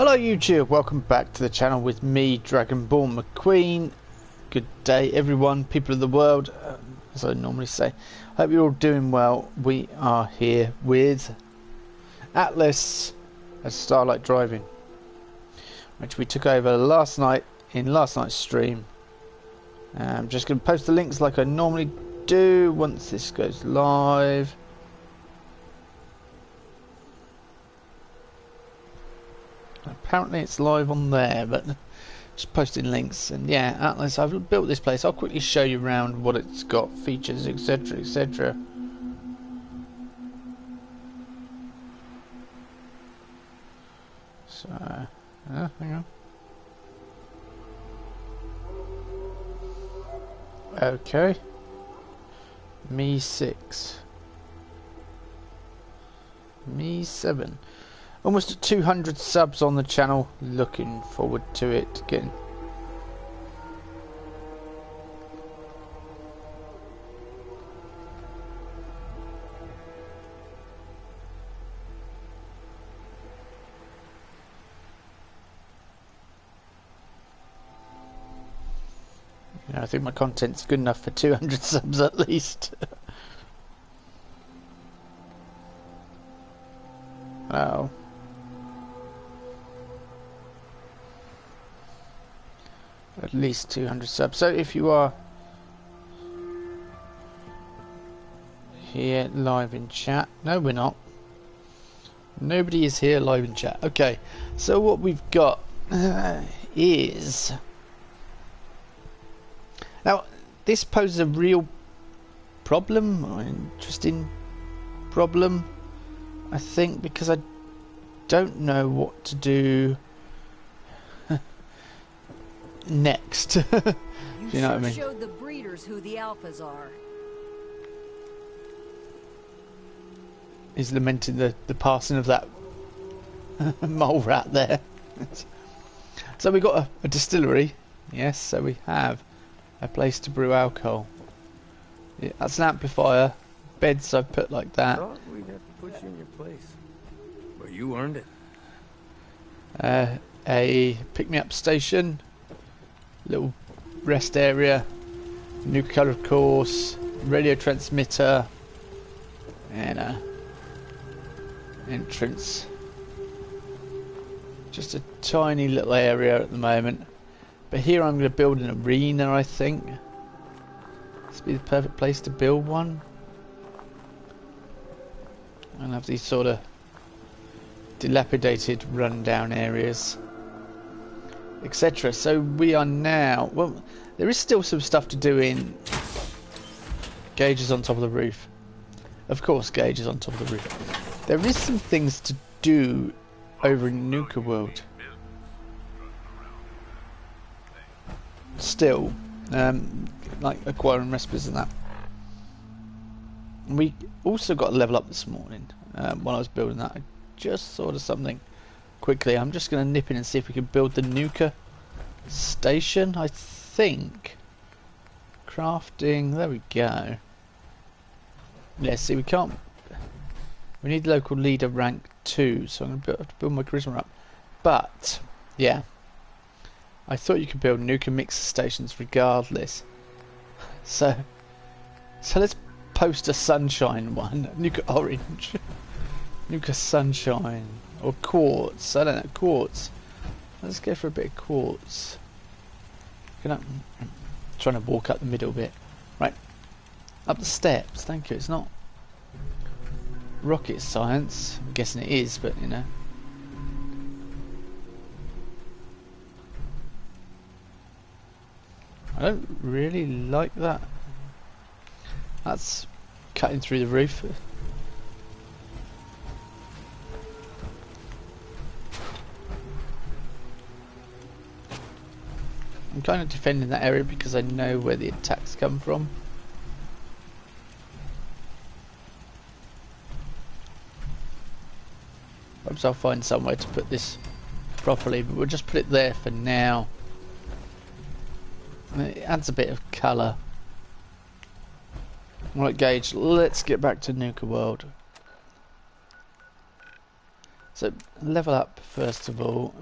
Hello YouTube, welcome back to the channel with me, Dragonborn McQueen. Good day everyone, people of the world, as I normally say. Hope you're all doing well. We are here with Atlas as Starlight Driving, which we took over last night in last night's stream. I'm just going to post the links like I normally do once this goes live. Apparently it's live on there, but just posting links. And yeah, Atlas, I've built this place. I'll quickly show you around what it's got, features, etc, etc. So, hang on. Okay. Me 6. Me 7. Almost at 200 subs on the channel. Looking forward to it again. Yeah, I think my content's good enough for 200 subs at least. Oh. At least 200 subs. So if you are here live in chat, no we're not, nobody is here live in chat. Okay, so what we've got is, now this poses a real problem, or an interesting problem, I think, because I don't know what to do next. You know what I mean? Showed the breeders who the alphas are. He's lamenting the passing of that mole rat there. So we got a distillery, yes. So we have a place to brew alcohol. Yeah, that's an amplifier. Beds I've put like that. Thought we'd have to put you in your place, but you earned it. A pick-me-up station. Little rest area, Nuka of course, radio transmitter, and a entrance. Just a tiny little area at the moment, but here I'm going to build an arena. I think this would be the perfect place to build one, and have these sort of dilapidated, run-down areas, etc. So we are now, well, there is still some stuff to do in gauges on top of the roof. Of course, gauges on top of the roof. There is some things to do over in Nuka World. Still, like acquiring recipes and that. We also got a level up this morning while I was building that. I just thought of something. Quickly, I'm just going to nip in and see if we can build the Nuka station, I think. Crafting, there we go. Yeah, see, we can't. We need local leader rank 2, so I'm going to build my charisma up. But, yeah. I thought you could build Nuka mixer stations regardless. So let's post a sunshine one. Nuka orange. Nuka sunshine. Or quartz, I don't know, quartz. Let's go for a bit of quartz. I'm trying to walk up the middle bit. Right, up the steps, thank you. It's not rocket science. I'm guessing it is, but you know. I don't really like that. That's cutting through the roof. I'm kind of defending that area because I know where the attacks come from. Perhaps I'll find somewhere to put this properly, but we'll just put it there for now. And it adds a bit of colour. Right, Gage, let's get back to Nuka World. So level up first of all.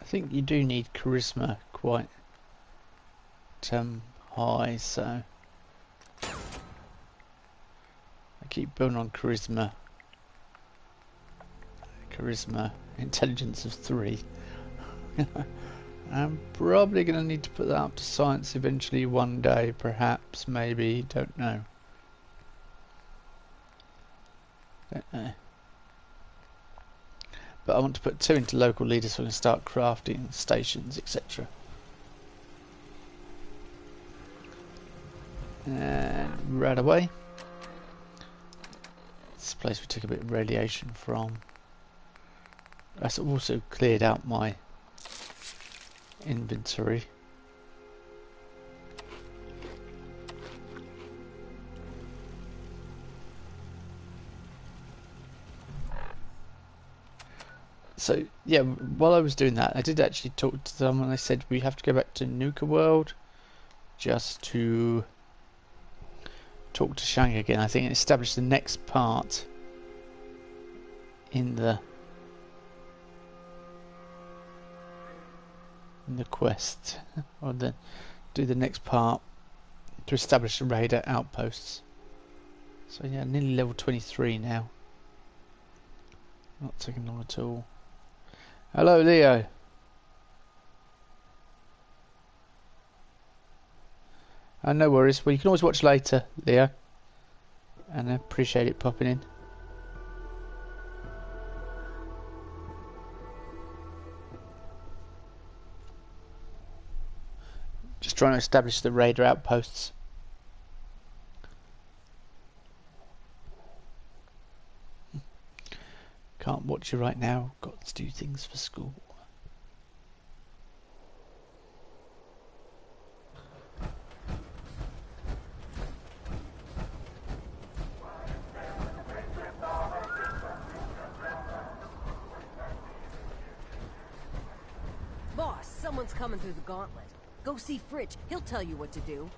I think you do need charisma quite high, so I keep building on charisma. Intelligence of 3. I'm probably going to need to put that up to science eventually one day, perhaps, maybe, don't know. But I want to put 2 into local leaders so I can start crafting stations, etc. And right away. This place we took a bit of radiation from. That's also cleared out my inventory. So yeah, while I was doing that, I did actually talk to someone. They said we have to go back to Nuka World just to talk to Shang again. I think and establish the next part in the quest, or do the next part to establish the raider outposts. So yeah, nearly level 23 now. Not taking long at all. Hello, Leo. No worries. Well, you can always watch later, Leo. And I appreciate it popping in. Just trying to establish the raider outposts. Can't watch you right now. Got to do things for school. Boss, someone's coming through the gauntlet. Go see Fritch. He'll tell you what to do.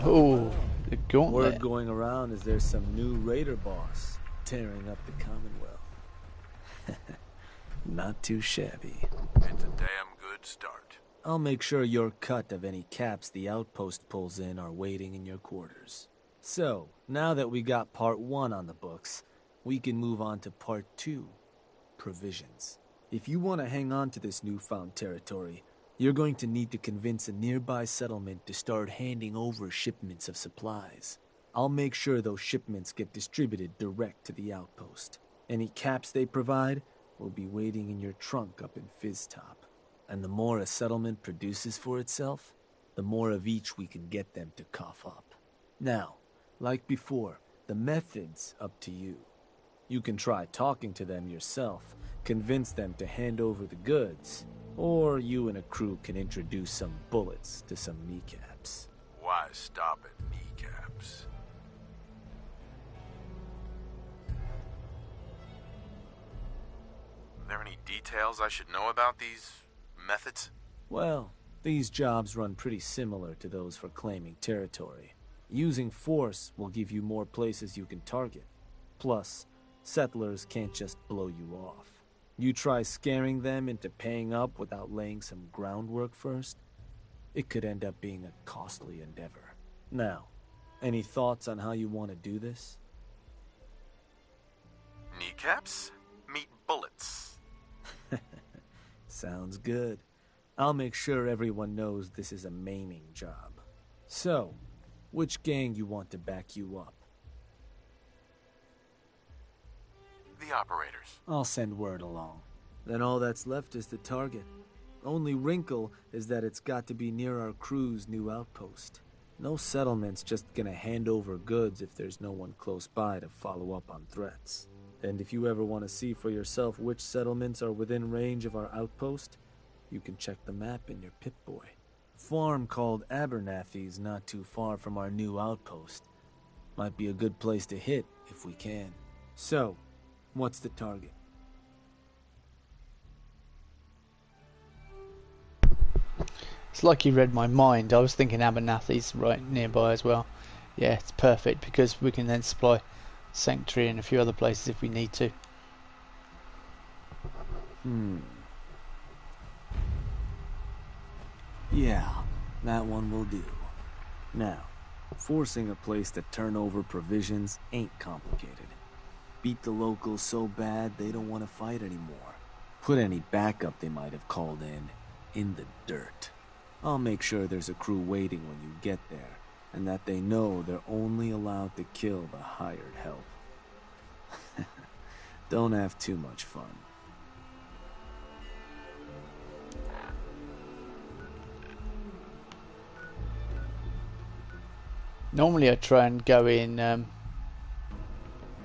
Oh, the gauntlet. Word going around is there's some new raider boss tearing up the Commonwealth. Not too shabby. It's a damn good start. I'll make sure your cut of any caps the outpost pulls in are waiting in your quarters. So, now that we got part 1 on the books, we can move on to part 2, provisions. If you want to hang on to this newfound territory, you're going to need to convince a nearby settlement to start handing over shipments of supplies. I'll make sure those shipments get distributed direct to the outpost. Any caps they provide will be waiting in your trunk up in Fizztop. And the more a settlement produces for itself, the more of each we can get them to cough up. Now, like before, the method's up to you. You can try talking to them yourself, convince them to hand over the goods, or you and a crew can introduce some bullets to some kneecaps. Why stop at kneecaps? Are there any details I should know about these methods? Well, these jobs run pretty similar to those for claiming territory. Using force will give you more places you can target. Plus, settlers can't just blow you off. You try scaring them into paying up without laying some groundwork first, it could end up being a costly endeavor. Now, any thoughts on how you want to do this? Kneecaps? Meet bullets. Sounds good. I'll make sure everyone knows this is a maiming job. So, which gang you want to back you up? The operators. I'll send word along. Then all that's left is the target. Only wrinkle is that it's got to be near our crew's new outpost. No settlement's just gonna hand over goods if there's no one close by to follow up on threats. And if you ever want to see for yourself which settlements are within range of our outpost, you can check the map in your Pip-Boy. Farm called Abernathy's not too far from our new outpost. Might be a good place to hit if we can. So, what's the target? It's like you read my mind. I was thinking Abernathy's right nearby as well. Yeah, it's perfect because we can then supply Sanctuary and a few other places if we need to. Yeah, that one will do. Now, forcing a place to turn over provisions ain't complicated. Beat the locals so bad they don't want to fight anymore. Put any backup they might have called in the dirt. I'll make sure there's a crew waiting when you get there, and that they know they're only allowed to kill the hired help. Don't have too much fun. Normally I try and go in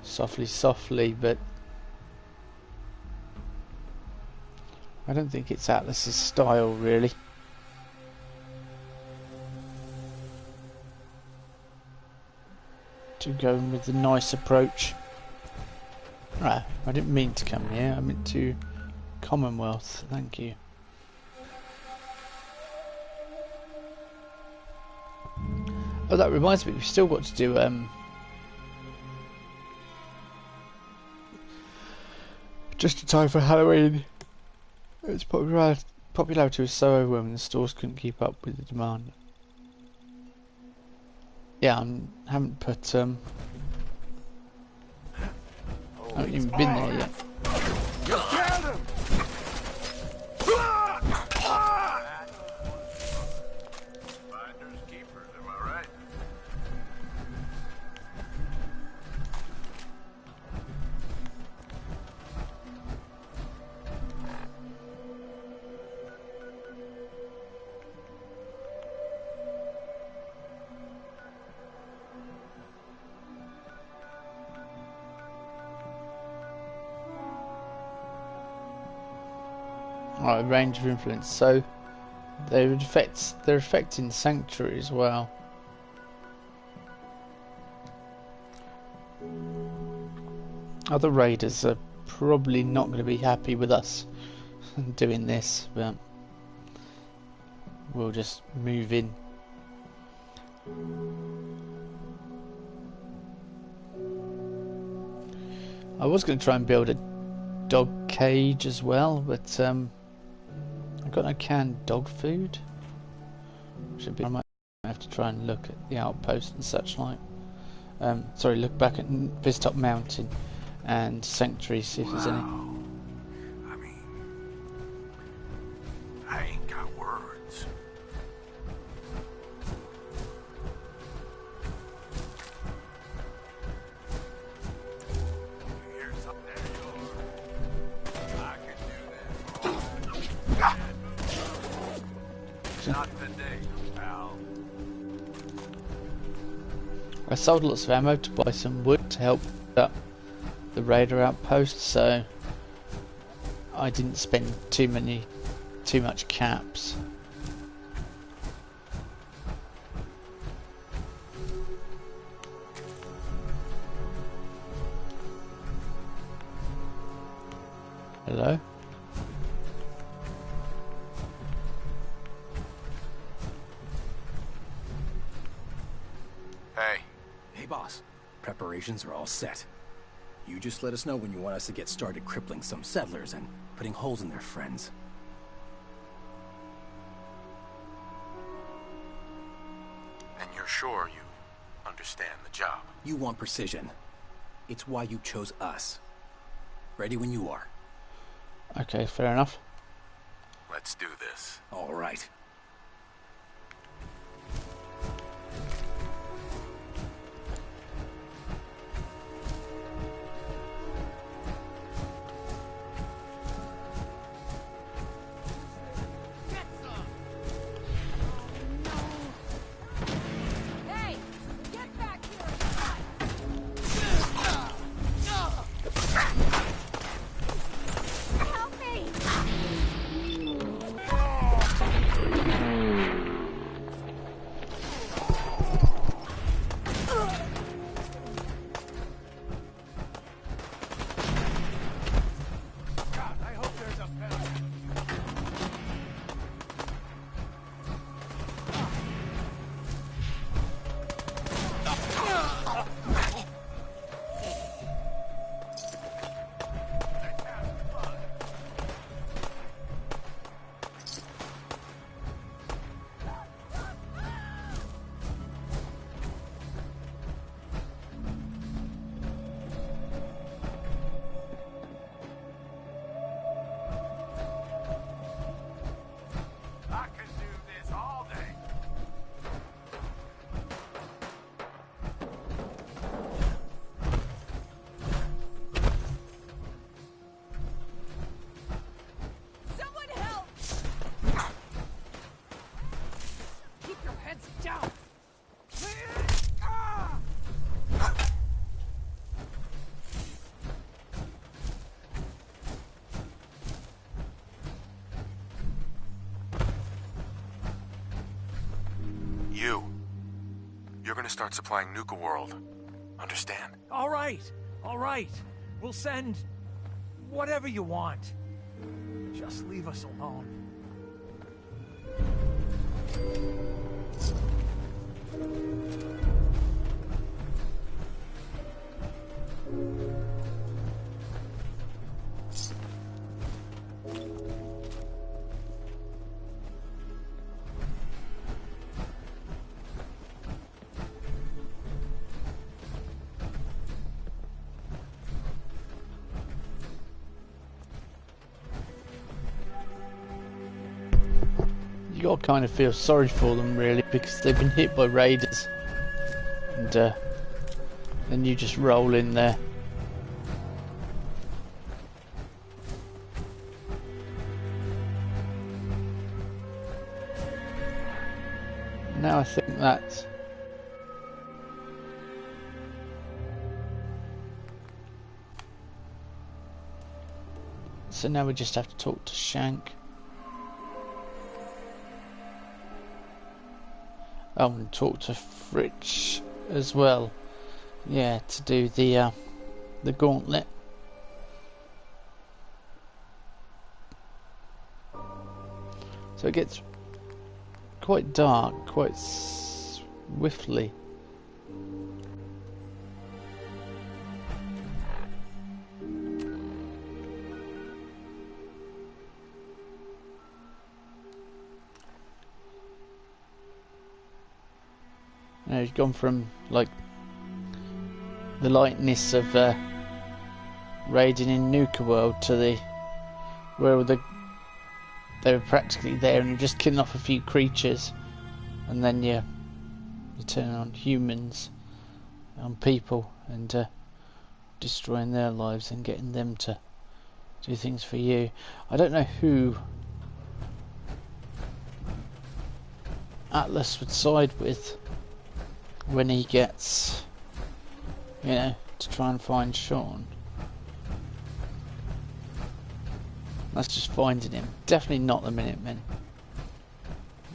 softly, but I don't think it's Atlas's style really. To go in with the nice approach. Right, I didn't mean to come here, I meant to Commonwealth, thank you. Oh, that reminds me, we've still got to do just in time for Halloween. Its popularity was so overwhelming the stores couldn't keep up with the demand. Yeah, I haven't put I haven't even been there yet. Alright, range of influence. So they're affecting Sanctuary as well. Other raiders are probably not going to be happy with us doing this, but we'll just move in. I was going to try and build a dog cage as well, but I've got no canned dog food. Should be. I might have to try and look at the outpost and such like. Sorry, look back at Vistop Mountain and Sanctuary, see if there's any. I mean, I ain't got words. Here's something there. I can do that. Not today, pal. I sold lots of ammo to buy some wood to help up the raider outpost, so I didn't spend too much caps. Hello? Hey boss, preparations are all set. You just let us know when you want us to get started crippling some settlers and putting holes in their friends. And you're sure you understand the job? You want precision. It's why you chose us. Ready when you are. Okay, fair enough. Let's do this. All right. you're gonna start supplying Nuka World. Understand? All right. We'll send whatever you want. Just leave us alone. You gotta kind of feel sorry for them, really, because they've been hit by raiders, and then you just roll in there. Now I think that so now we just have to talk to Shank. And talk to Fritch as well. Yeah, to do the gauntlet. So it gets quite dark, quite swiftly. You know, he's gone from like the lightness of raiding in Nuka World to the where they were practically there and you're just killing off a few creatures, and then you turn on humans, on people, and destroying their lives and getting them to do things for you. I don't know who Atlas would side with when he gets, you know, to try and find Sean. That's just finding him. Definitely not the Minutemen.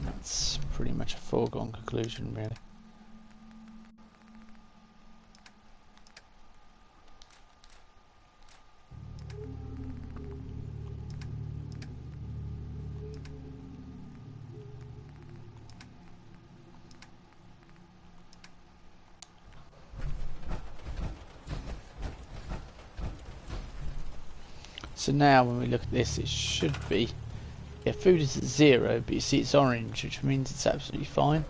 That's pretty much a foregone conclusion, really. So now when we look at this, it should be, yeah, food is at 0, but you see it's orange, which means it's absolutely fine.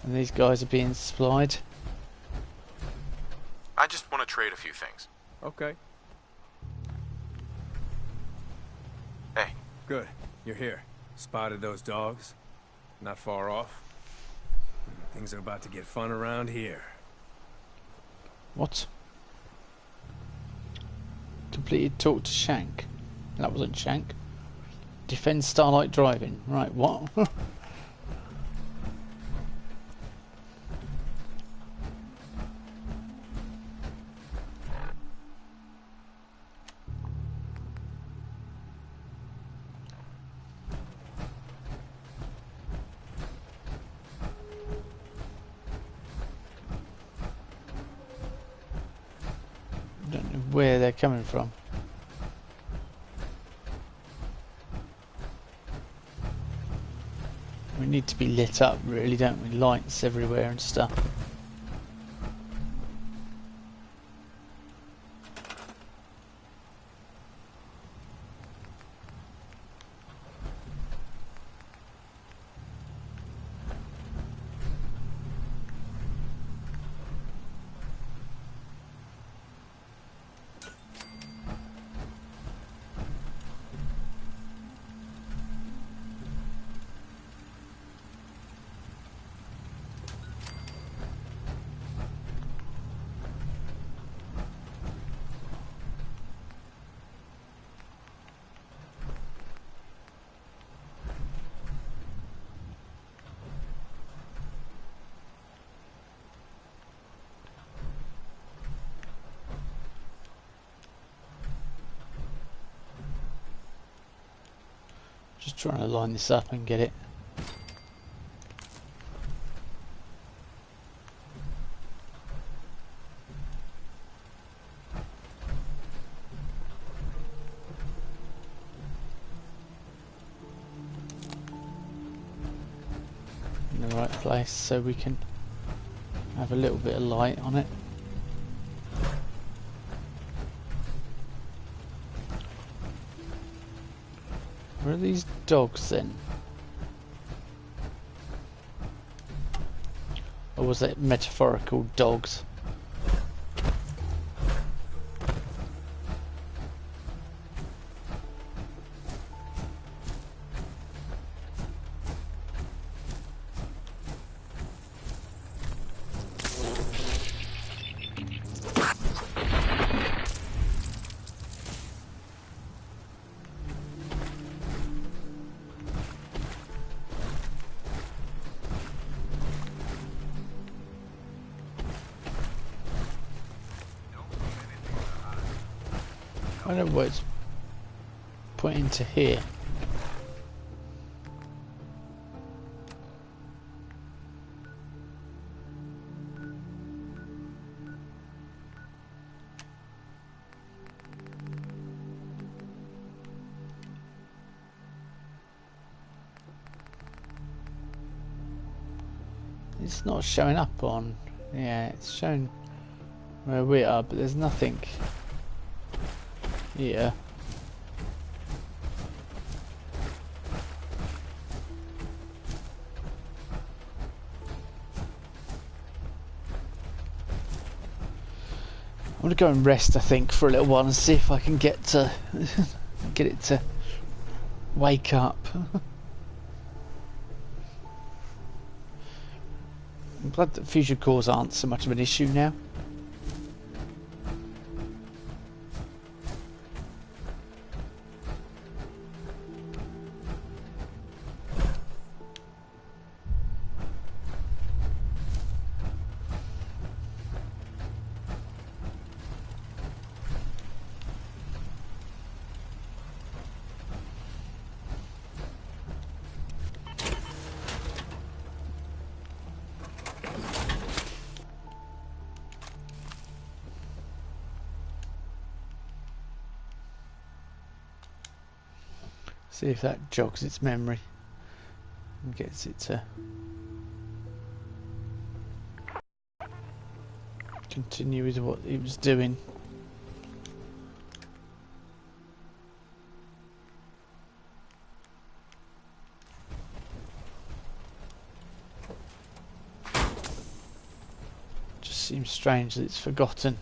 And these guys are being supplied. I just want to trade a few things. Okay. Hey. Good. You're here. Spotted those dogs? Not far off. Things are about to get fun around here. What? Completed talk to Shank. That wasn't Shank. Defend Starlight Driving. Right, what? Don't know where they're coming from. We need to be lit up, really, don't we? Lights everywhere and stuff. Just trying to line this up and get it. place so we can have a little bit of light on it. Where are these dogs then? Or was it metaphorical dogs? I don't know what it's pointing to here. It's not showing up on, yeah, it's showing where we are, but there's nothing here. I'm gonna go and rest, I think, for a little while and see if I can get to get it to wake up. I'm glad that fusion cores aren't so much of an issue now. See if that jogs its memory and gets it to continue with what it was doing. Just seems strange that it's forgotten.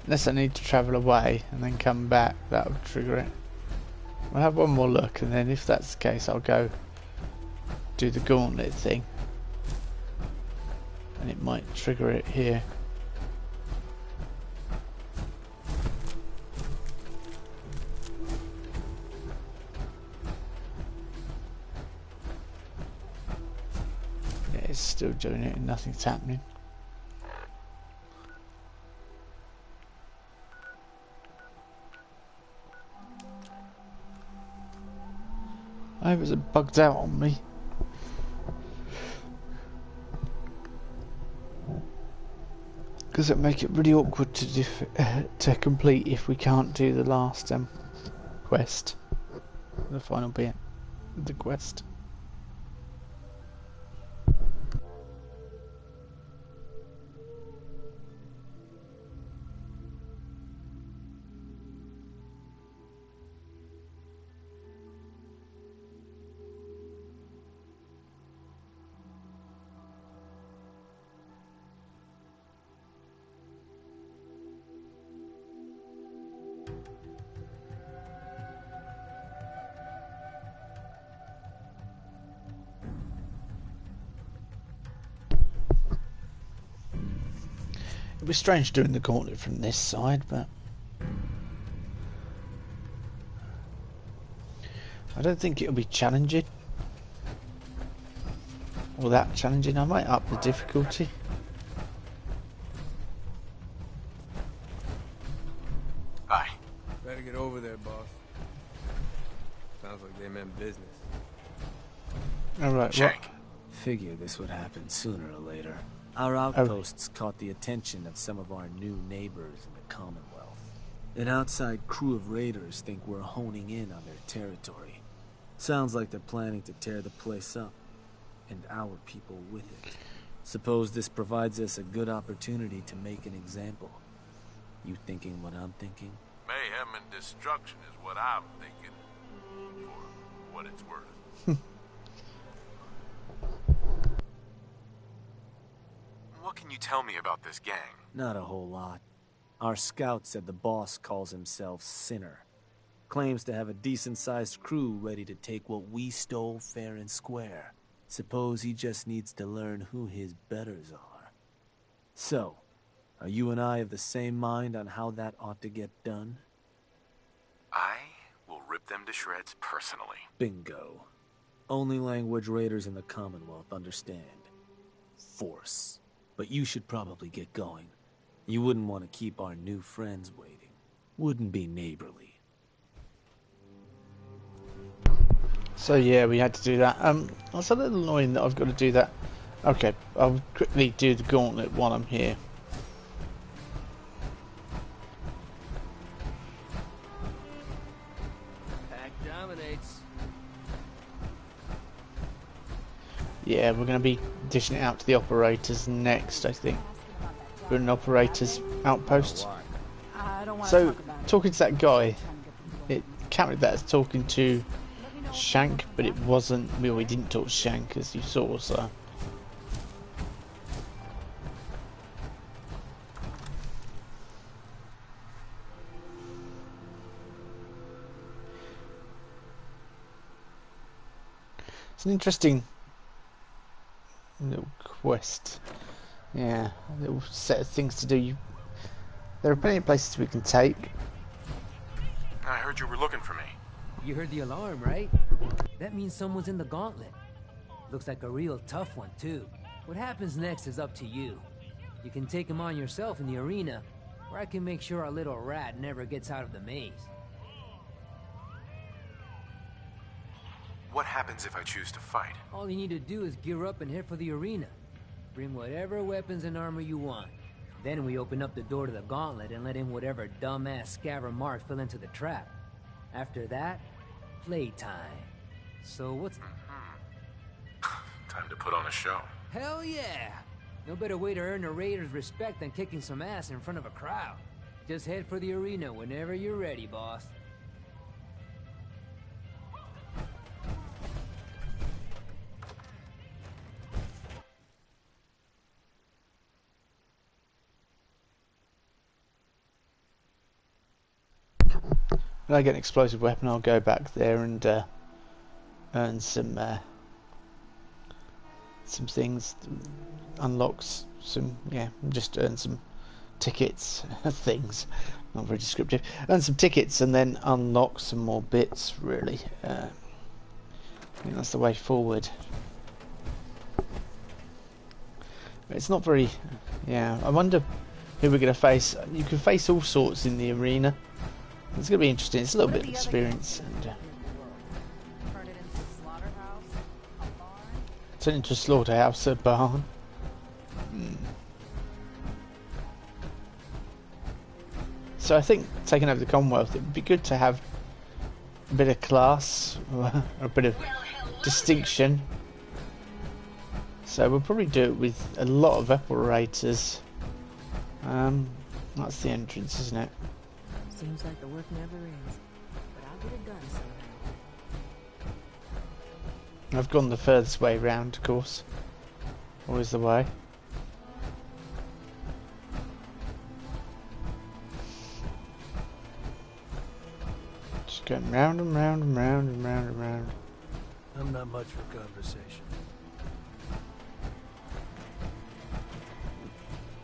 Unless I need to travel away and then come back, that would trigger it. We'll have one more look, and then if that's the case, I'll go do the gauntlet thing. And it might trigger it here. Yeah, it's still doing it and nothing's happening. I hope it wasn't bugged out on me. Because it'd make it really awkward to complete if we can't do the last quest. The final bit of the quest. It was strange doing the gauntlet from this side, but I don't think it'll be challenging. Or that challenging. I might up the difficulty. Hi. Better get over there, boss. Sounds like they meant business. Alright, Shank. Figure this would happen sooner or later. Our outposts caught the attention of some of our new neighbors in the Commonwealth. An outside crew of raiders think we're honing in on their territory. Sounds like they're planning to tear the place up, and our people with it. Suppose this provides us a good opportunity to make an example. You thinking what I'm thinking? Mayhem and destruction is what I'm thinking. For what it's worth. What can you tell me about this gang? Not a whole lot. Our scout said the boss calls himself Sinner. Claims to have a decent-sized crew ready to take what we stole fair and square. Suppose he just needs to learn who his betters are. So, are you and I of the same mind on how that ought to get done? I will rip them to shreds personally. Bingo. Only language raiders in the Commonwealth understand. Force. But you should probably get going. You wouldn't want to keep our new friends waiting. Wouldn't be neighborly. So yeah, we had to do that. It's a little annoying that I've got to do that. Okay, I'll quickly do the gauntlet while I'm here. Pack dominates. Yeah, we're going to be dishing it out to the operators next, I think. We're an operators outpost. So, talking to that guy, it counted that as talking to Shank, but it wasn't. Well, we didn't talk to Shank, as you saw, so. It's an interesting little quest. Yeah, a little set of things to do. There are plenty of places we can take. I heard you were looking for me. You heard the alarm, right? That means someone's in the gauntlet. Looks like a real tough one, too. What happens next is up to you. You can take him on yourself in the arena, or I can make sure our little rat never gets out of the maze. What happens if I choose to fight? All you need to do is gear up and head for the arena. Bring whatever weapons and armor you want. Then we open up the door to the gauntlet and let in whatever dumbass Scaver Mark fell into the trap. After that, playtime. So what's... Time to put on a show. Hell yeah! No better way to earn a raider's respect than kicking some ass in front of a crowd. Just head for the arena whenever you're ready, boss. When I get an explosive weapon, I'll go back there and earn some things, unlocks some, yeah, just earn some tickets, things, not very descriptive, earn some tickets and then unlock some more bits, really. I think that's the way forward. But it's not very, yeah, I wonder who we're going to face. You can face all sorts in the arena. It's going to be interesting. It's a little bit of experience. And, turn into a slaughterhouse, a barn. So I think taking over the Commonwealth, it would be good to have a bit of class, or a bit of distinction. So we'll probably do it with a lot of operators. That's the entrance, isn't it? Seems like the work never ends, but I'll get it done somehow. I've gone the furthest way round, of course. Always the way. Just going round and round and round and round and round. I'm not much for conversation.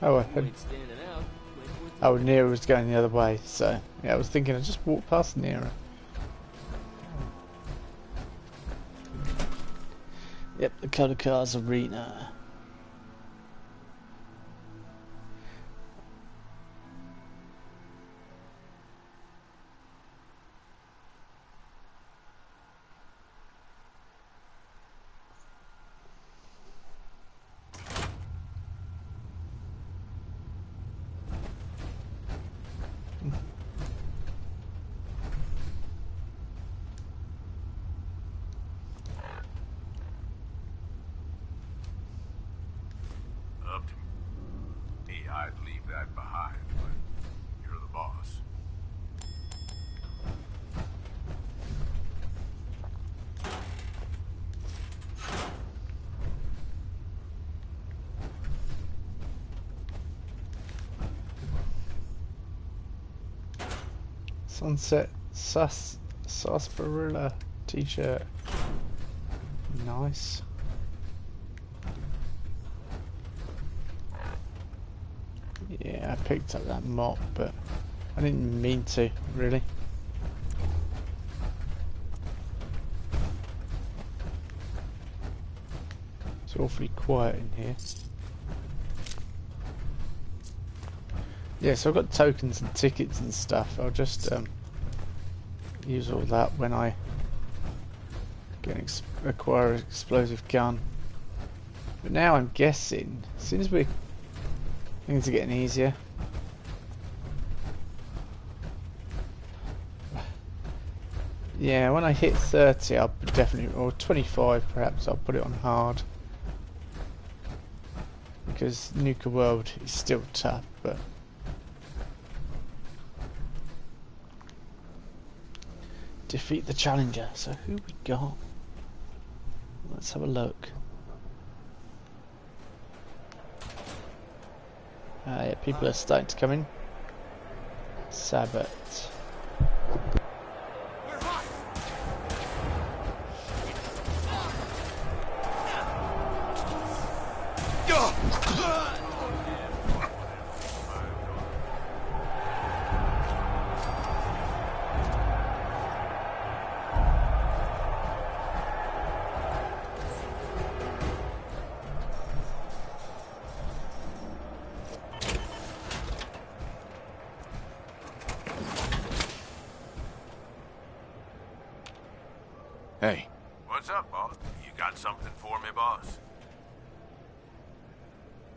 Oh, I had... Oh, Nero was going the other way, so yeah, I was thinking I just walked past Nero. Yep, the Color Cars Arena. Sunset sarsaparilla t-shirt. Nice. Yeah, I picked up that mop, but I didn't mean to, really. It's awfully quiet in here. Yeah, so I've got tokens and tickets and stuff. I'll just use all that when I acquire an explosive gun. But now I'm guessing, as soon as things are getting easier. Yeah, when I hit 30, I'll definitely, or 25 perhaps, I'll put it on hard. Because Nuka World is still tough, but defeat the challenger. So who we got? Let's have a look. Yeah, people are starting to come in. Sabbath. Hey. What's up, boss? You got something for me, boss?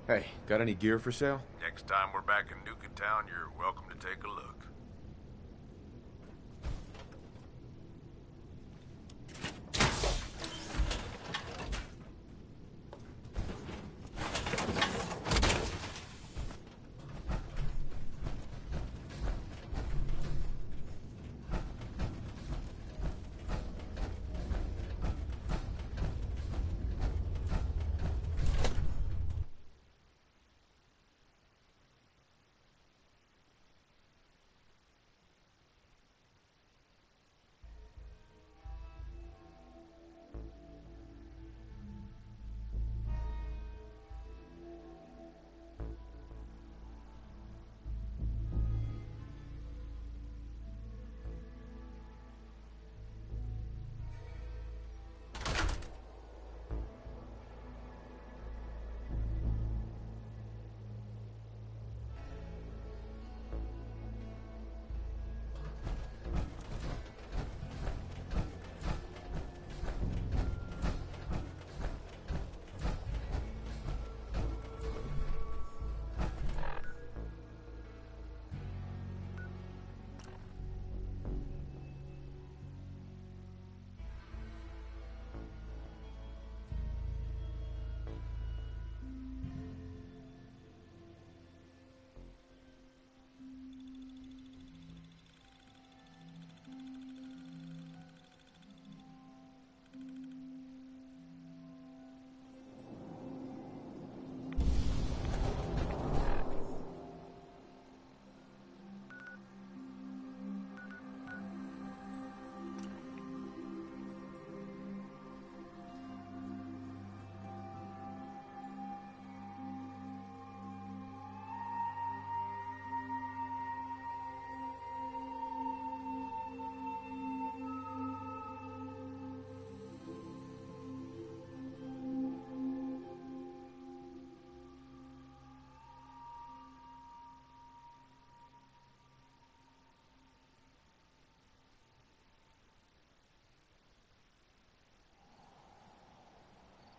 Hey, got any gear for sale? Next time we're back in Nuka Town, you're welcome to take a look.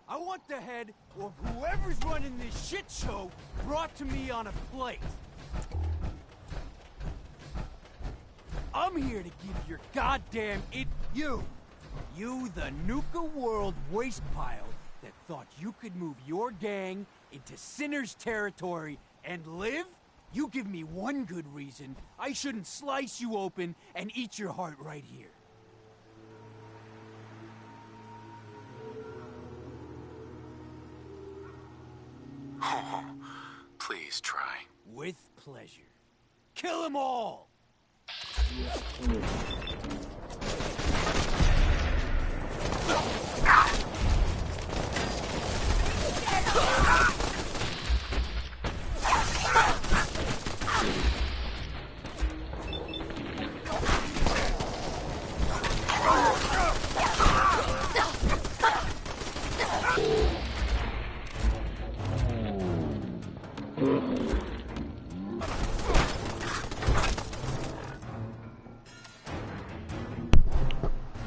I want the head of whoever's running this shit show brought to me on a plate. I'm here to give your goddamn you, the Nuka World waste pile that thought you could move your gang into Sinner's territory and live? You give me one good reason I shouldn't slice you open and eat your heart right here. Oh, please try. With pleasure. Kill 'em all!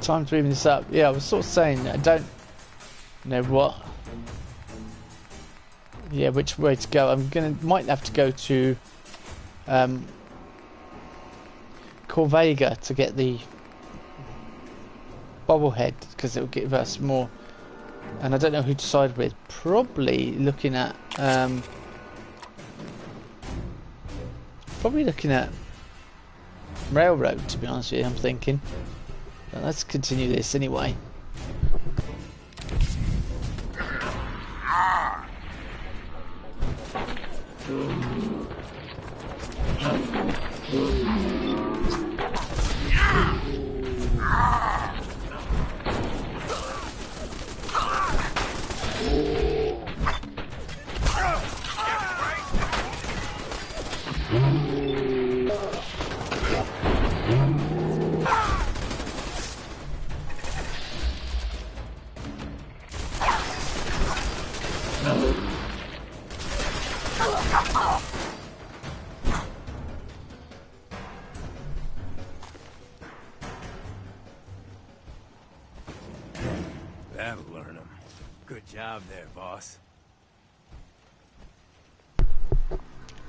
Time to even this up. Yeah, I was sort of saying I don't know what. Yeah, which way to go. Might have to go to Corvega to get the bobblehead because it will give us more. And I don't know who to side with. Probably looking at Railroad, to be honest with you. I'm thinking. But let's continue this anyway. That'll learn them. Good job there, boss.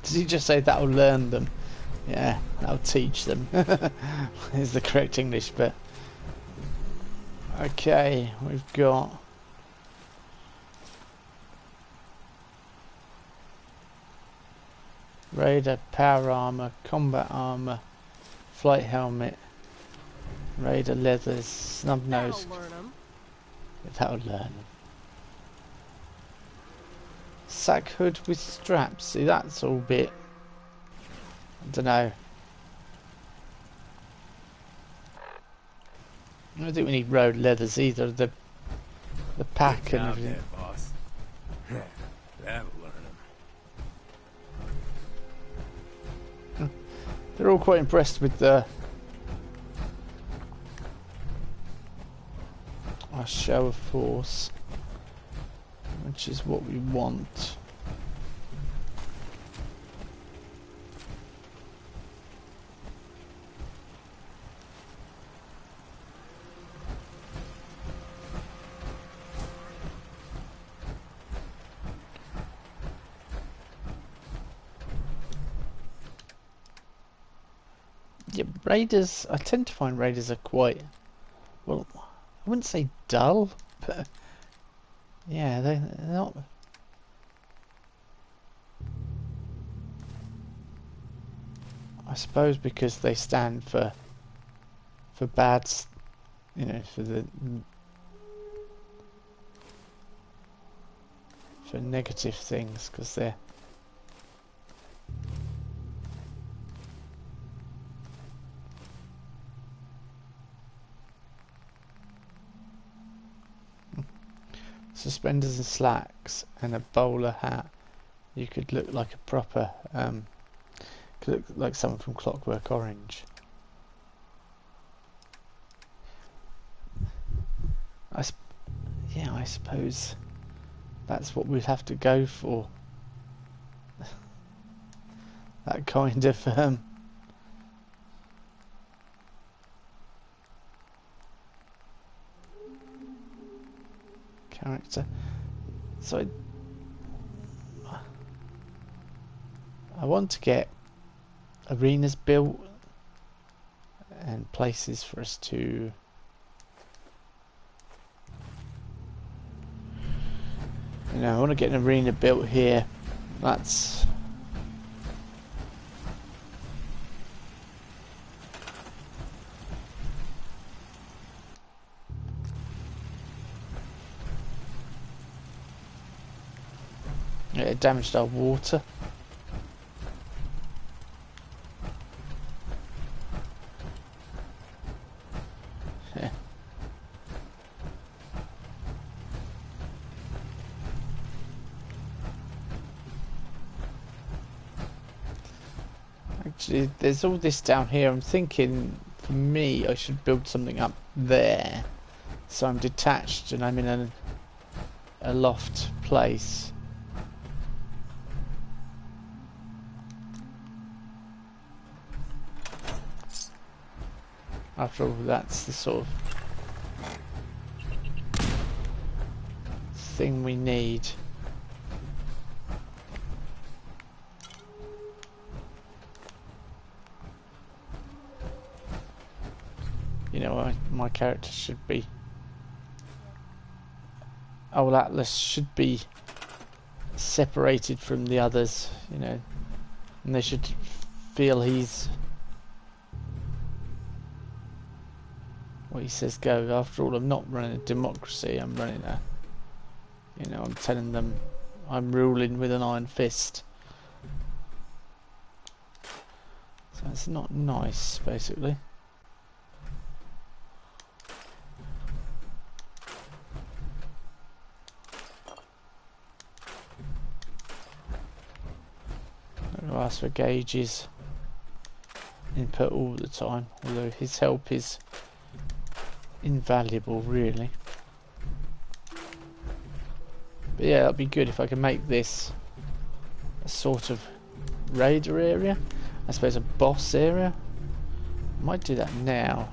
Did he just say that'll learn them? Yeah, that'll teach them. Is the correct English, but okay, we've got Raider, power armor, combat armor, flight helmet, Raider leathers, snub nose. That'll learn them. Sack hood with straps. See, that's all bit. I don't know. I don't think we need road leathers either. The pack and everything. There, boss. That'll learn them. They're all quite impressed with our show of force, which is what we want. Yeah, raiders, I tend to find raiders are quite, well, I wouldn't say dull, but yeah, they're not. I suppose because they stand for bad, you know, for negative things, because they're suspenders and slacks and a bowler hat. You could look like a proper could look like someone from Clockwork Orange. I suppose that's what we'd have to go for. That kind of character. So I want to get arenas built and places for us to I want to get an arena built here. That's it damaged our water. actually, there's all this down here. I'm thinking, for me, I should build something up there. So I'm detached and I'm in a loft place. After all, that's the sort of thing we need. You know, my character should be... Old Atlas should be separated from the others, you know, and they should feel he's what he says go. After all, I'm not running a democracy, I'm running a, you know, I'm telling them I'm ruling with an iron fist. So it's not nice, basically. Ask for Gage's input all the time, although his help is invaluable, really. But yeah, that'd be good if I can make this a sort of raider area, I suppose a boss area. I might do that now.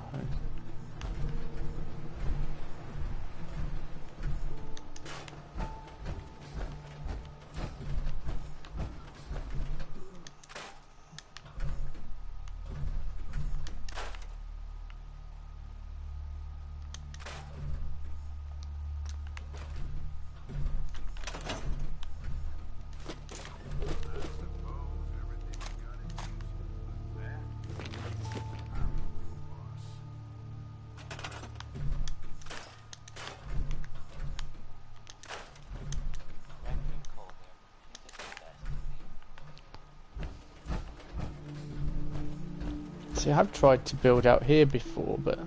See, I've tried to build out here before, but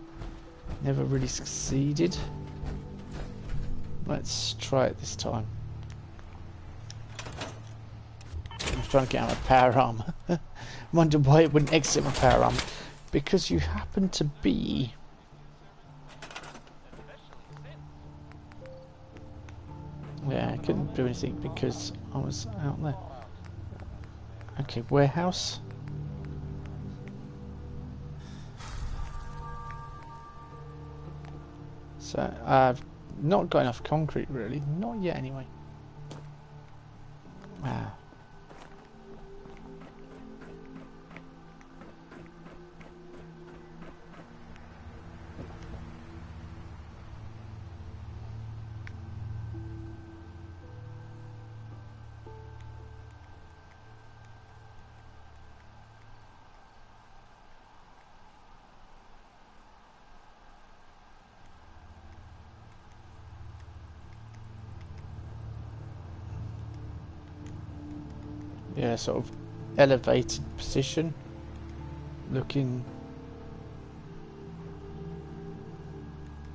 never really succeeded. Let's try it this time. I'm trying to get out my power armor. Wonder why it wouldn't exit my power armor. Because you happen to be... Yeah, I couldn't do anything because I was out there. Okay, warehouse. So, I've not got enough concrete really, not yet anyway. Ah. Yeah, sort of elevated position, looking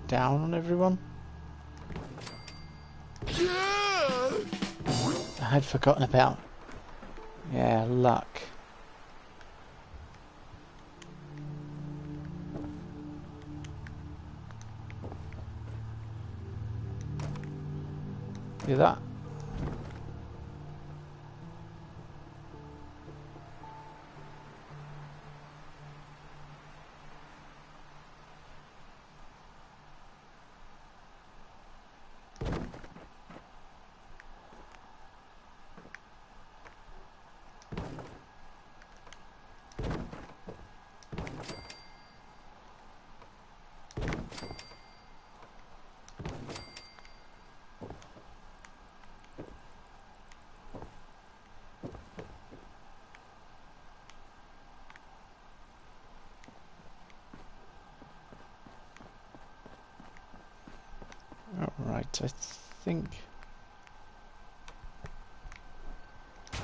down on everyone. I had forgotten about, yeah, luck. See that? Alright, I think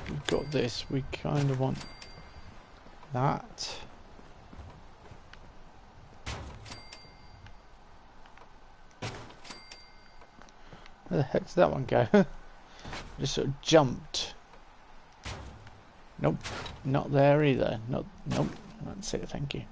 we've got this. We kind of want that. Where the heck did that one go? Just sort of jumped. Nope. Not there either. Not. Nope. That's it. Thank you.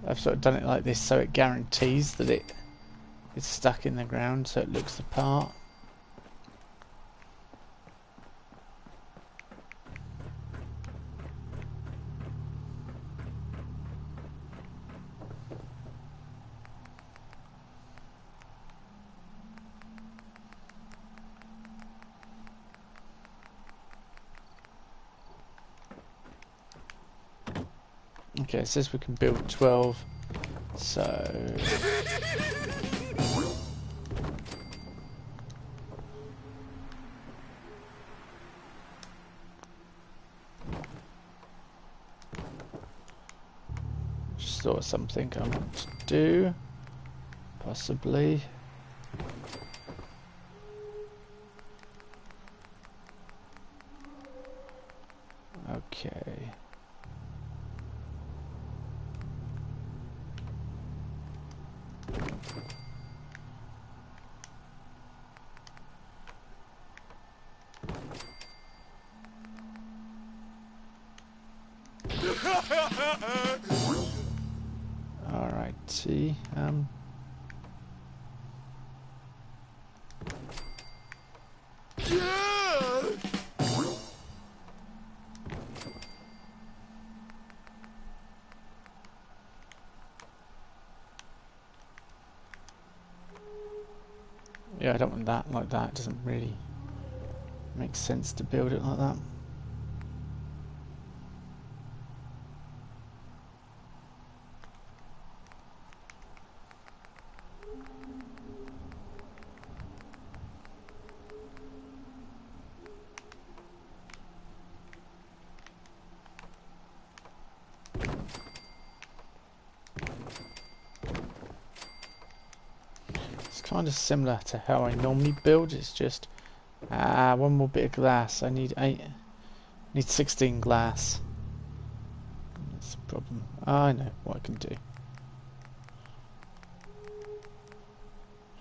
I've sort of done it like this so it guarantees that it's stuck in the ground, so it looks the part. Okay, it says we can build 12, so... Just thought of something I want to do, possibly. Okay. Alrighty, yeah, I don't want that like that. It doesn't really make sense to build it like that. Kind of similar to how I normally build. It's just one more bit of glass. I need 16 glass. That's the problem. I know what I can do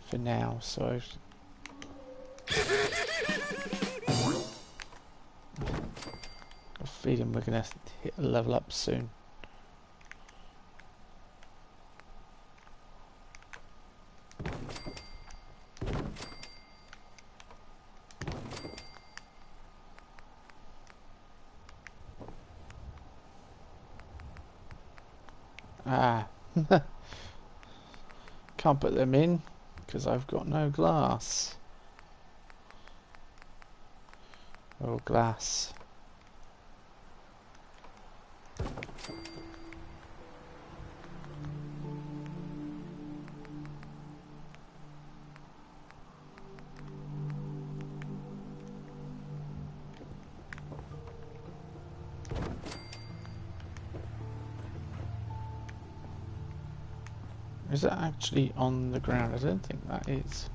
for now. So I'll feed him. We're gonna hit a level up soon. Can't put them in because I've got no glass. Or glass. Is that actually on the ground? I don't think that is.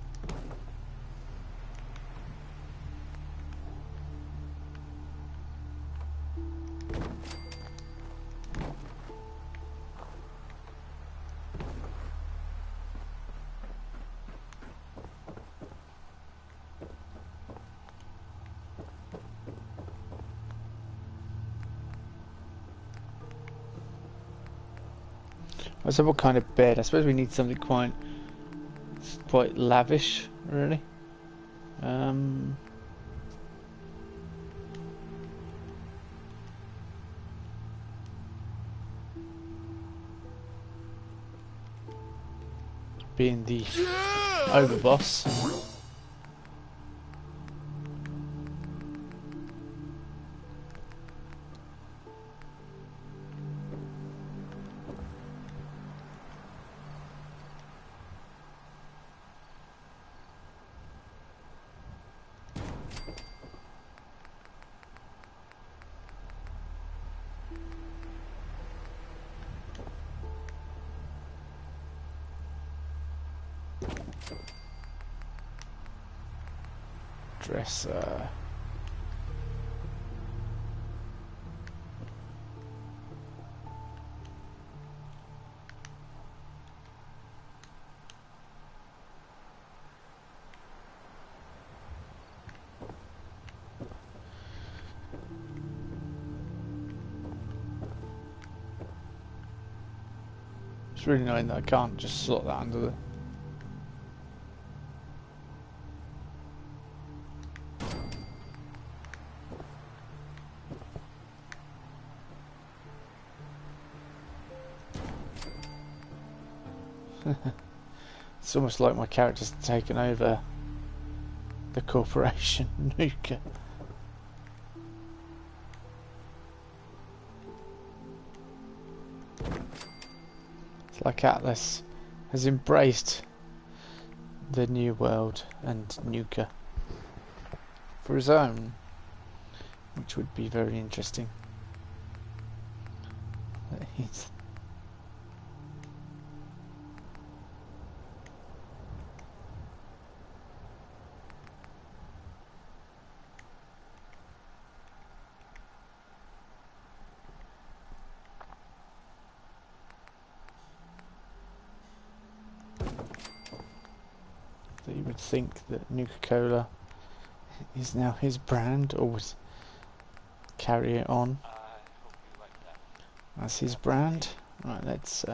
I said, what kind of bed? I suppose we need something quite lavish, really. Being the overboss. Dresser. really annoying that I can't just slot that under the... It's almost like my character's taken over the corporation, Nuka. It's like Atlas has embraced the new world and Nuka for his own, which would be very interesting. He's that you would think that Nuka-Cola is now his brand, or would carry it on as his brand. Right, let's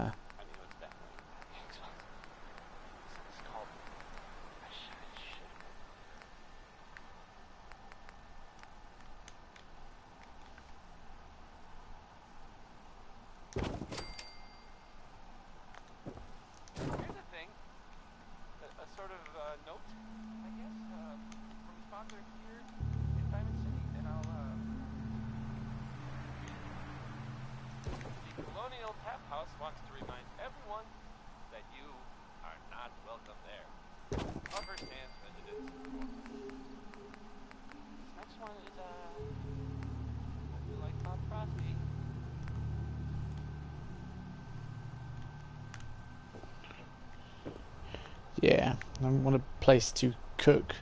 yeah, I want a place to cook.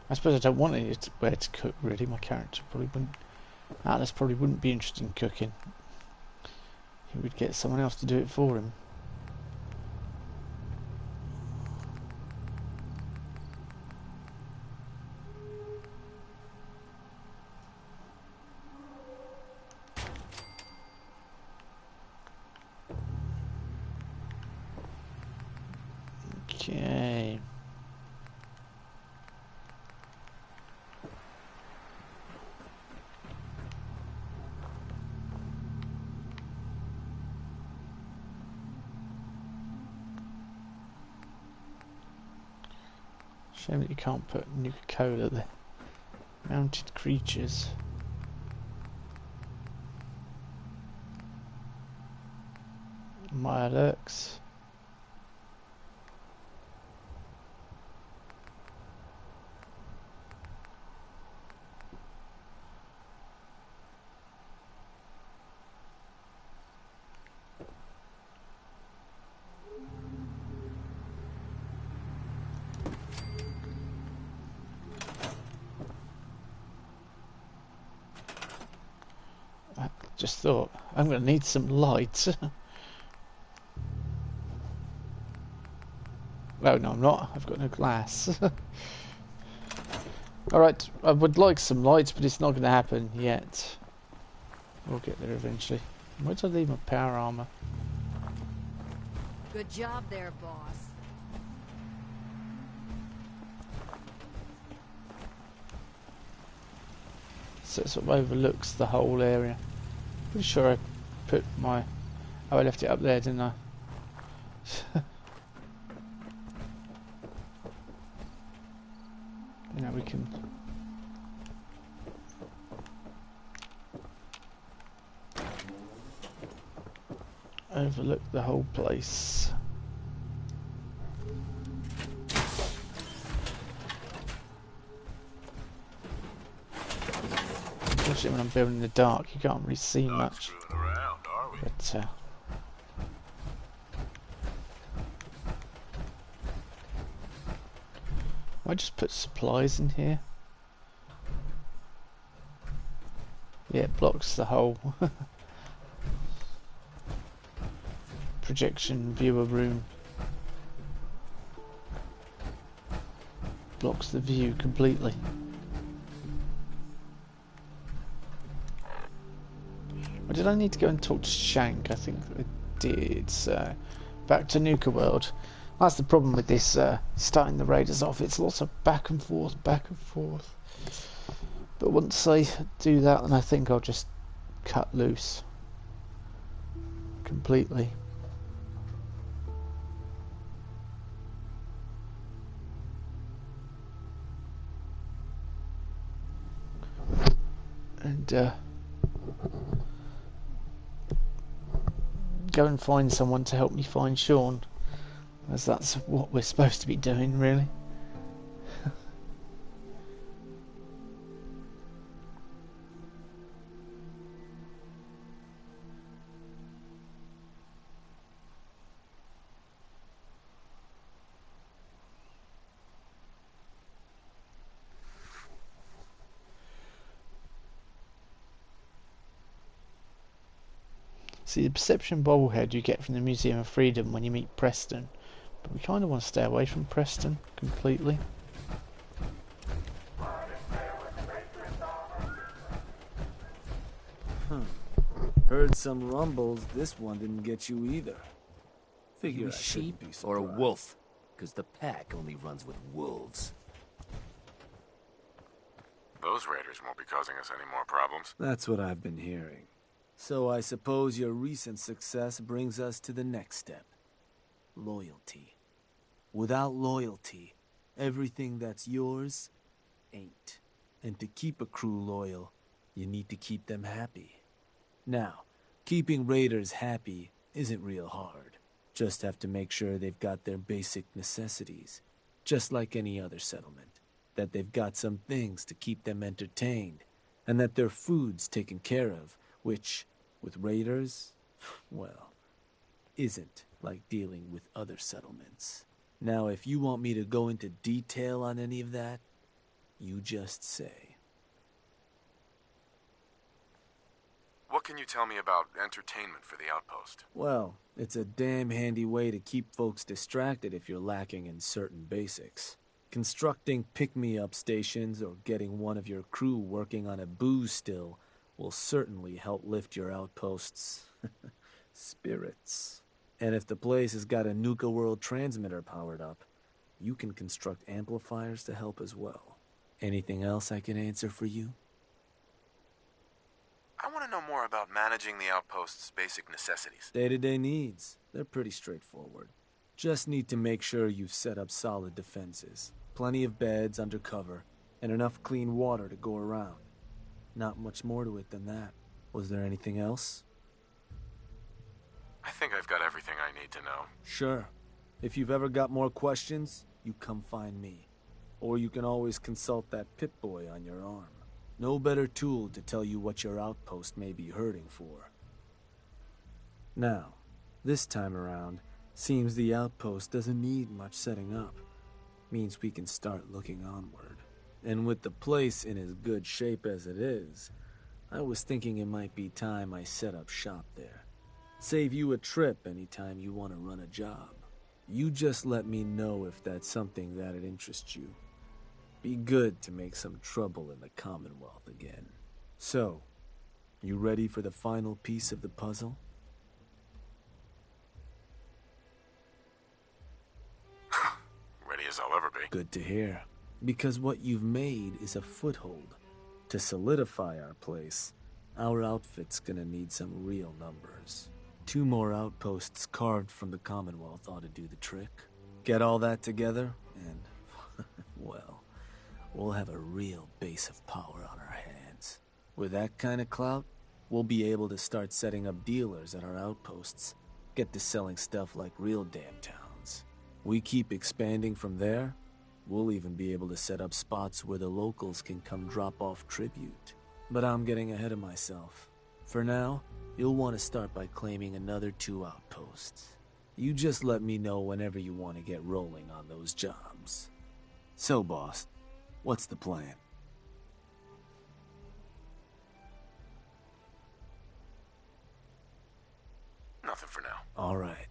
I suppose I don't want anywhere to cook really. My character probably wouldn't. Atlas probably wouldn't be interested in cooking. He would get someone else to do it for him. Okay. Shame that you can't put Nuka-Cola there. Mounted creatures. My alerts. Just thought, I'm going to need some light. Oh no, I'm not. I've got no glass. Alright, I would like some lights, but it's not going to happen yet. We'll get there eventually. Where did I leave my power armor? Good job there, boss. So it sort of overlooks the whole area. Pretty sure I put my... Oh, I left it up there, didn't I? You know, we can... overlook the whole place. Unfortunately, when I'm building in the dark, you can't really see much. But I just put supplies in here. Yeah, it blocks the whole projection viewer room. Blocks the view completely. Or did I need to go and talk to Shank? I think I did, so back to Nuka World. That's the problem with this starting the raiders off. It's lots of back and forth, back and forth. But once I do that, then I think I'll just cut loose completely. And go and find someone to help me find Sean, as that's what we're supposed to be doing, really. See, the perception bobblehead you get from the Museum of Freedom when you meet Preston, but we kind of want to stay away from Preston completely. Heard some rumbles. This one didn't get you either. Figure You a sheep or a wolf? Because the pack only runs with wolves. Those raiders won't be causing us any more problems. That's what I've been hearing. So I suppose your recent success brings us to the next step. Loyalty. Without loyalty, everything that's yours ain't. And to keep a crew loyal, you need to keep them happy. Now, keeping raiders happy isn't real hard. Just have to make sure they've got their basic necessities, just like any other settlement. That they've got some things to keep them entertained, and that their food's taken care of, which, with raiders, well, isn't like dealing with other settlements. Now, if you want me to go into detail on any of that, you just say. What can you tell me about entertainment for the outpost? Well, it's a damn handy way to keep folks distracted if you're lacking in certain basics. Constructing pick-me-up stations or getting one of your crew working on a booze still will certainly help lift your outpost's spirits. And if the place has got a Nuka World transmitter powered up, you can construct amplifiers to help as well. Anything else I can answer for you? I want to know more about managing the outpost's basic necessities. Day-to-day needs. They're pretty straightforward. Just need to make sure you've set up solid defenses. Plenty of beds under cover, and enough clean water to go around. Not much more to it than that. Was there anything else? I think I've got everything I need to know. Sure. If you've ever got more questions, you come find me. Or you can always consult that Pip-Boy on your arm. No better tool to tell you what your outpost may be hurting for. Now, this time around, seems the outpost doesn't need much setting up. Means we can start looking onward. And with the place in as good shape as it is, I was thinking it might be time I set up shop there. Save you a trip anytime you want to run a job. You just let me know if that's something that'd interest you. Be good to make some trouble in the Commonwealth again. So, you ready for the final piece of the puzzle? Ready as I'll ever be. Good to hear. Because what you've made is a foothold. To solidify our place, our outfit's gonna need some real numbers. 2 more outposts carved from the Commonwealth ought to do the trick. Get all that together, and, well, we'll have a real base of power on our hands. With that kind of clout, we'll be able to start setting up dealers at our outposts. Get to selling stuff like real damn towns. We keep expanding from there, we'll even be able to set up spots where the locals can come drop off tribute. But I'm getting ahead of myself. For now, you'll want to start by claiming another 2 outposts. You just let me know whenever you want to get rolling on those jobs. So, boss, what's the plan? Nothing for now. All right.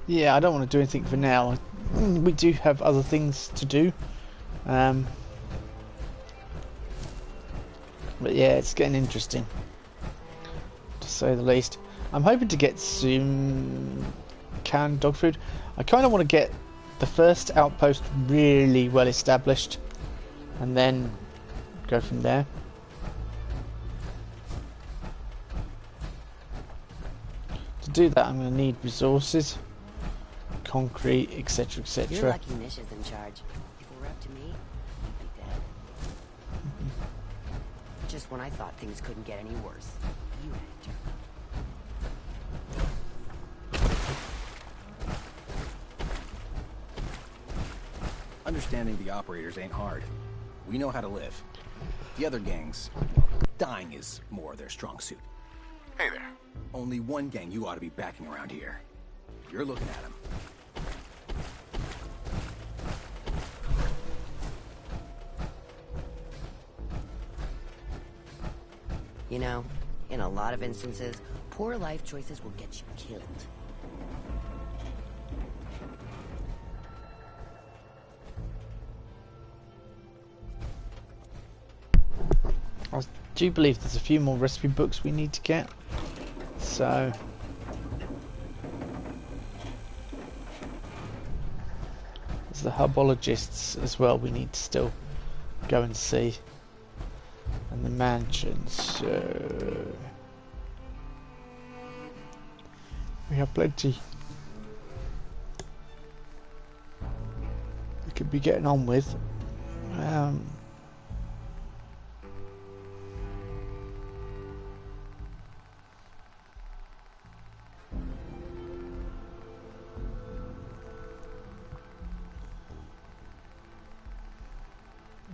Yeah, I don't want to do anything for now. We do have other things to do. But yeah, it's getting interesting, to say the least. I'm hoping to get some canned dog food. I kind of want to get the first outpost really well established and then go from there. To do that, I'm going to need resources, concrete, etc, etc. You're lucky Nish is in charge. If it were up to me, you'd be dead. Just when I thought things couldn't get any worse, you had a turn. Understanding the operators ain't hard. We know how to live. The other gangs, well, dying is more their strong suit. Hey there. Only one gang you ought to be backing around here. You're looking at him. You know, in a lot of instances, poor life choices will get you killed. I do believe there's a few more recipe books we need to get, so there's the herbologists as well we need to still go and see, and the mansions, so we have plenty we could be getting on with.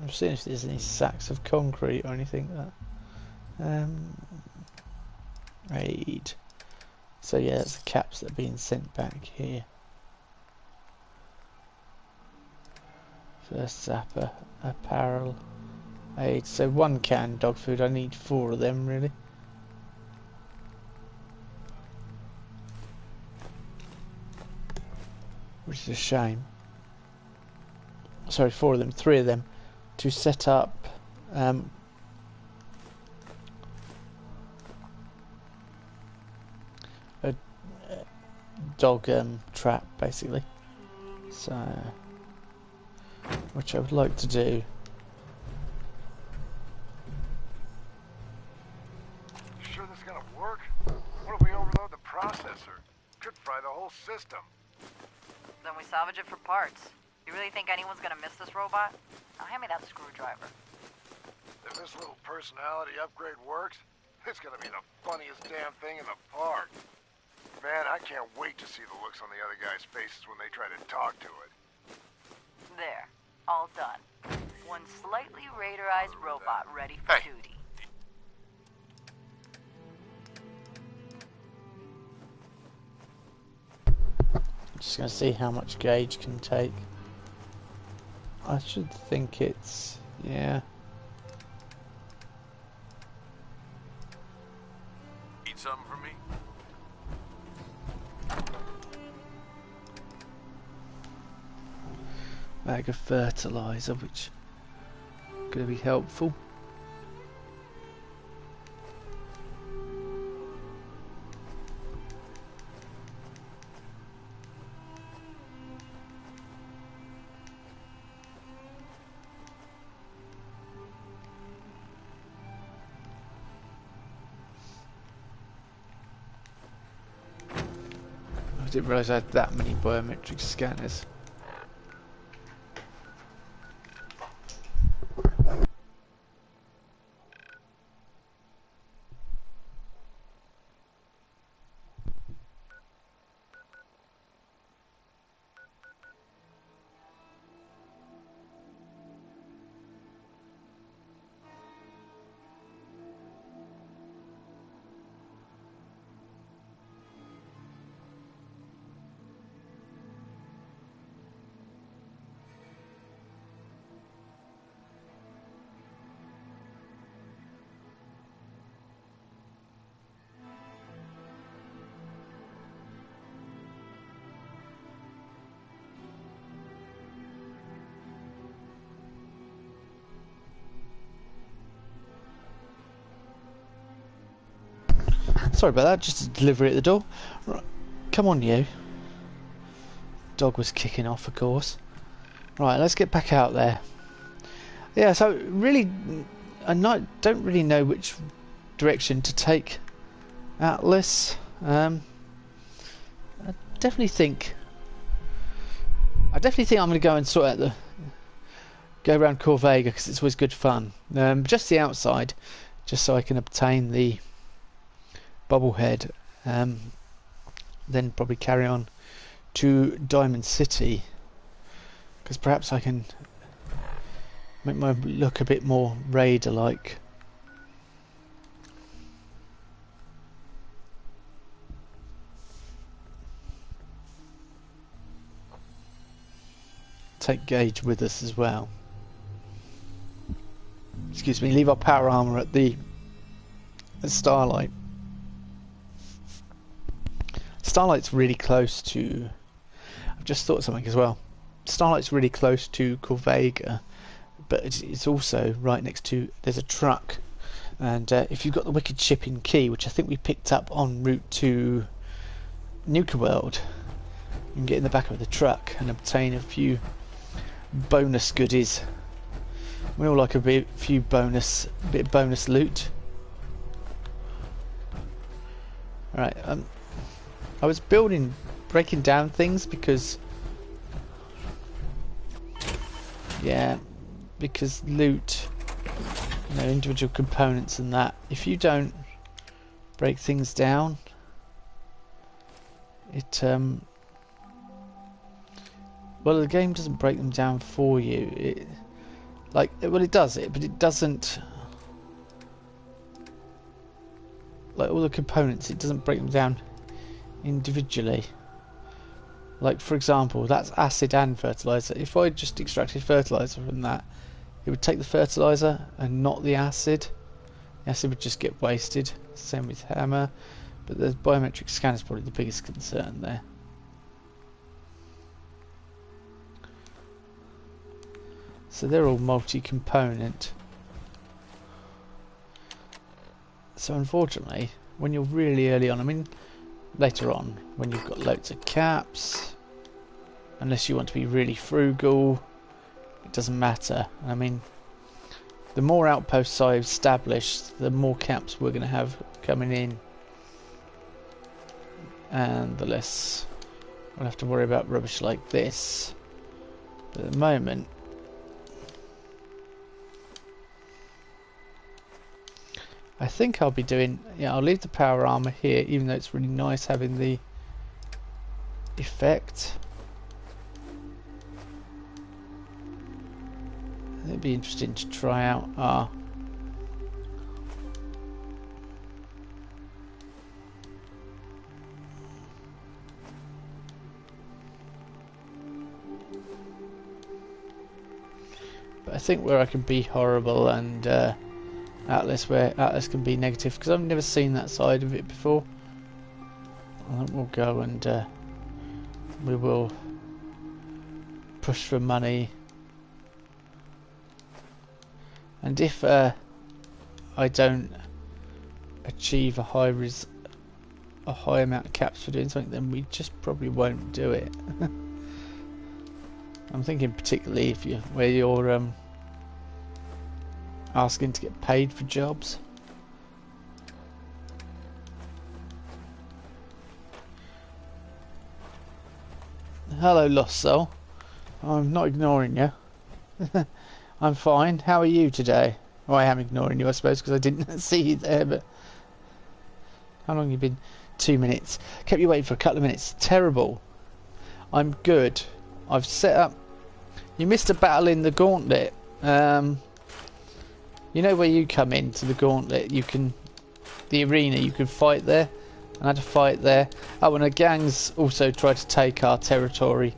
I'm seeing if there's any sacks of concrete or anything like that. Raid. So yeah, that's the caps that are being sent back here. First zapper, apparel, aid. So one canned dog food. I need 4 of them really. Which is a shame. Sorry, 4 of them, 3 of them. To set up a dog trap basically, so which I would like to do. You sure this is gonna work? What if we overload the processor? Could fry the whole system. Then we salvage it for parts. You really think anyone's gonna miss this robot? Now hand me that screwdriver. If this little personality upgrade works, it's gonna be the funniest damn thing in the park. Man, I can't wait to see the looks on the other guys' faces when they try to talk to it. There. All done. One slightly radarized robot ready for duty. Just gonna see how much gauge can take. I should think it's, yeah. Eat something for me? Bag of fertilizer, which is going to be helpful. I didn't realise I had that many biometric scanners. Sorry about that, just a delivery at the door. Right. Come on, you. Dog was kicking off, of course. Right, let's get back out there. Yeah, so really, don't really know which direction to take Atlas. I definitely think I'm going to go and sort out go around Corvega because it's always good fun. Just the outside, just so I can obtain the bobblehead. Then probably carry on to Diamond City because perhaps I can make my look a bit more Raider-like. Take Gage with us as well. Excuse me, leave our power armor at Starlight. Starlight's really close to... I've just thought something as well. Starlight's really close to Corvega, but it's also right next to... There's a truck, and if you've got the Wicked Shipping Key, which I think we picked up en route to Nuka World, you can get in the back of the truck and obtain a few bonus goodies. We all like a bit of bonus loot. Right, I was breaking down things because loot, individual components and that, if you don't break things down, it well, the game doesn't break them down for you. It does it, but it doesn't. Like all the components, it doesn't break them down individually. Like for example, that's acid and fertilizer. If I just extracted fertilizer from that, it would take the fertilizer and not the acid. The acid would just get wasted. Same with hammer, but the biometric scan is probably the biggest concern there. So they're all multi-component. So unfortunately, when you're really early on, I mean later on, when you've got loads of caps, unless you want to be really frugal, it doesn't matter. I mean, the more outposts I've established, the more caps we're going to have coming in, and the less we'll have to worry about rubbish like this. But at the moment, I think I'll be doing... Yeah, I'll leave the power armor here, even though it's really nice having the effect. It'd be interesting to try out our... But I think where I can be horrible and... Atlas, where Atlas can be negative, because I've never seen that side of it before. I think we'll go and we will push for money, and if I don't achieve a high amount of caps for doing something, then we just probably won't do it. I'm thinking particularly where you're asking to get paid for jobs. Hello, Lost Soul. I'm not ignoring you. I'm fine. How are you today? Well, I am ignoring you, I suppose, because I didn't see you there, but... How long have you been? 2 minutes. Kept you waiting for a couple of minutes. Terrible. I'm good. I've set up... You missed a battle in the Gauntlet. You know where you come into the Gauntlet, the arena, you can fight there. I had to fight there. Oh, and the gangs also tried to take our territory.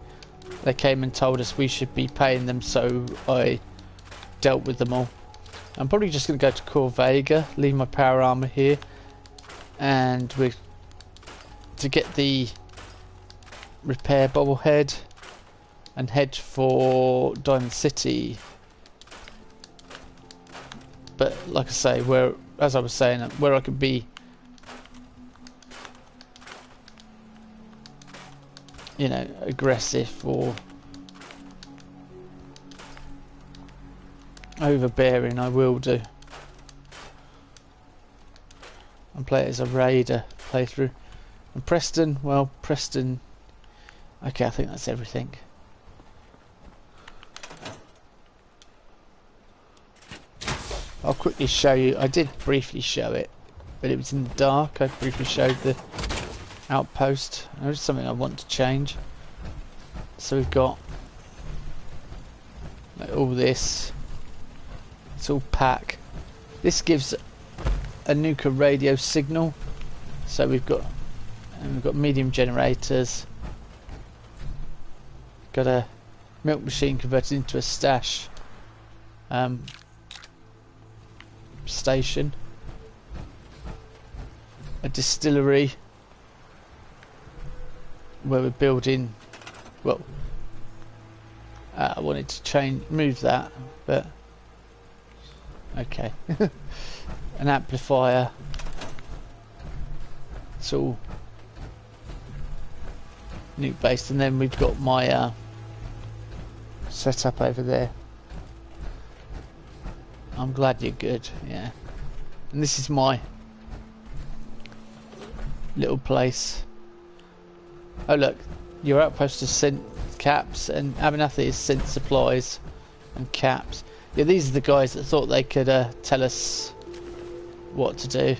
They came and told us we should be paying them, so I dealt with them all. I'm probably just going to go to Corvega, leave my power armor here, and to get the repair bobblehead and head for Diamond City. But like I say, as I was saying, where I could be you know, aggressive or overbearing, I will do. And play it as a raider playthrough. And Preston, well, Preston. Okay, I think that's everything. I'll quickly show you. I did briefly show it, but it was in the dark. I briefly showed the outpost. There's something I want to change. So we've got like all this. It's all pack. This gives a Nuka radio signal. So we've got medium generators. Got a milk machine converted into a stash station. A distillery where we're building. Well, I wanted to move that, but okay. An amplifier. It's all nuke based, and then we've got my setup over there. I'm glad you're good, yeah. And this is my little place. Oh look, your outpost has sent caps, and Abernathy has sent supplies and caps. Yeah, these are the guys that thought they could tell us what to do.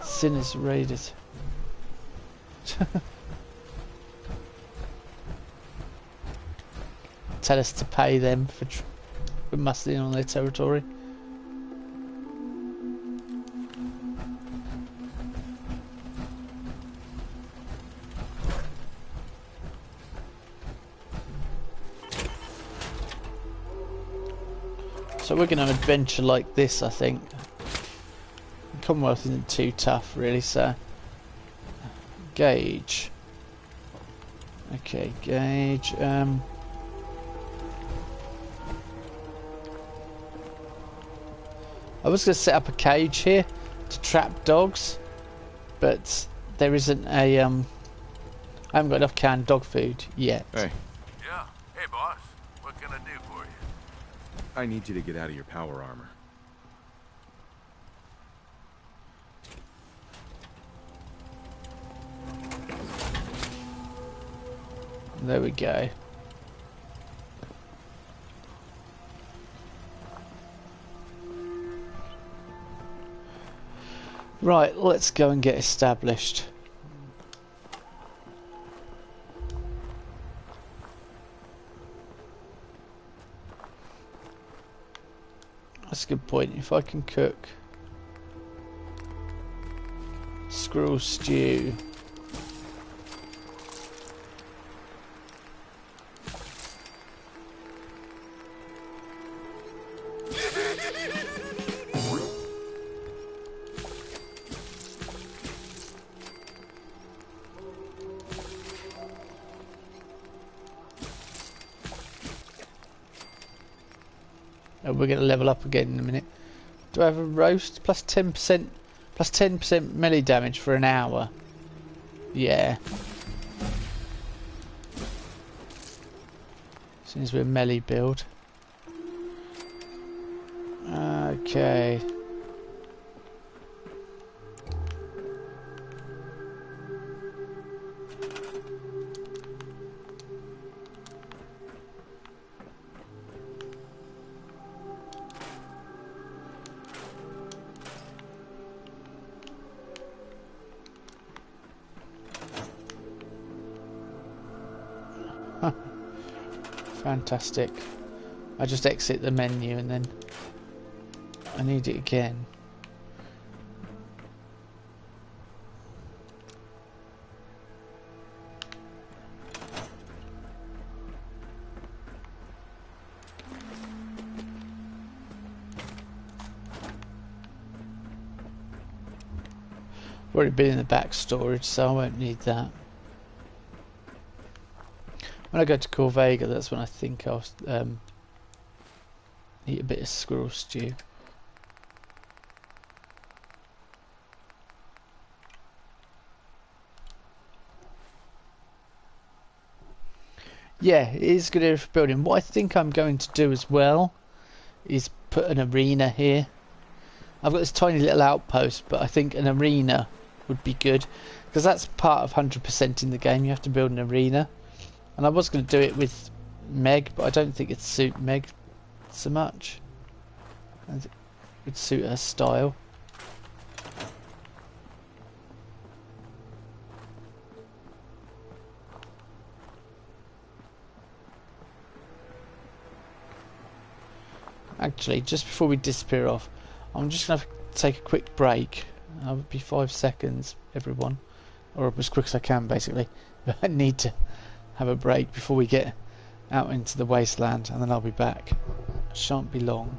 Sinners raiders. Tell us to pay them for muscling on their territory. So we're going to adventure like this, I think. Commonwealth isn't too tough, really, so... Gauge. Okay, gauge. I was going to set up a cage here to trap dogs, but there isn't a I haven't got enough canned dog food yet. Hey. Yeah. Hey, boss. What can I do for you? I need you to get out of your power armor. There we go. Right, let's go and get established. That's a good point. If I can cook squirrel stew. We're going to level up again in a minute. Do I have a roast? Plus 10% melee damage for an hour. Yeah. As soon as we're melee build. Okay. Fantastic. I just exit the menu and then I need it again. I've already been in the back storage, so I won't need that. When I go to Corvega, that's when I think I'll eat a bit of squirrel stew. Yeah, it is a good area for building. What I think I'm going to do as well is put an arena here. I've got this tiny little outpost, but I think an arena would be good because that's part of 100% in the game. You have to build an arena, and I was going to do it with Meg, but I don't think it'd suit Meg so much. I think it would suit her style. Actually, just before we disappear off, I'm just going to take a quick break. I'll be 5 seconds, everyone. Or as quick as I can, basically. But I need to have a break before we get out into the wasteland, and then I'll be back. Shan't be long.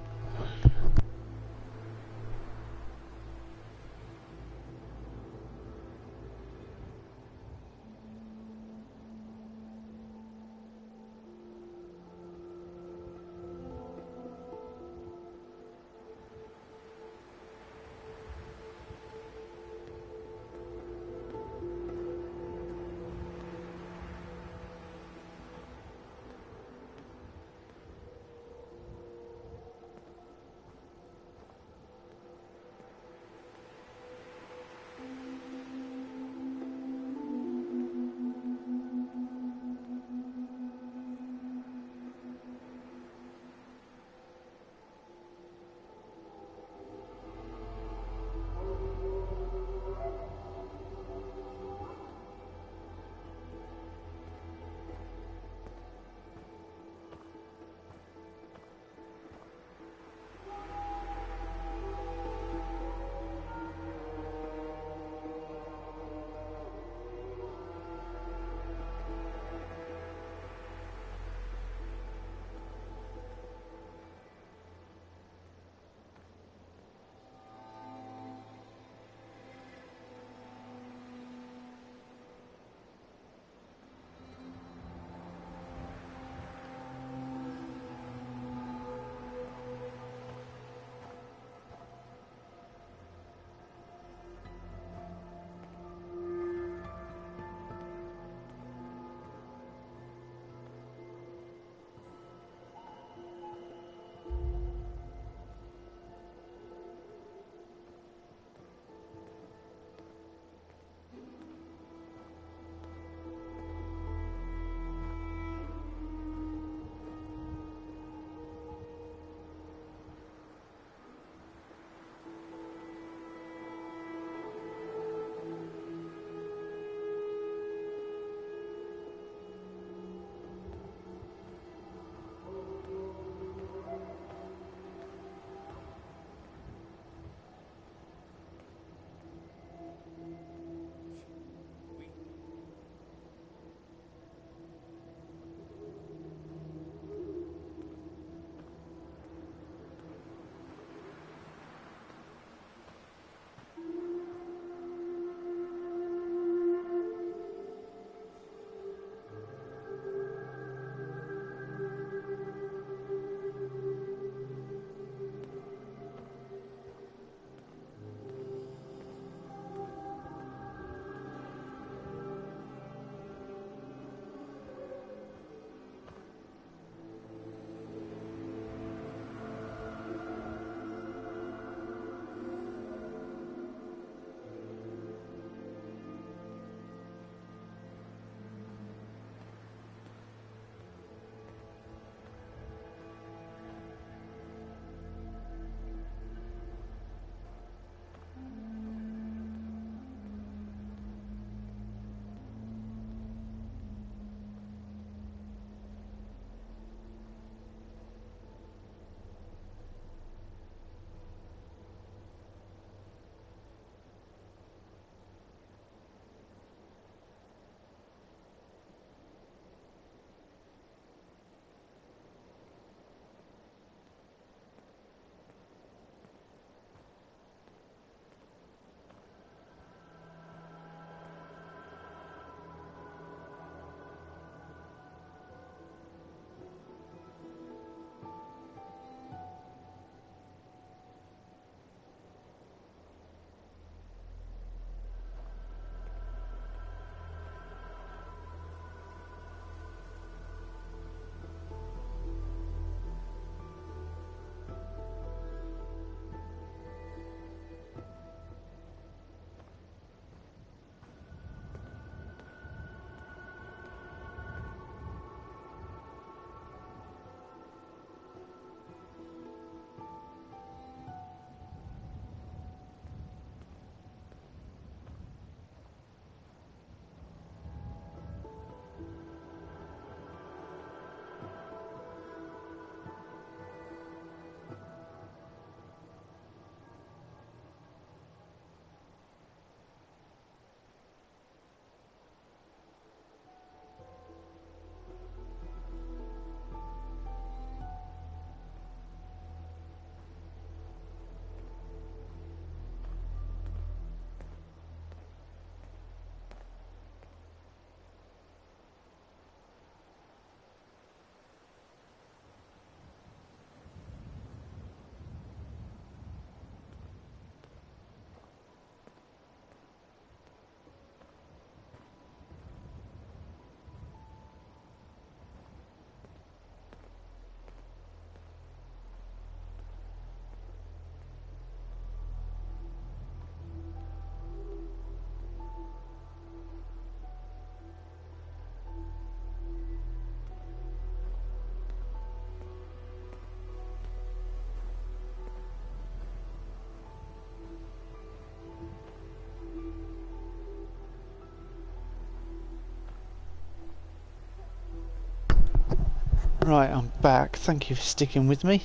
Right, I'm back. Thank you for sticking with me,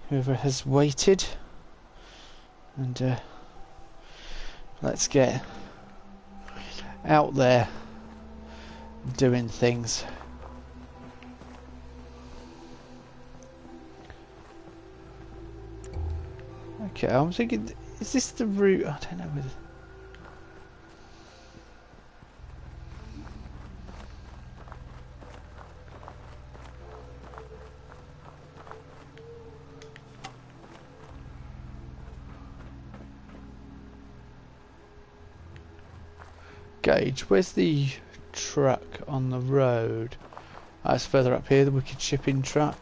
whoever has waited. And let's get out there doing things. Okay, I'm thinking, is this the route? I don't know whether... Gauge, where's the truck on the road? It's further up here, the wicked shipping truck.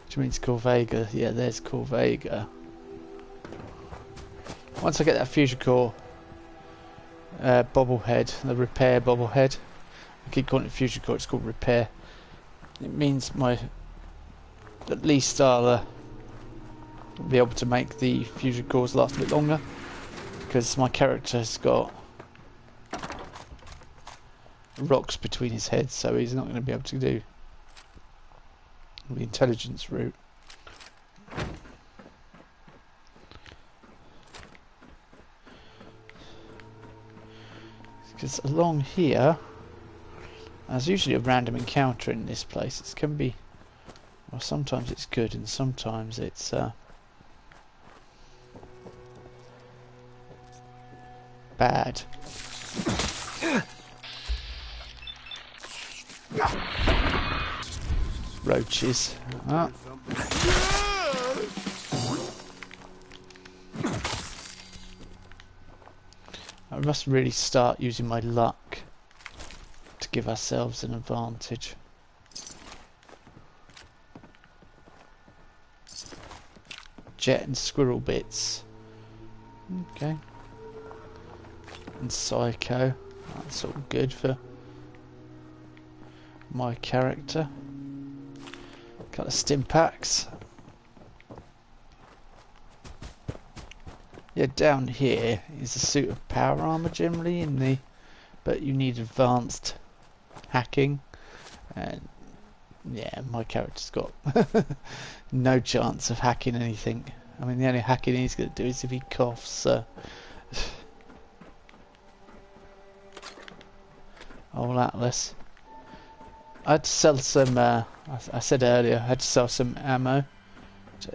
Which means Corvega. Yeah, there's Corvega. Once I get that fusion core bobblehead, the repair bobblehead, I keep calling it fusion core, it's called repair. It means at least I'll be able to make the fusion cores last a bit longer, because my character's got rocks between his heads, so he's not going to be able to do the intelligence route. Because along here, there's usually a random encounter in this place. It can be, well, sometimes it's good and sometimes it's bad. Roaches. Ah. I must really start using my luck to give ourselves an advantage. Jet and squirrel bits. Okay. And psycho. That's all good for my character. Got the stim packs. Yeah, down here is a suit of power armor generally in the, but you need advanced hacking, and yeah, my character's got no chance of hacking anything. I mean, the only hacking he's going to do is if he coughs. So. Old Atlas. I had to sell some. I said earlier, I had to sell some ammo.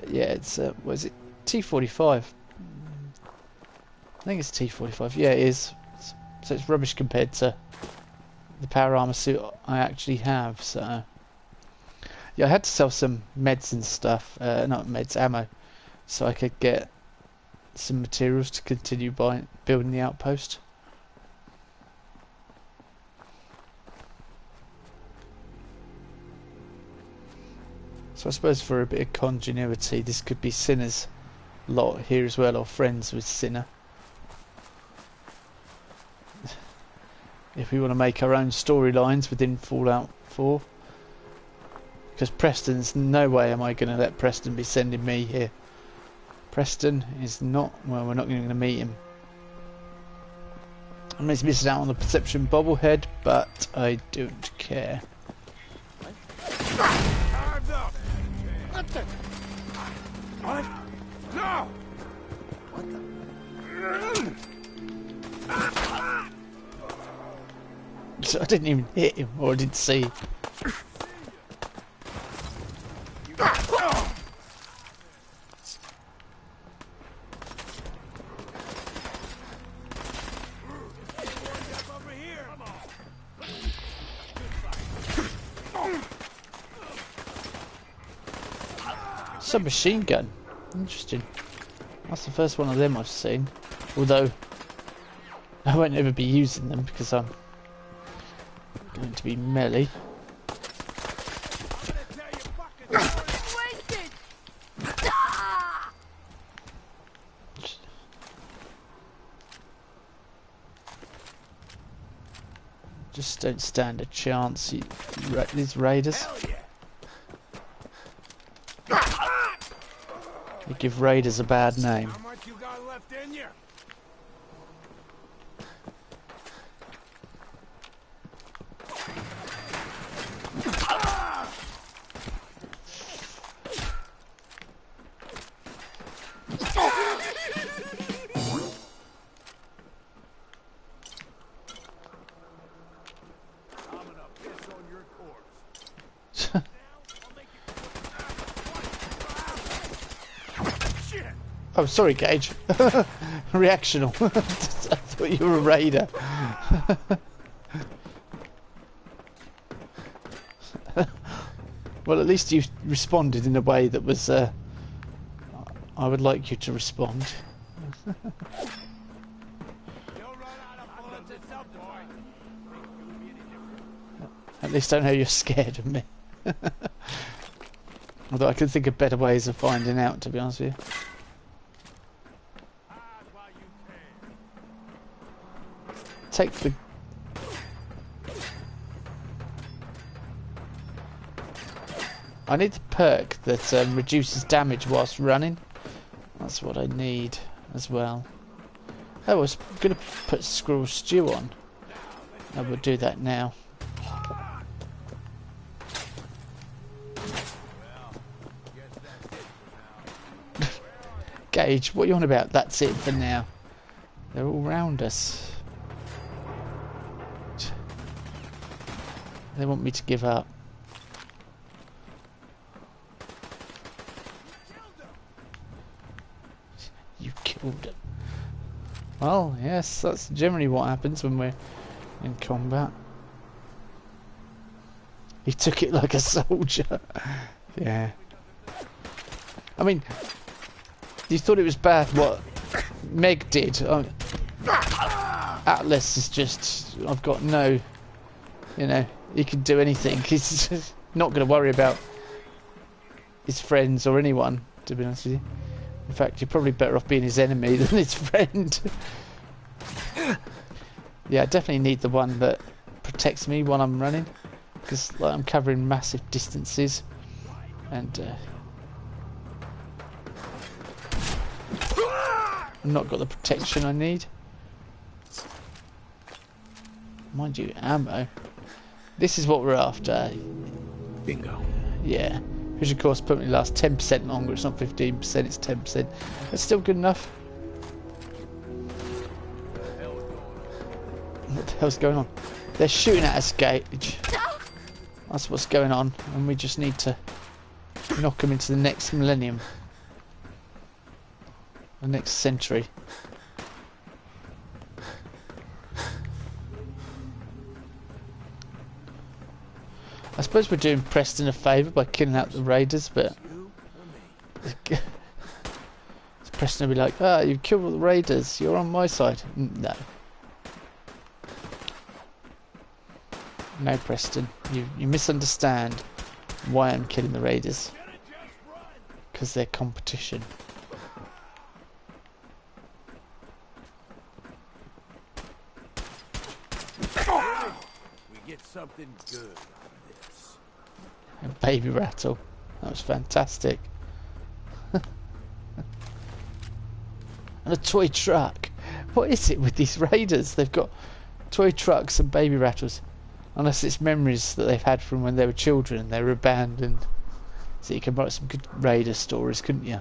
Yeah, it's what is it? T45. I think it's T45. Yeah, it is. So it's rubbish compared to the power armor suit I actually have. So yeah, I had to sell some meds and stuff. Not meds, ammo, so I could get some materials to continue building the outpost. So I suppose for a bit of continuity, this could be Sinner's lot here as well, or friends with Sinner. If we want to make our own storylines within Fallout 4. Because Preston's, no way am I going to let Preston be sending me here. Preston is not, well, we're not going to meet him. I mean, he's missing out on the perception bobblehead, but I don't care. What the? What? No! What the? So I didn't even hit him, or I didn't see. Submachine gun. Interesting. That's the first one of them I've seen. Although I won't ever be using them because I'm going to be melee. Just don't stand a chance, these raiders. You give raiders a bad name. How much you got left in you? Oh, sorry, Gage. Reactional. I thought you were a raider. Well, at least you responded in a way that was, I would like you to respond. At least I know you're scared of me. Although I could think of better ways of finding out, to be honest with you. Take the... I need the perk that reduces damage whilst running. That's what I need as well. Oh, I was going to put squirrel stew on. I will do that now. Gage, what are you on about? That's it for now. They're all round us. They want me to give up. You killed him. Well, yes, that's generally what happens when we're in combat. He took it like a soldier. Yeah. I mean, you thought it was bad what Meg did. Atlas is just... I've got no... You know, he can do anything. He's just not going to worry about his friends or anyone, to be honest with you. In fact, you're probably better off being his enemy than his friend. Yeah, I definitely need the one that protects me while I'm running. Because like, I'm covering massive distances. And... I've not got the protection I need. Mind you, ammo. This is what we're after. Bingo. Yeah. Which of course probably lasts 10% longer. It's not 15%, it's 10%. That's still good enough. What the hell's going on? They're shooting at us, Gage. That's what's going on. And we just need to knock them into the next millennium. The next century. I suppose we're doing Preston a favour by killing out the raiders, but Preston will be like, "Ah, you killed all the raiders. You're on my side." No, no, Preston. You misunderstand why I'm killing the raiders. Because they're competition. We get something good out of this. A baby rattle. That was fantastic. And a toy truck. What is it with these raiders? They've got toy trucks and baby rattles. Unless it's memories that they've had from when they were children and they were abandoned. So you can write some good raider stories, couldn't you?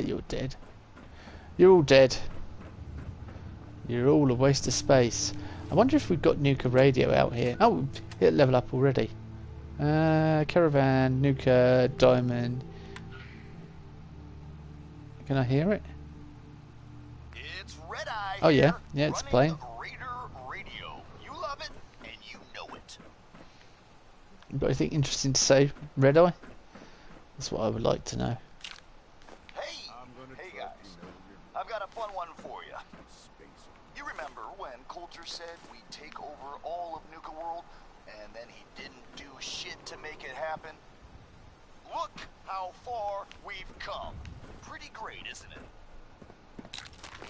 You're dead. You're all dead. You're all a waste of space. I wonder if we've got Nuka radio out here. Oh, hit level up already. Caravan, Nuka, Diamond. Can I hear it? It's Red Eye. Oh yeah, yeah, it's playing. Raider radio. You love it, and you know it. You got anything interesting to say, Red Eye? That's what I would like to know. Hey, hey guys, I've got a fun one for you. You remember when Coulter said we'd take over all of Nuka World, and then he didn't do shit to make it happen? Look how far we've come. Pretty great, isn't it?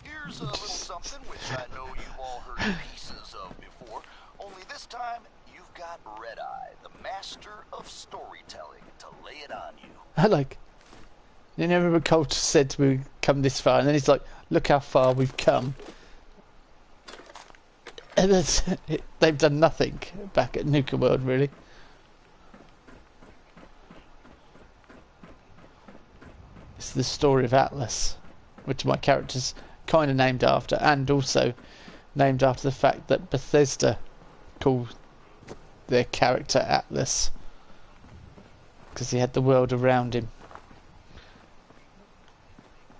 Here's a little something which I know you've all heard pieces of before, only this time you've got Red Eye, the master of storytelling, to lay it on you. I like... You know, remember Coulter said we've come this far, and then he's like, look how far we've come. And they've done nothing back at Nuka World, really. It's the story of Atlas, which my character's kind of named after, and also named after the fact that Bethesda called their character Atlas because he had the world around him.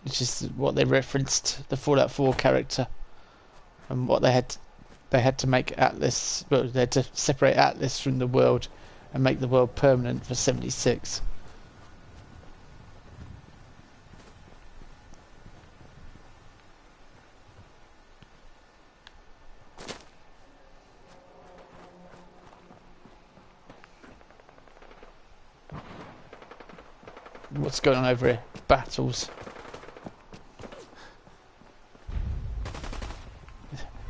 which is what they referenced the Fallout 4 character, and what they had to make Atlas. Well, they had to separate Atlas from the world and make the world permanent for 76. What's going on over here? Battles.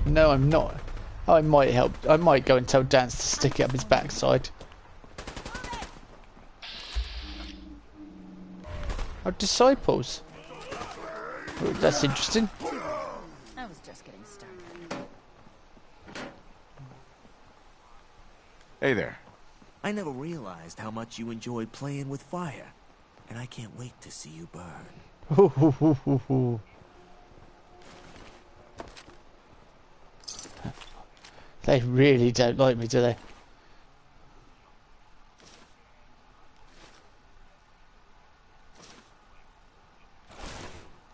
No, I'm not. I might help. I might go and tell Dance to stick it up his backside. Our disciples. Oh, that's interesting. I was just getting started. Hey there. I never realized how much you enjoy playing with fire, and I can't wait to see you burn. They really don't like me, do they?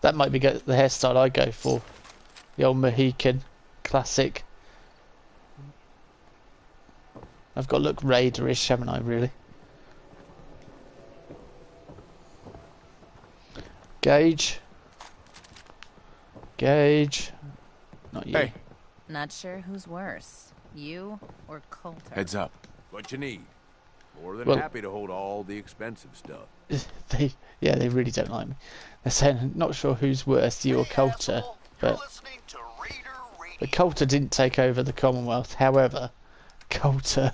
That might be the hairstyle I go for. The old Mohican classic. I've got to look Raiderish, haven't I, really? Gage. Gage. Not you. Hey. Not sure who's worse, you or Coulter. Heads up. What you need. More than Well, happy to hold all the expensive stuff. They really don't like me. They're saying, not sure who's worse, you or Coulter, but Coulter didn't take over the Commonwealth. However, Coulter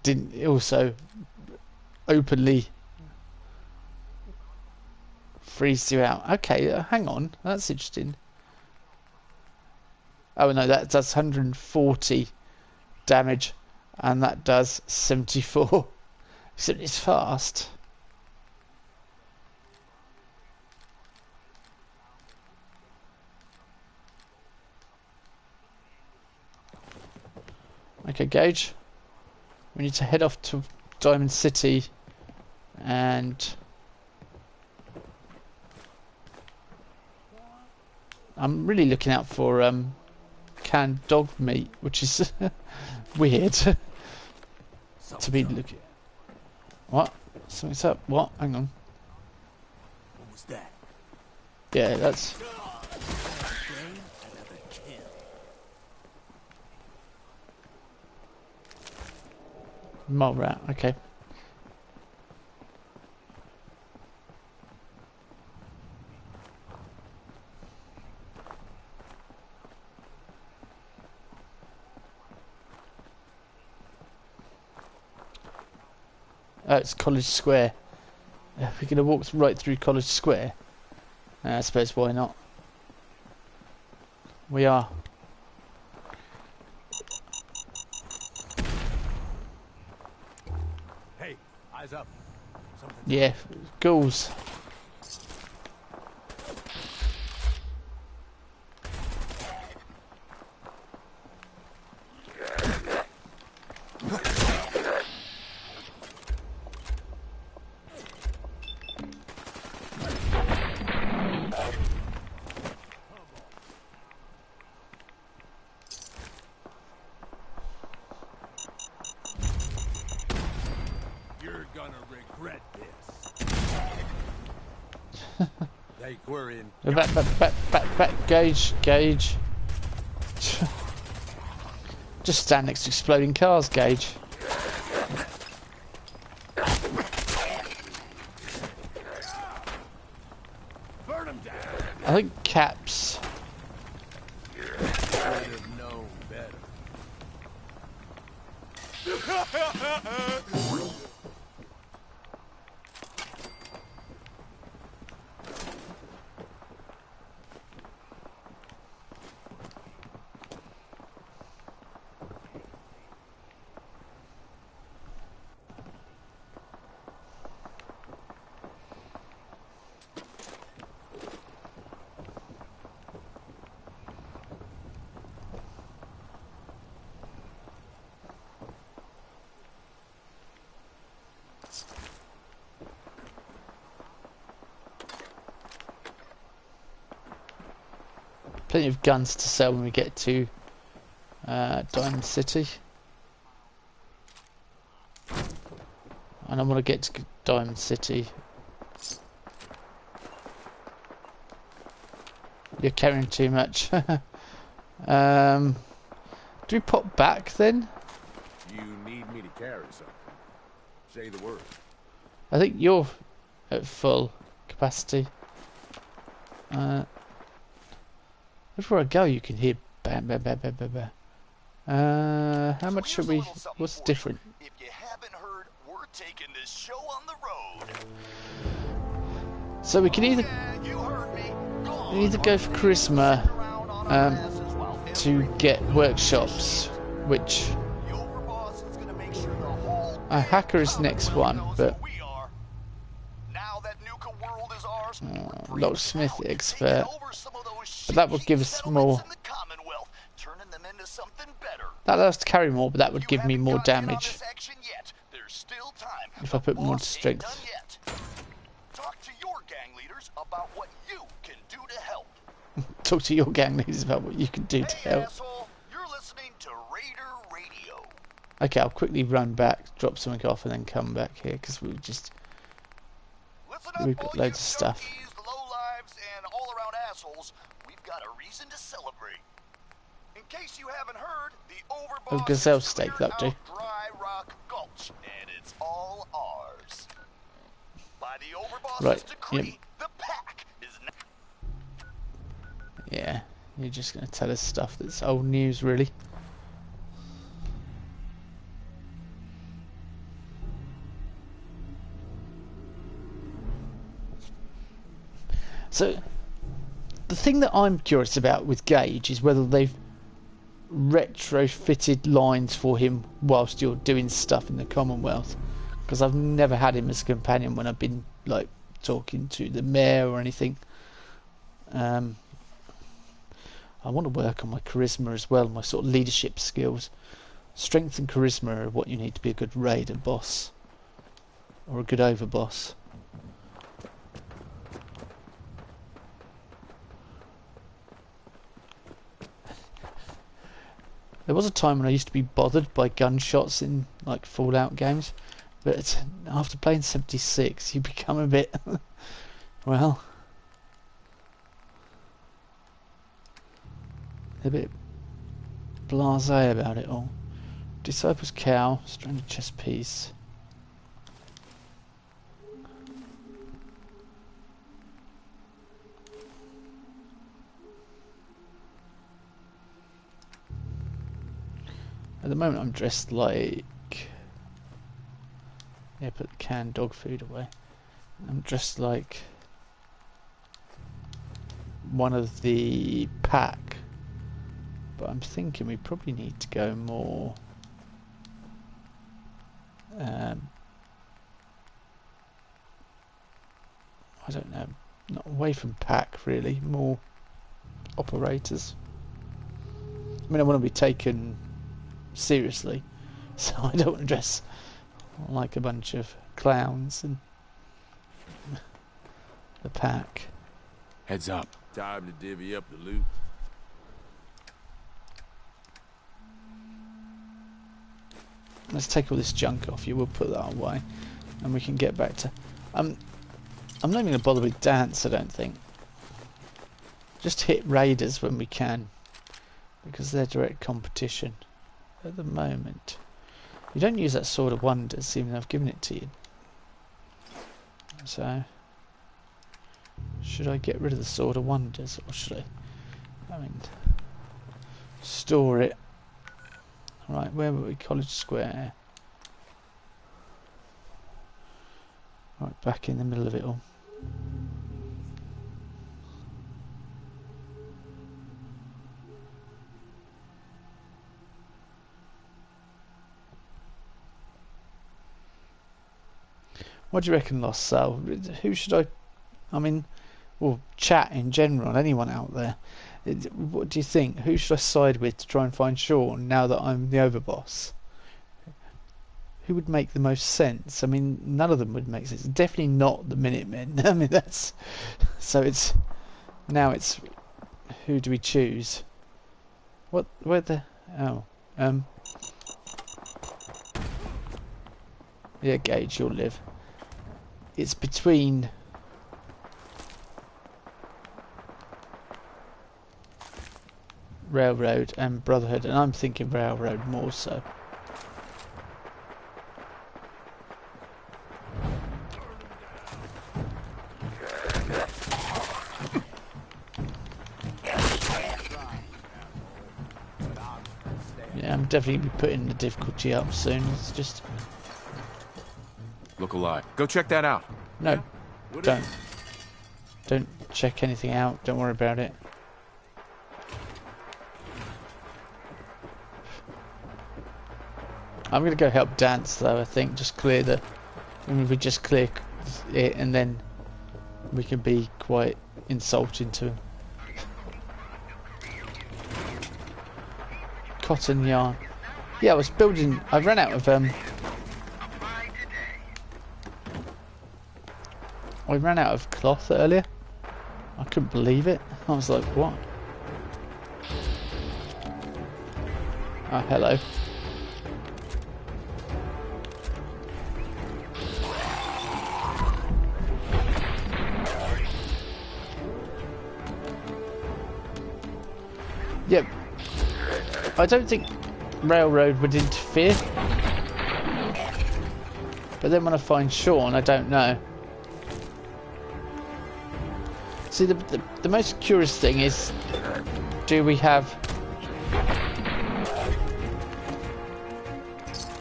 didn't also openly freeze you out. Okay, hang on, that's interesting. Oh no, that does 140 damage, and that does 74. Except it's fast. Okay, Gage. We need to head off to Diamond City and I'm really looking out for canned dog meat, which is weird to be looking. What? Something's up. What? Hang on. What was that? Yeah, that's. Mole rat. Okay. It's College Square. We're going to walk right through College Square. I suppose why not? We are. Hey, eyes up. Something's Yeah, ghouls. You're gonna regret this. Like we're in. Back, Gage. Just stand next to exploding cars, Gage. Burn 'em down. I think Caps. Should have known better. plenty of guns to sell when we get to Diamond City. And I want to get to Diamond City. You're carrying too much. Do we pop back then? You need me to carry something. Say the word. I think you're at full capacity. Before I go, you can hear bam, bam, bam, bam, bam, bam. How much should we? What's different? If you haven't heard, we're taking this show on the road. So we can either go for charisma to get workshops, which a hacker is next one, but locksmith expert, but that would give us more. That allows to carry more, but that would give me more damage if I put more strength. Talk to your gang leaders about what you can do to help. Talk to your gang leaders about what you can do to help. Asshole, you're listening to Raider Radio. Okay, I'll quickly run back, drop something off, and then come back here because we've got loads of stuff. The lowlives and all-around assholes, we've got a reason to celebrate. In case you haven't heard, the Overboss gazelle is steak, clearing that'll do. out Dry Rock Gulch, and it's all ours. By the Overboss's Right, decree, the pack is now. Yeah, you're just going to tell us stuff that's old news, really. So, the thing that I'm curious about with Gage is whether they've retrofitted lines for him whilst you're doing stuff in the Commonwealth, because I've never had him as a companion when I've been like talking to the mayor or anything. I want to work on my charisma as well, my sort of leadership skills. Strength and charisma are what you need to be a good raider boss or a good overboss. There was a time when I used to be bothered by gunshots in like Fallout games, but after playing 76 you become a bit well, a bit blasé about it all. Disciple's cow, stranded chest piece. At the moment I'm dressed like... Yeah, put the canned dog food away. I'm dressed like one of the pack. But I'm thinking we probably need to go more... I don't know. Not away from pack, really. More operators. I mean, I want to be taken seriously, so I don't want to dress like a bunch of clowns and the pack. Heads up. Time to divvy up the loot. Let's take all this junk off you. We'll put that away, and we can get back to. I'm not even going to bother with dance. I don't think. Just hit raiders when we can, because they're direct competition at the moment. You don't use that Sword of Wonders, even though I've given it to you. So, should I get rid of the Sword of Wonders, or should I mean, store it? Right, where were we? College Square. Right, back in the middle of it all. What do you reckon, Lost Soul? Who should I mean, well, chat in general, anyone out there. What do you think? Who should I side with to try and find Sean now that I'm the overboss? Who would make the most sense? I mean, none of them would make sense. Definitely not the Minutemen. I mean, that's... So it's... Now it's... Who do we choose? What? Where the? Oh, yeah, Gage, you'll live. It's between Railroad and Brotherhood, and I'm thinking Railroad more so. Yeah, I'm definitely be putting the difficulty up soon. It's just Look alive. Go check that out. no, don't check anything out. Don't worry about it. I'm gonna go help Dance though. I think just clear the. I mean, we just clear it and then we can be quite insulting to him. Cotton yarn. Yeah, I was building. I ran out of I ran out of cloth earlier. I couldn't believe it. I was like, what? Oh, hello. Yep. I don't think Railroad would interfere. But then when I find Sean, I don't know. See, the most curious thing is, do we have,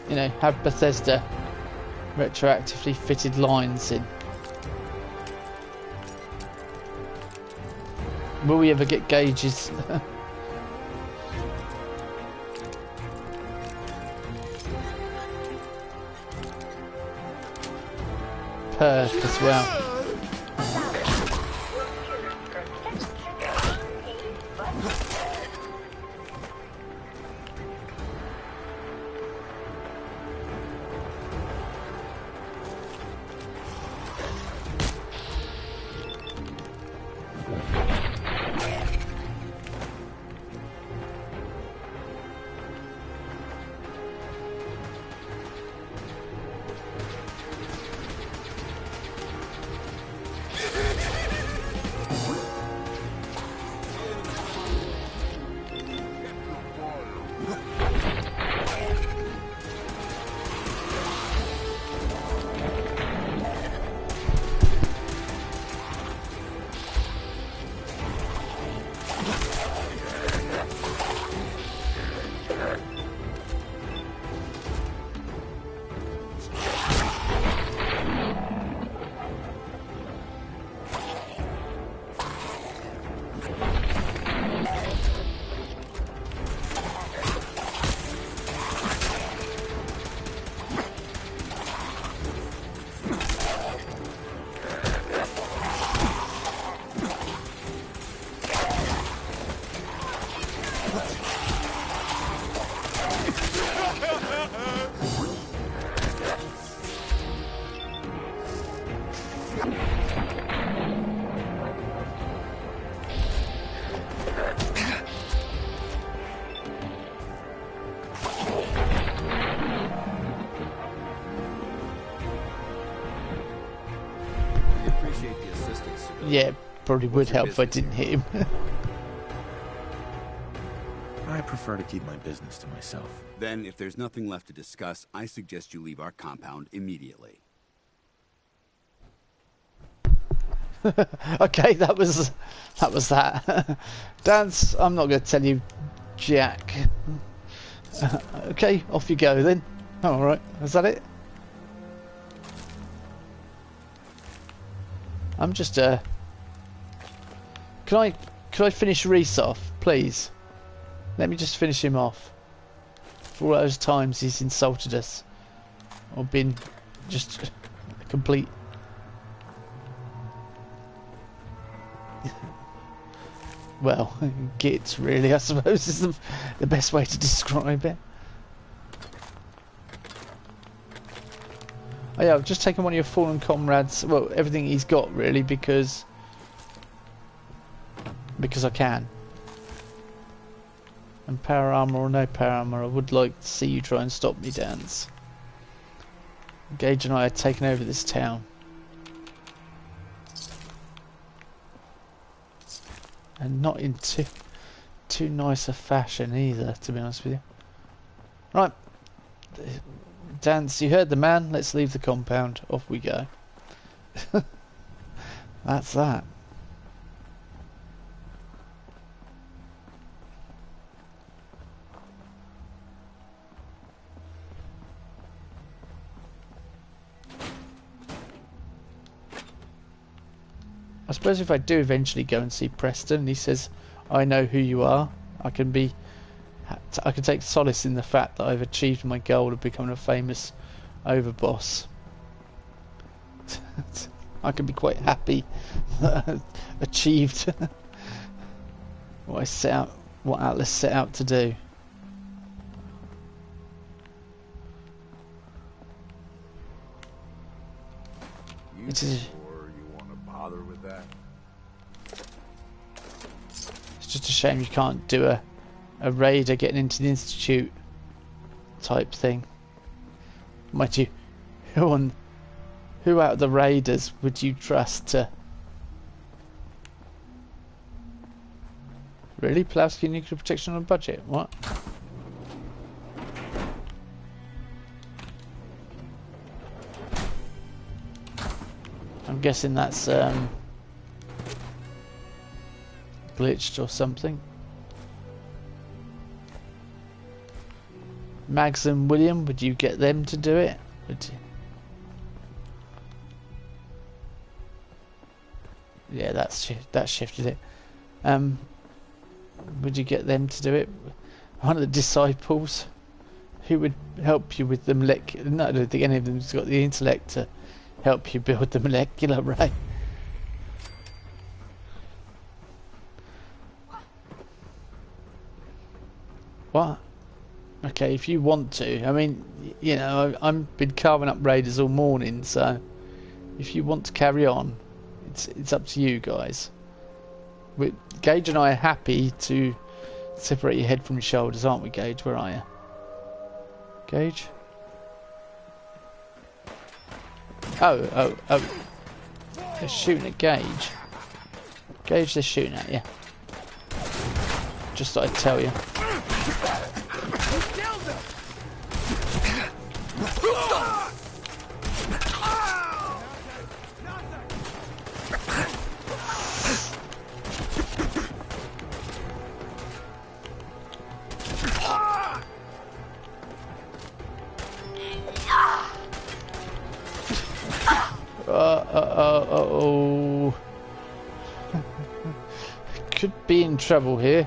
you know, have Bethesda retroactively fitted lines in? Will we ever get gauges? Perk as well. Yeah, probably would help if I didn't hit him. I prefer to keep my business to myself. Then, if there's nothing left to discuss, I suggest you leave our compound immediately. Okay, that was that. Dance, I'm not going to tell you jack. Okay, off you go then. Alright, is that it? I'm just Can I finish Reese off, please? Let me just finish him off. For all those times he's insulted us. Or been just a complete... well, git really, I suppose is the best way to describe it. Oh yeah, I've just taken one of your fallen comrades, well, everything he's got really, because I can. And power armor or no power armor, I would like to see you try and stop me, Dance. Gage and I are taking over this town. And not in too nice a fashion either, to be honest with you. Right. Dance, you heard the man. Let's leave the compound. Off we go. That's that. I suppose if I do eventually go and see Preston and he says, I know who you are, I can take solace in the fact that I've achieved my goal of becoming a famous overboss. I can be quite happy that I achieved what Atlas set out to do. It is. With that. It's just a shame you can't do a raider getting into the institute type thing. Mind you, who out of the raiders would you trust to really Pulaski nuclear protection on a budget? What? I'm guessing that's glitched or something. Mags and William, would you get them to do it? Would you? Yeah, that shifted it. Would you get them to do it? One of the disciples who would help you with the molecular. No, I don't think any of them's got the intellect to help you build the molecular ray. What? Okay, if you want to. I mean, you know, I've been carving up raiders all morning, so if you want to carry on, it's up to you guys. Gage and I are happy to separate your head from your shoulders, aren't we, Gage? Where are you? Gage? Oh. They're shooting at Gage. Gage, they're shooting at you. Just thought I'd tell you. Uh-oh. Could be in trouble here.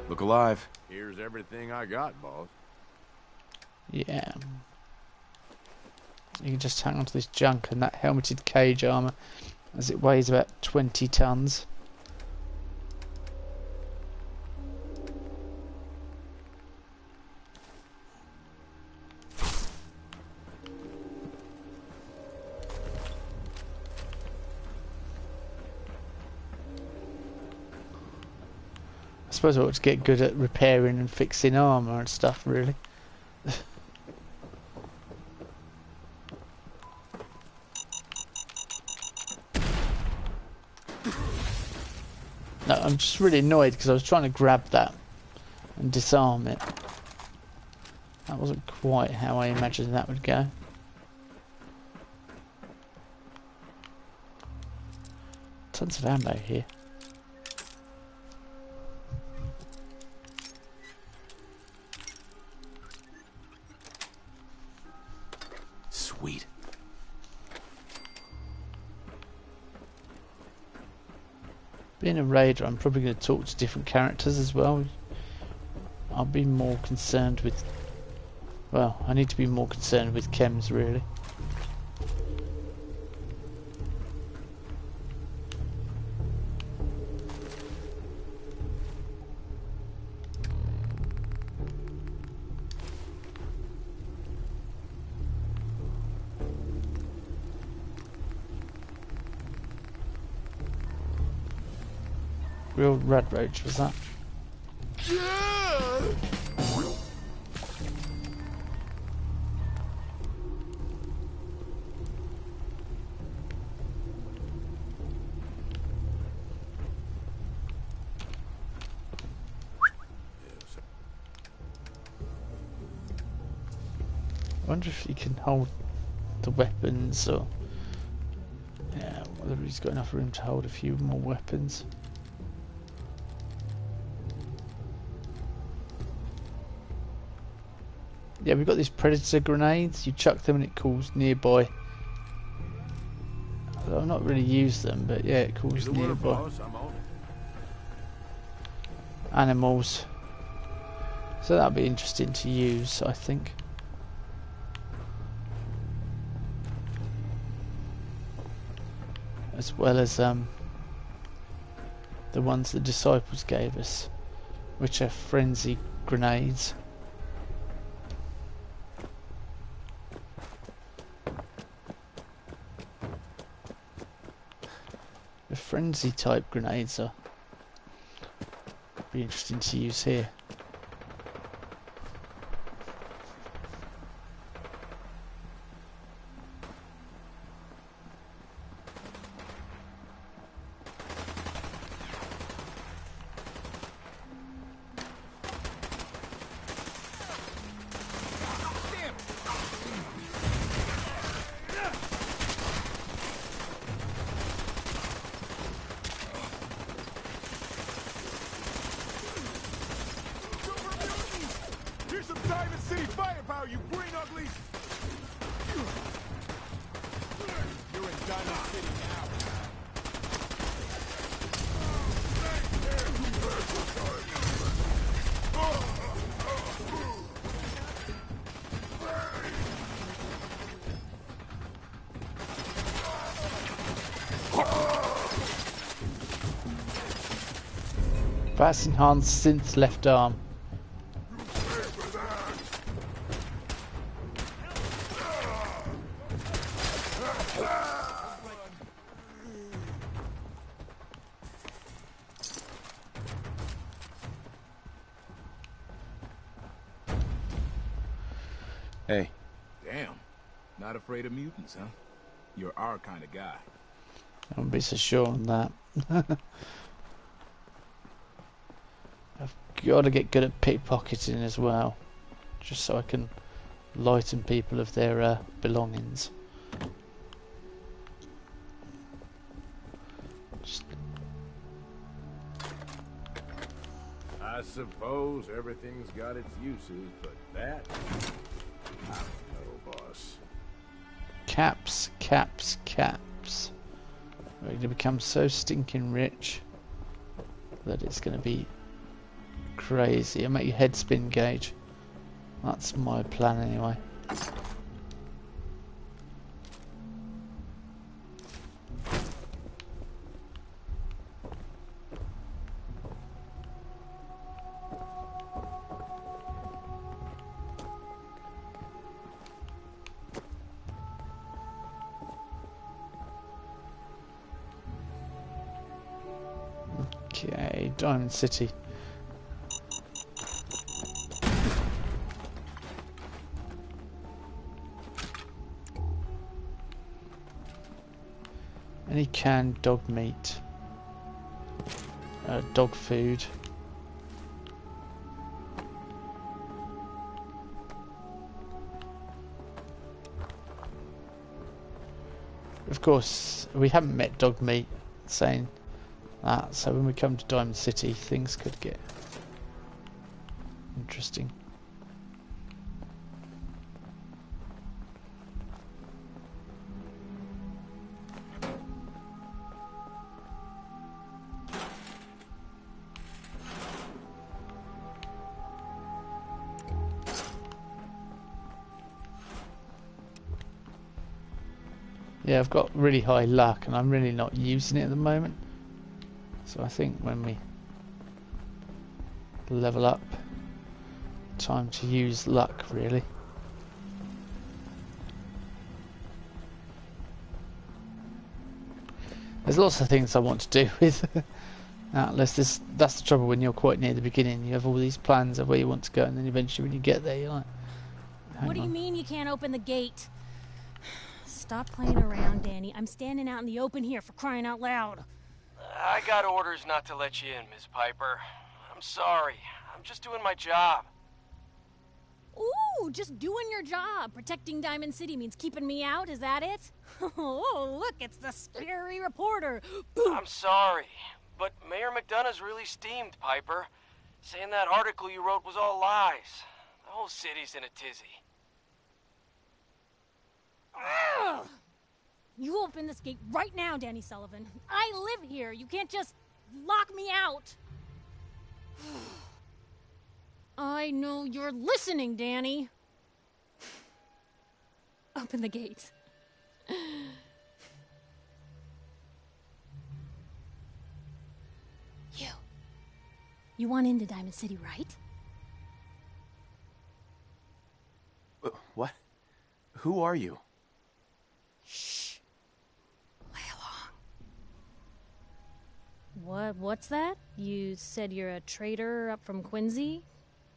Look alive. Here's everything I got, boss. Yeah. You can just hang on to this junk and that helmeted cage armor, as it weighs about 20 tons. I suppose I ought to get good at repairing and fixing armour and stuff, really. No, I'm just really annoyed because I was trying to grab that and disarm it. That wasn't quite how I imagined that would go. Tons of ammo here. Sweet. Being a raider, I'm probably going to talk to different characters as well. I'll be more concerned with Well, I need to be more concerned with chems, really. Real red roach, was that? I wonder if he can hold the weapons, or yeah, whether he's got enough room to hold a few more weapons. Yeah, we've got these predator grenades. You chuck them and it calls nearby. I've not really used them, but yeah, it calls nearby animals. So that'll be interesting to use, I think. As well as the ones the disciples gave us, which are frenzy grenades. The frenzy type grenades are be interesting to use here. That's enhanced synth left arm. Hey. Damn. Not afraid of mutants, huh? You're our kind of guy. I won't be so sure on that. I've got to get good at pickpocketing as well, just so I can lighten people of their belongings. I suppose everything's got its uses, but that... I don't know, boss. Caps, caps, caps. We're going to become so stinking rich that it's going to be crazy. I'll make your head spin, Gage. That's my plan anyway. Okay, Diamond City. Any canned dog meat, dog food. Of course, we haven't met dog meat saying that, so when we come to Diamond City, things could get interesting. Yeah, I've got really high luck and I'm really not using it at the moment. So I think when we level up, time to use luck really. There's lots of things I want to do with Atlas. That's the trouble when you're quite near the beginning. You have all these plans of where you want to go, and then eventually when you get there you're like, what do you mean you can't open the gate? Stop playing around, Danny. I'm standing out in the open here, for crying out loud. I got orders not to let you in, Miss Piper. I'm sorry. I'm just doing my job. Ooh, just doing your job. Protecting Diamond City means keeping me out, is that it? Oh, look, it's the scary reporter. I'm sorry, but Mayor McDonough's really steamed, Piper. Saying that article you wrote was all lies. The whole city's in a tizzy. Ugh. You open this gate right now, Danny Sullivan. I live here. You can't just lock me out. I know you're listening, Danny. Open the gate. You want into Diamond City, right? What? Who are you? Shh. Play along. What's that? You said you're a trader up from Quincy?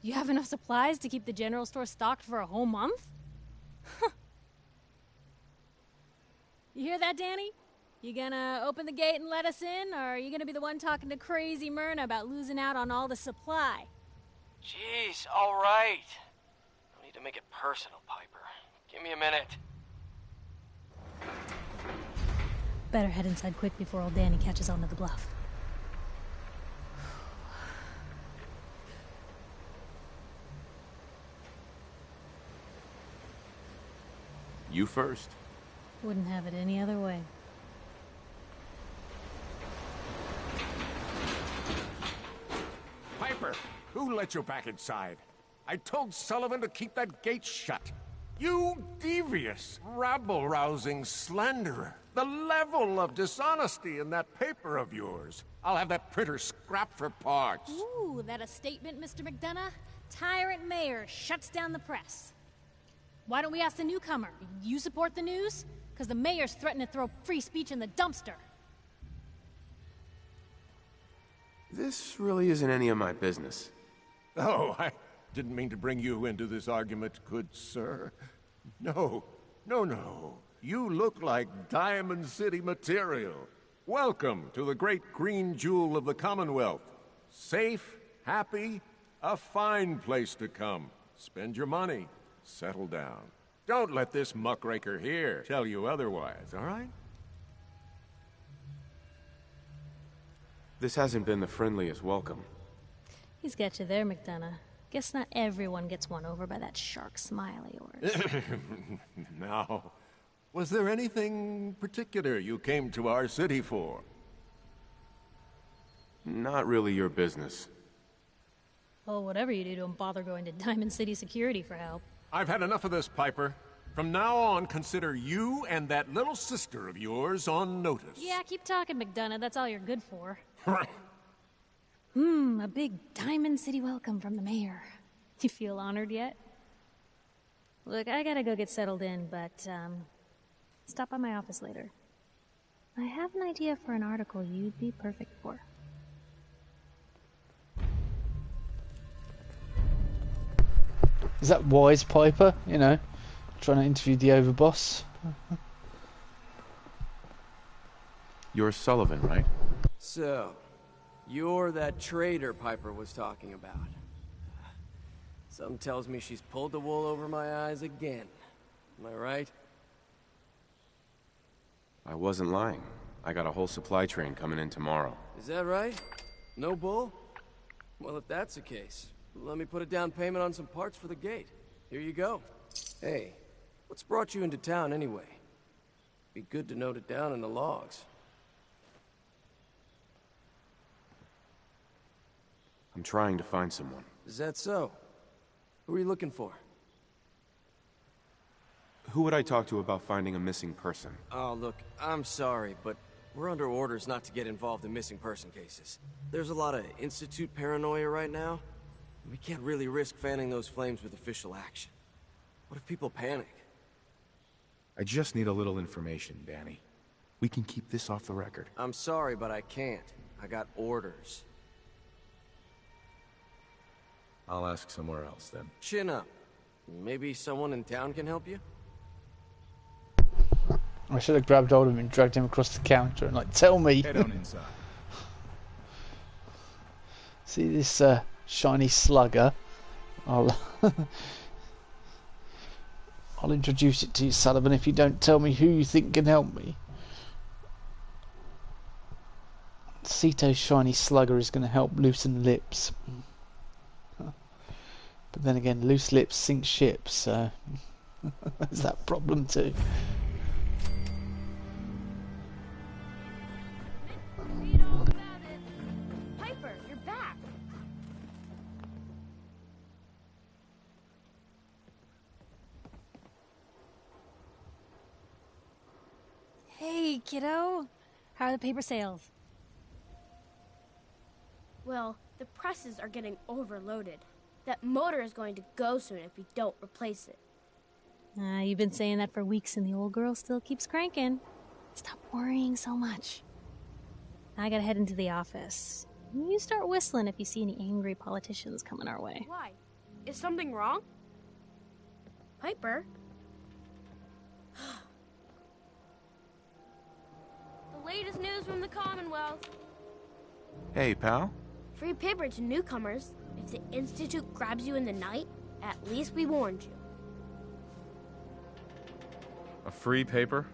You have enough supplies to keep the general store stocked for a whole month? You hear that, Danny? You gonna open the gate and let us in, or are you gonna be the one talking to crazy Myrna about losing out on all the supply? Jeez, all right. No need to make it personal, Piper. Give me a minute. Better head inside quick before old Danny catches on to the bluff. You first. Wouldn't have it any other way. Piper, who let you back inside? I told Sullivan to keep that gate shut. You devious, rabble-rousing slanderer. The level of dishonesty in that paper of yours. I'll have that printer scrapped for parts. Ooh, that a statement, Mr. McDonough? Tyrant mayor shuts down the press. Why don't we ask the newcomer? You support the news? Because the mayor's threatened to throw free speech in the dumpster. This really isn't any of my business. Oh, I didn't mean to bring you into this argument, good sir. No. You look like Diamond City material. Welcome to the great green jewel of the Commonwealth. Safe, happy, a fine place to come. Spend your money, settle down. Don't let this muckraker here tell you otherwise, all right? This hasn't been the friendliest welcome. He's got you there, McDonough. Guess not everyone gets won over by that shark smile of yours. Now, was there anything particular you came to our city for? Not really your business. Oh, whatever you do, don't bother going to Diamond City Security for help. I've had enough of this, Piper. From now on, consider you and that little sister of yours on notice. Yeah, keep talking, McDonough. That's all you're good for. A big Diamond City welcome from the mayor. You feel honored yet? Look, I gotta go get settled in, but, stop by my office later. I have an idea for an article you'd be perfect for. Is that wise, Piper? You know, trying to interview the overboss? You're Sullivan, right? So, you're that trader Piper was talking about. Something tells me she's pulled the wool over my eyes again. Am I right? I wasn't lying. I got a whole supply train coming in tomorrow. Is that right? No bull? Well, if that's the case, let me put a down payment on some parts for the gate. Here you go. Hey, what's brought you into town anyway? Be good to note it down in the logs. I'm trying to find someone. Is that so? Who are you looking for? Who would I talk to about finding a missing person? Oh, look, I'm sorry, but we're under orders not to get involved in missing person cases. There's a lot of Institute paranoia right now. We can't really risk fanning those flames with official action. What if people panic? I just need a little information, Danny. We can keep this off the record. I'm sorry, but I can't. I got orders. I'll ask somewhere else, then. Chin up. Maybe someone in town can help you? I should have grabbed hold of him and dragged him across the counter and like, tell me. Head on inside. See this shiny slugger? I'll I'll introduce it to you, Sullivan, if you don't tell me who you think can help me. Cito's shiny slugger is going to help loosen lips. But then again, loose lips sink ships, so there's that problem too. Piper, you're back. Hey, kiddo. How are the paper sales? Well, the presses are getting overloaded. That motor is going to go soon if we don't replace it. You've been saying that for weeks and the old girl still keeps cranking. Stop worrying so much. I gotta head into the office. You start whistling if you see any angry politicians coming our way. Why? Is something wrong? Piper? The latest news from the Commonwealth. Hey, pal. Free paper to newcomers. If the Institute grabs you in the night, at least we warned you. A free paper?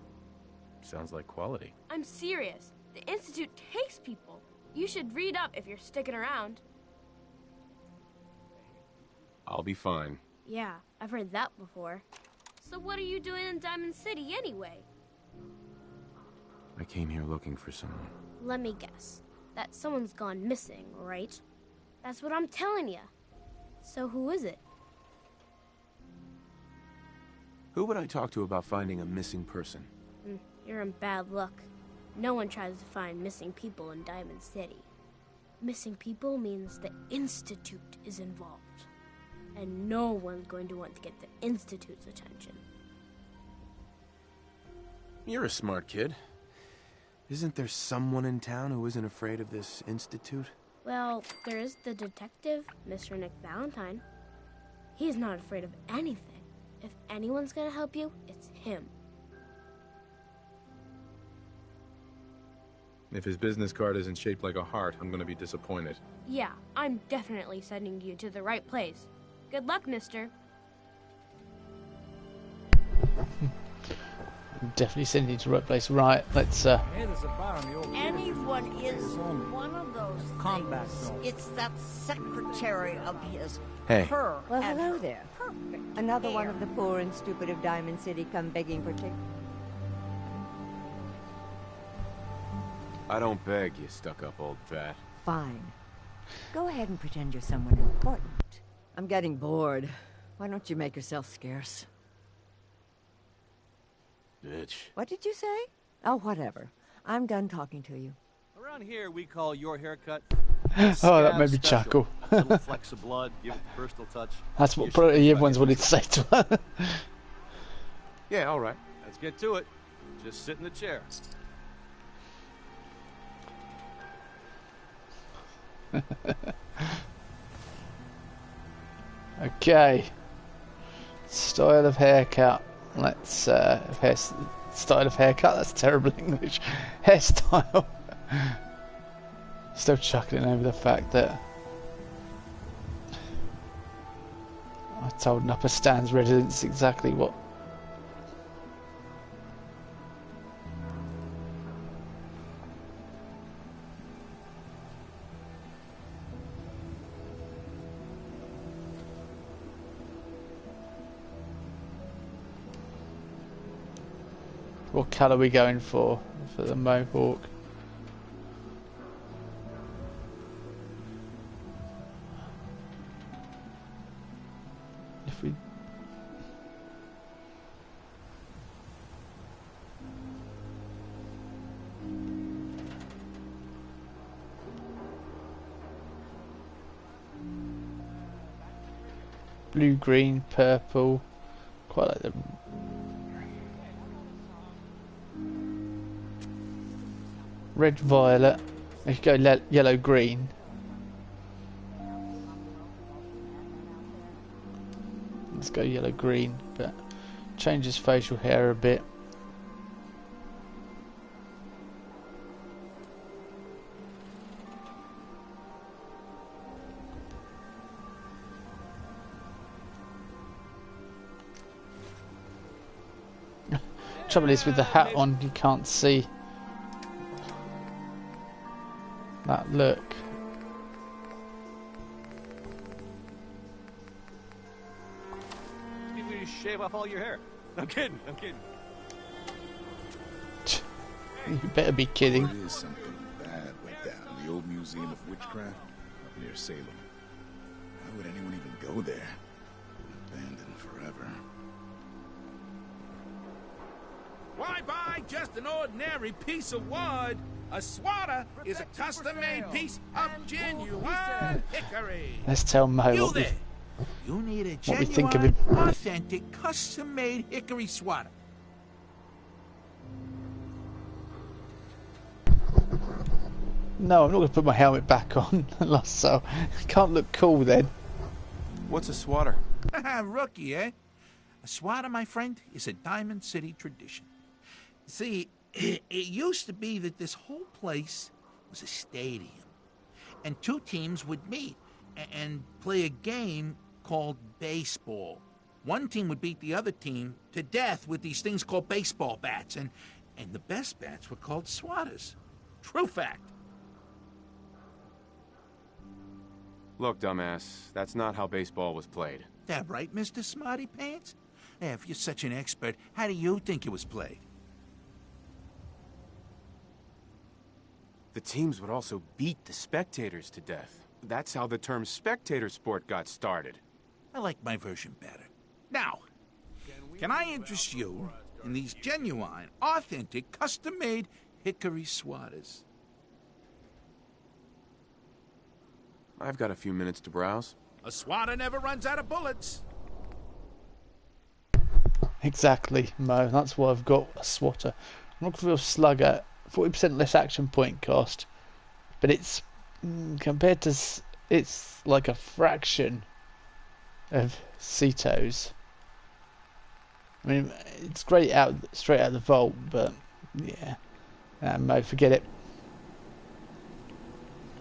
Sounds like quality. I'm serious. The Institute takes people. You should read up if you're sticking around. I'll be fine. Yeah, I've heard that before. So what are you doing in Diamond City anyway? I came here looking for someone. Let me guess. That someone's gone missing, right? That's what I'm telling you. So who is it? Who would I talk to about finding a missing person? You're in bad luck. No one tries to find missing people in Diamond City. Missing people means the Institute is involved. And no one's going to want to get the Institute's attention. You're a smart kid. Isn't there someone in town who isn't afraid of this Institute? Well, there is the detective, Mr. Nick Valentine. He's not afraid of anything. If anyone's gonna help you, it's him. If his business card isn't shaped like a heart, I'm gonna be disappointed. Yeah, I'm definitely sending you to the right place. Good luck, mister. I'm definitely sending you to the right place. Right, let's Hey, there's a bar on the old Anyone is one of those combat things. zone. It's that secretary of his. Hey. Her. Well, and hello her there. perfect Another one hair. of the poor and stupid of Diamond City come begging for tickets. I don't beg, you stuck-up old bat. Fine. Go ahead and pretend you're someone important. I'm getting bored. Why don't you make yourself scarce? Bitch. What did you say? Oh, whatever. I'm done talking to you. Around here, we call your haircut. Oh, that made me special. chuckle. Little flecks of blood, give it the personal touch. That's what probably everyone's wanted to say to her. Yeah, all right. Let's get to it. Just sit in the chair. Okay. Style of haircut. Let's style of haircut. That's terrible English. Hairstyle. Still chuckling over the fact that I told an Upper Stands residents exactly what. What colour are we going for the mohawk? If we blue, green, purple. Quite like them. Red, violet. You could go yellow, green. Let's go yellow, green, but change his facial hair a bit. Trouble is, with the hat on, you can't see that look. Maybe we just shave off all your hair. I'm kidding. I'm kidding. You better be kidding. There is something bad went down in the old Museum of Witchcraft up near Salem. Why would anyone even go there? Abandoned forever. Why buy just an ordinary piece of wood? A swatter is a custom-made piece of genuine hickory. Let's tell Mo You what we, there. You need a what we think of him. genuine, authentic, custom-made hickory swatter. No, I'm not going to put my helmet back on. So I can't look cool then. What's a swatter? Rookie, eh? A swatter, my friend, is a Diamond City tradition. See, it used to be that this whole place was a stadium, and two teams would meet and play a game called baseball. One team would beat the other team to death with these things called baseball bats, and the best bats were called swatters. True fact. Look, dumbass, that's not how baseball was played. That right, Mr. Smarty Pants? If you're such an expert, how do you think it was played? The teams would also beat the spectators to death. That's how the term spectator sport got started. I like my version better. Now, can I interest you in these genuine, authentic, custom-made hickory swatters? I've got a few minutes to browse. A swatter never runs out of bullets. Exactly, Mo. That's why I've got a swatter. I'm looking for a slugger. 40% less action point cost, but it's compared to it's like a fraction of Ceto's. I mean, it's great straight out of the vault, but yeah, Mo, forget it.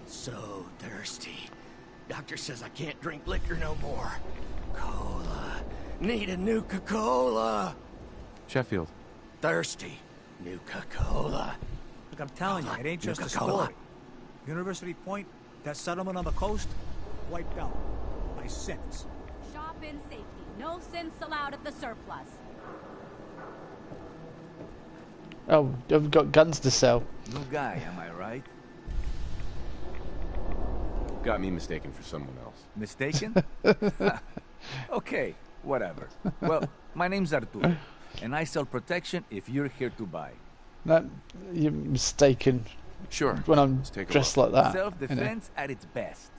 So thirsty. Doctor says I can't drink liquor no more. Cola. Need a Nuka Cola. Sheffield. Thirsty. Nuka Cola. Look, I'm telling you, it ain't just a Nuka-Cola. story. University Point, that settlement on the coast, wiped out by sins. Shop in safety. No sins allowed at the surplus. Oh, I've got guns to sell. New guy, am I right? Got me mistaken for someone else. Mistaken? Okay, whatever. Well, my name's Arturo, and I sell protection if you're here to buy. No, you're mistaken. Sure. When I'm dressed like that. Self-defense at its best.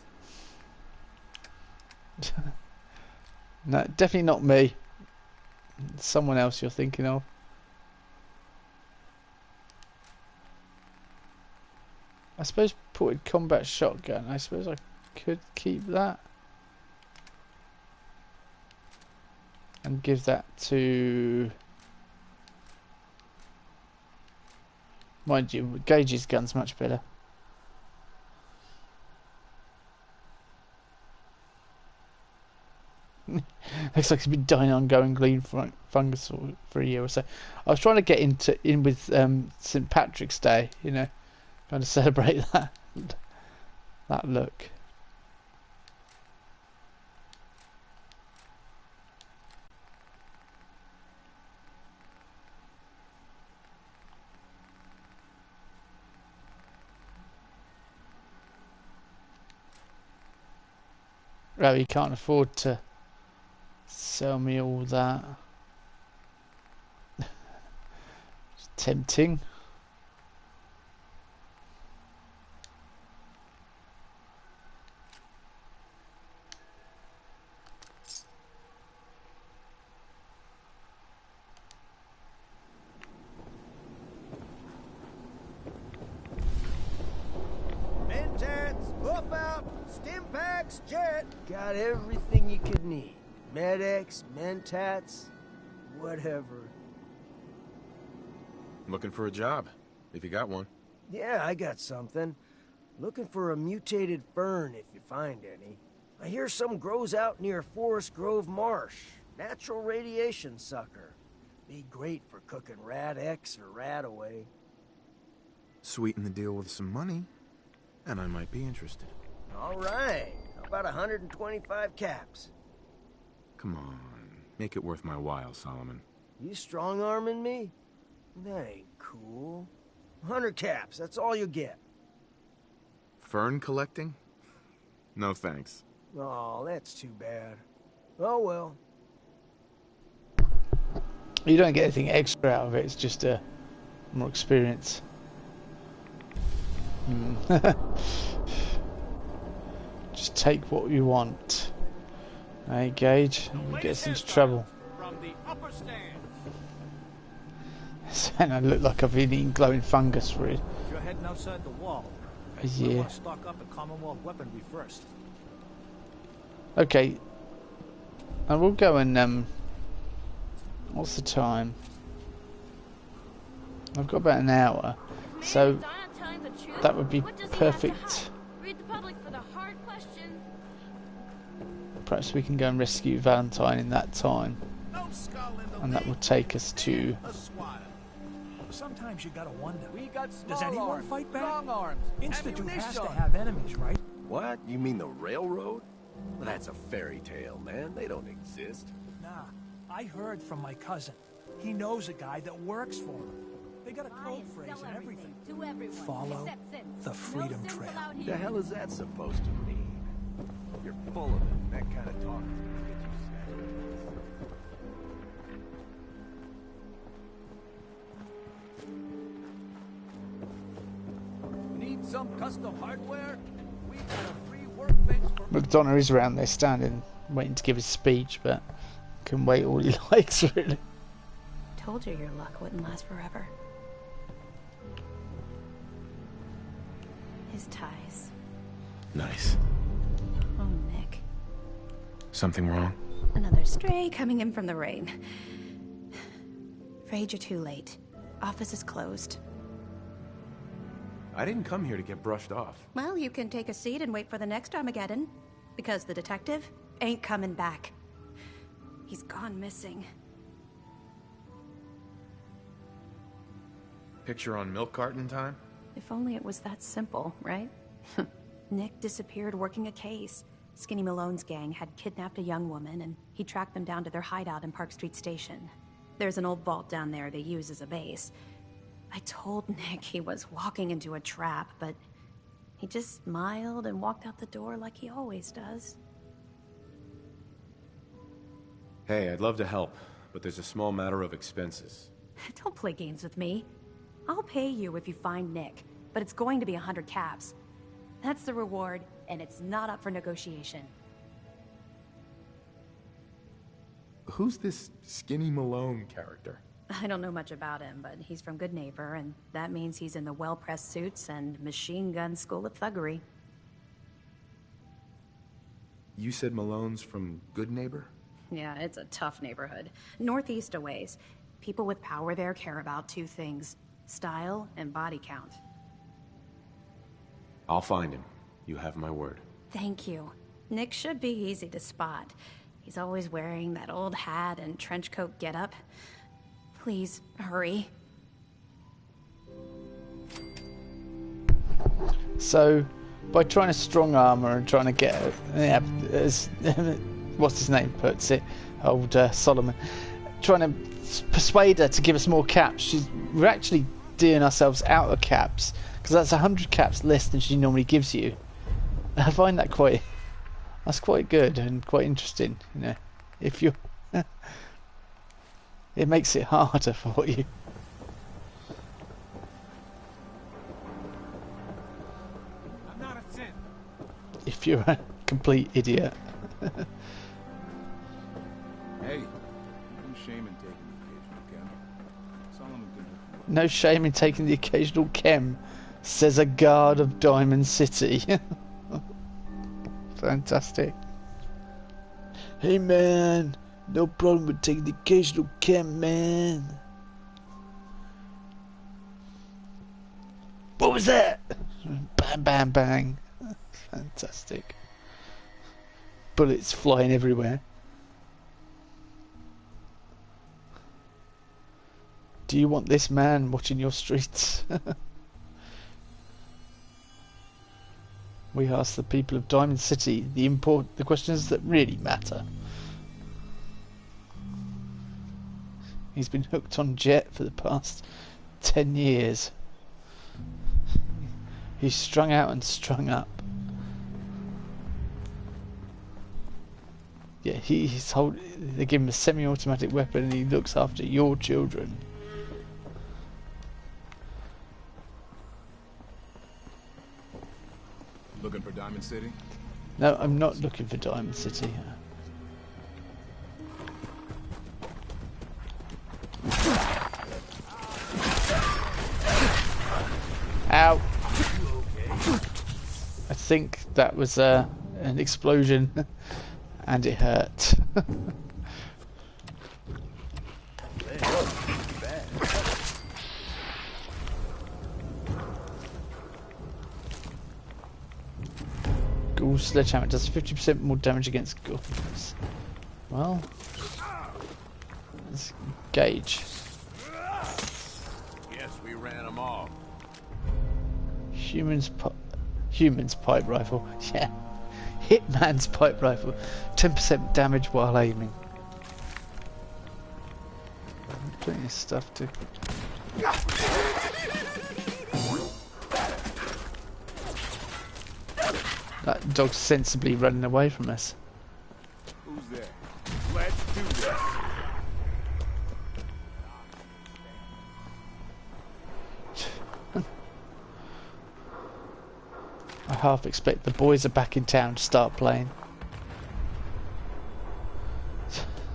No, definitely not me. Someone else you're thinking of. I suppose ported combat shotgun. I suppose I could keep that. And give that to... Mind you, Gage's gun's much better. Looks like he's been dying on going green fungus for a year or so. I was trying to get in with St. Patrick's Day, you know, kind of celebrate that look. Well, you can't afford to sell me all that. It's tempting. Stimpaks, Jet. Got everything you could need. Med-X, Mentats, whatever. Looking for a job, if you got one. Yeah, I got something. Looking for a mutated fern if you find any. I hear some grows out near Forest Grove Marsh. Natural radiation sucker. Be great for cooking Rat X or Rat Away. Sweeten the deal with some money, and I might be interested. All right. How about 125 caps? Come on, make it worth my while, Solomon. You strong-arming me? That ain't cool. 100 caps, that's all you get. Fern collecting? No thanks. Oh, that's too bad. Oh well. You don't get anything extra out of it, it's just more experience. Just take what you want. Hey, Gage, you get us into trouble. From the upper stand. And I look like I've been eating glowing fungus for it. You're heading outside the wall. Yeah. We want to stock up in Commonwealth weaponry first. Okay. I will go and what's the time? I've got about an hour, so that would be perfect. Read the public for the hard questions. Perhaps we can go and rescue Valentine in that time, and that will take us to. Sometimes you gotta wonder. We got Does small anyone arms, fight back? long arms, Institute has to ammunition. have enemies, right? What? You mean the railroad? Well, that's a fairy tale, man. They don't exist. Nah, I heard from my cousin. He knows a guy that works for him. They got a code phrase and everything. To everyone, Follow except sins. the freedom no sins trail. allowed The here. hell is that supposed to mean? You're full of it. That kind of talk is gonna get you snatched. Need some custom hardware? We got a free workbench for... McDonough is around there standing, waiting to give his speech, but can wait all he likes, really. Told you your luck wouldn't last forever. His ties. Nice. Oh, Nick. Something wrong? Another stray coming in from the rain. Afraid you're too late. Office is closed. I didn't come here to get brushed off. Well, you can take a seat and wait for the next Armageddon. Because the detective ain't coming back. He's gone missing. Picture on milk carton time? If only it was that simple, right? Nick disappeared working a case. Skinny Malone's gang had kidnapped a young woman, and he tracked them down to their hideout in Park Street Station. There's an old vault down there they use as a base. I told Nick he was walking into a trap, but he just smiled and walked out the door like he always does. Hey, I'd love to help, but there's a small matter of expenses. Don't play games with me. I'll pay you if you find Nick, but it's going to be 100 caps. That's the reward, and it's not up for negotiation. Who's this Skinny Malone character? I don't know much about him, but he's from Good Neighbor, and that means he's in the well-pressed suits and machine gun school of thuggery. You said Malone's from Good Neighbor? Yeah, it's a tough neighborhood. Northeast a ways. People with power there care about two things: style and body count. I'll find him. You have my word. Thank you. Nick should be easy to spot. He's always wearing that old hat and trench coat getup. Please, hurry. So, by trying to strong armor and trying to get, as what's his name puts it, old Solomon, trying to persuade her to give us more caps, we're actually doing ourselves out of caps, because that's 100 caps less than she normally gives you. I find that quite good and quite interesting, you know. If you it makes it harder for you. I'm not a sin. If you're a complete idiot. Hey, no shame in taking the occasional chem. Solomon can hook you up. No shame in taking the occasional chem, says a guard of Diamond City. Fantastic. Hey man, no problem with taking the occasional camp, man. What was that? Bang, bang, bang. Fantastic. Bullets flying everywhere. Do you want this man watching your streets? We ask the people of Diamond City the questions that really matter. He's been hooked on Jet for the past 10 years. He's strung out and strung up. Yeah, they give him a semi-automatic weapon and he looks after your children. Looking for Diamond City? No, I'm not looking for Diamond City. Ow! I think that was an explosion and it hurt. Ghoul sledgehammer does 50% more damage against goblins. Well, let's gauge. Yes, we ran them off. Human's pipe rifle. Yeah. Hitman's pipe rifle. 10% damage while aiming. Plenty of stuff to... That dog's sensibly running away from us. Who's there? Let's do this. I half expect the boys are back in town to start playing.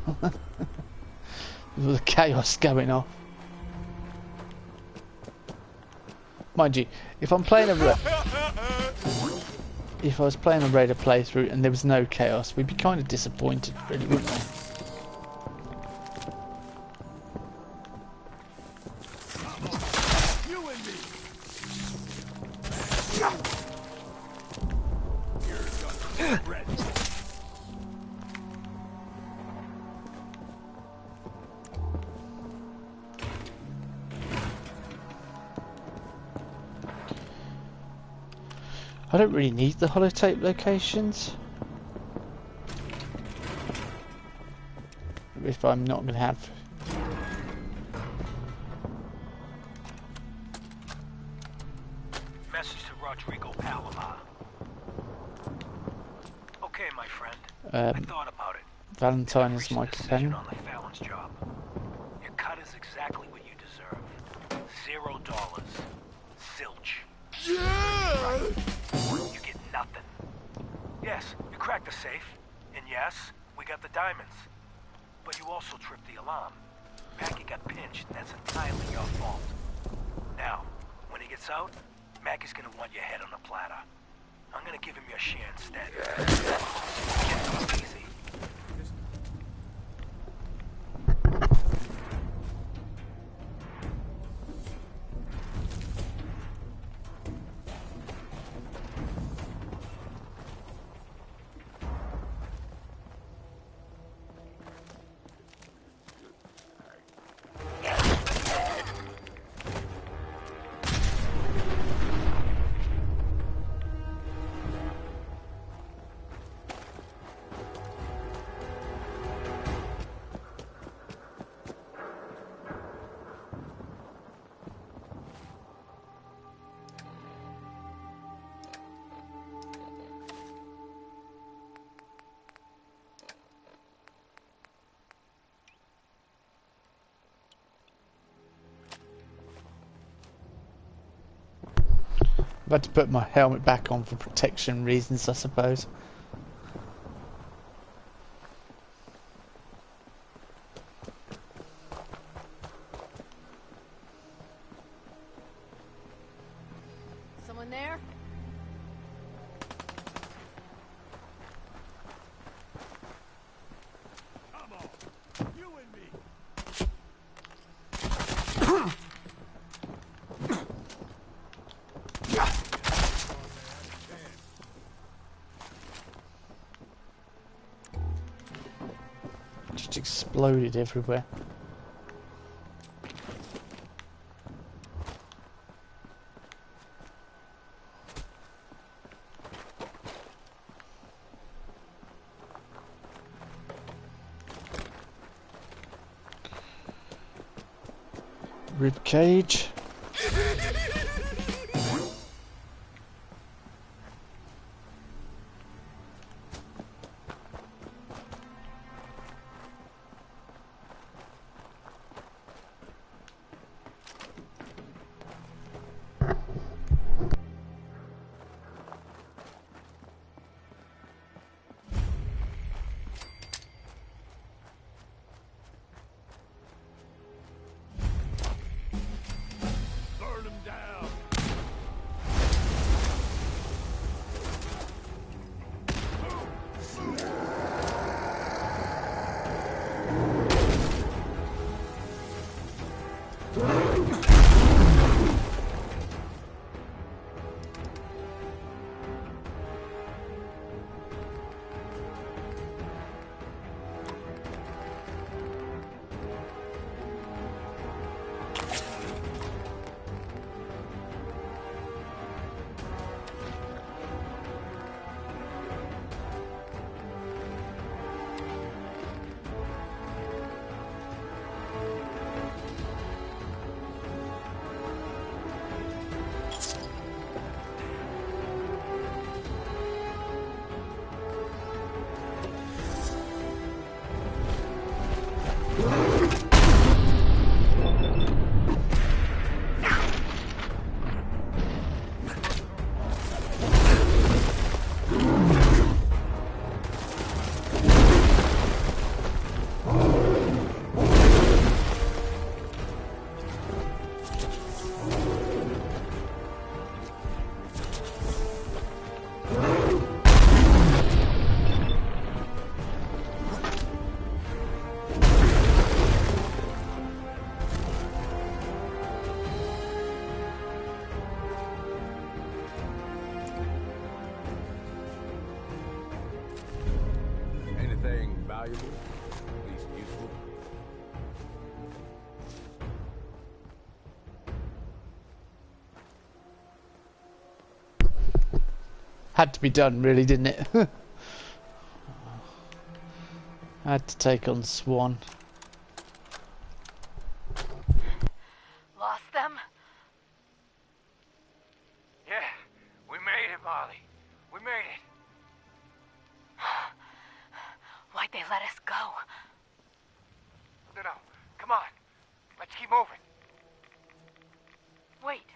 With the chaos going off. Mind you, if I'm playing if I was playing a Raider playthrough and there was no chaos, we'd be kind of disappointed, really, wouldn't we? I don't really need the holotape locations. If I'm not going to have... Message to Rodrigo Palomar. Okay, my friend. I thought about it. Valentine is my companion. On the Fallon's job. Your cut is exactly what you deserve. $0. Zilch. Yeah! You get nothing. Yes, you cracked the safe. And yes, we got the diamonds. But you also tripped the alarm. Mackie got pinched. That's entirely your fault. Now, when he gets out, Mackie's gonna want your head on a platter. I'm gonna give him your share instead. Get off easy. I've had to put my helmet back on for protection reasons, I suppose. Someone there? just exploded everywhere. Rib cage. valuable, at least useful. Had to be done, really, didn't it? Had to take on Swan. Lost them? Yeah, we made it, Molly. We made it. Why'd they let us go? No, come on. Let's keep moving. Wait,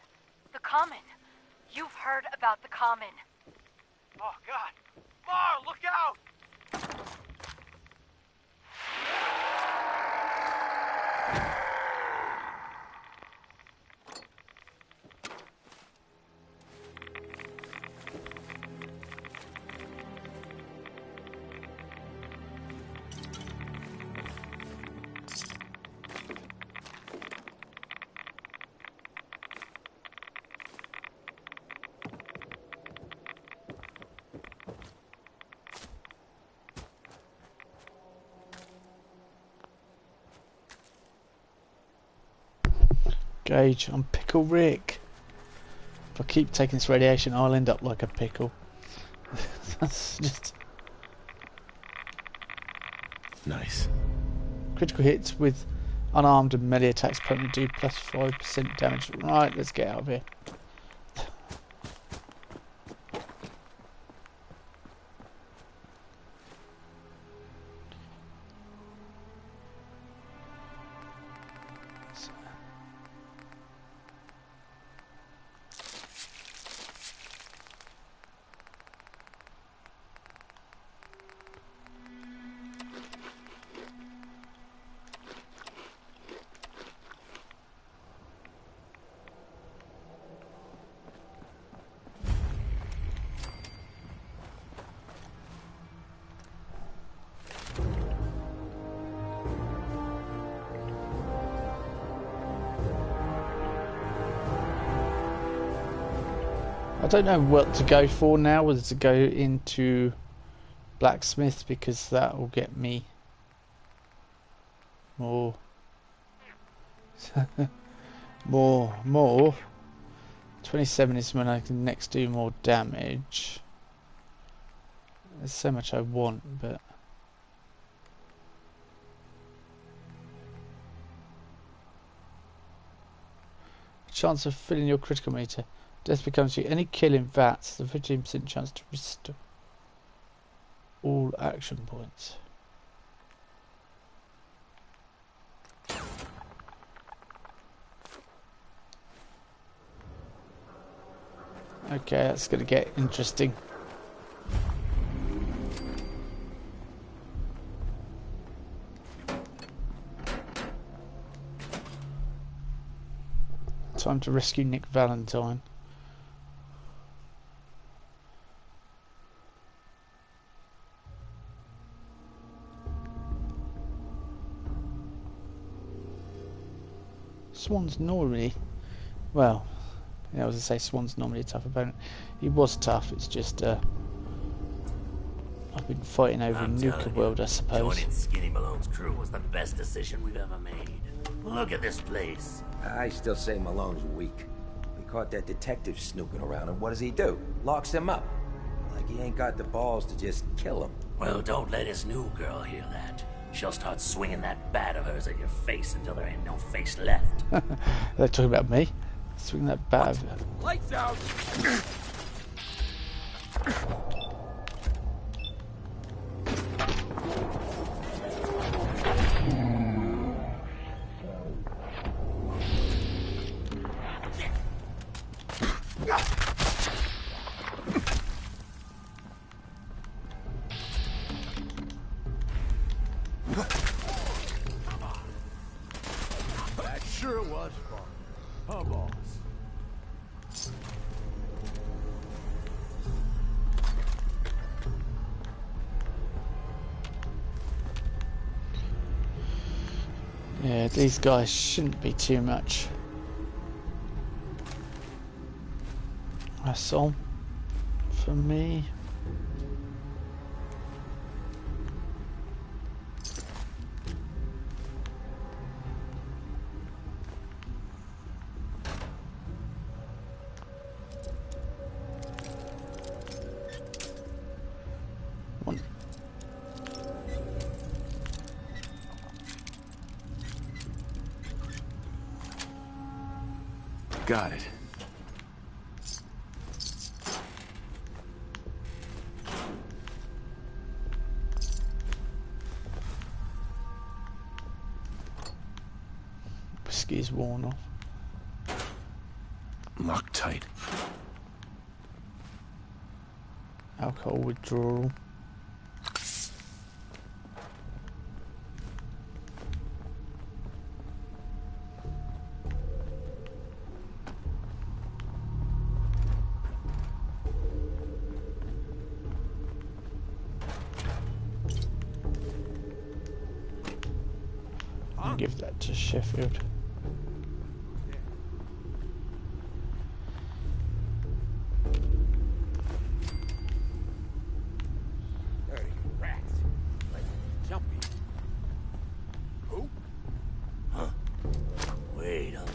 the Common. You've heard about the Common. Oh, God. Mar, look out! Gage, I'm Pickle Rick. If I keep taking this radiation, I'll end up like a pickle. That's just... Nice. Critical hits with unarmed and melee attacks permanently do plus 5% damage. Right, let's get out of here. I don't know what to go for now, whether to go into blacksmith because that will get me More. More. 27 is when I can next do more damage. There's so much I want, but... Chance of filling your critical meter. Death becomes you. Any kill in VATS, the 15% chance to restore all action points. Okay, that's going to get interesting. Time to rescue Nick Valentine. Swan's normally, well, yeah, I was going to say Swan's normally a tough opponent. He was tough, it's just I've been fighting over Nuka World, I suppose. Joining Skinny Malone's crew was the best decision we've ever made. Look at this place. I still say Malone's weak. We caught that detective snooping around, and what does he do? Locks him up. Like he ain't got the balls to just kill him. Well, don't let his new girl hear that. She'll start swinging that bat of hers at your face until there ain't no face left. They're talking about me. Swing that bat. Lights out! That sure was fun. Huh, boss? Yeah, these guys shouldn't be too much. That's all for me. Got it. Whiskey's worn off. Loctite. Alcohol withdrawal. Give that to Sheffield. Dirty rats. Like jumpy. Who? Huh? Wait a minute.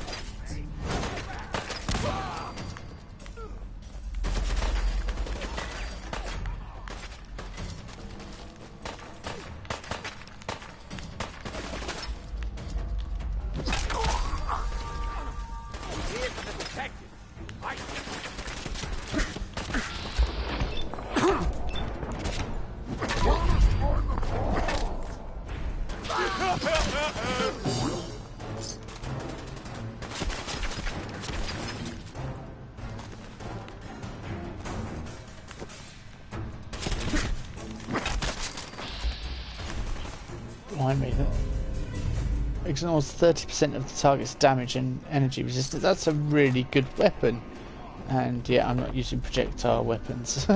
Remind me that ignores 30% of the target's damage and energy resistance. That's a really good weapon. And yeah, I'm not using projectile weapons.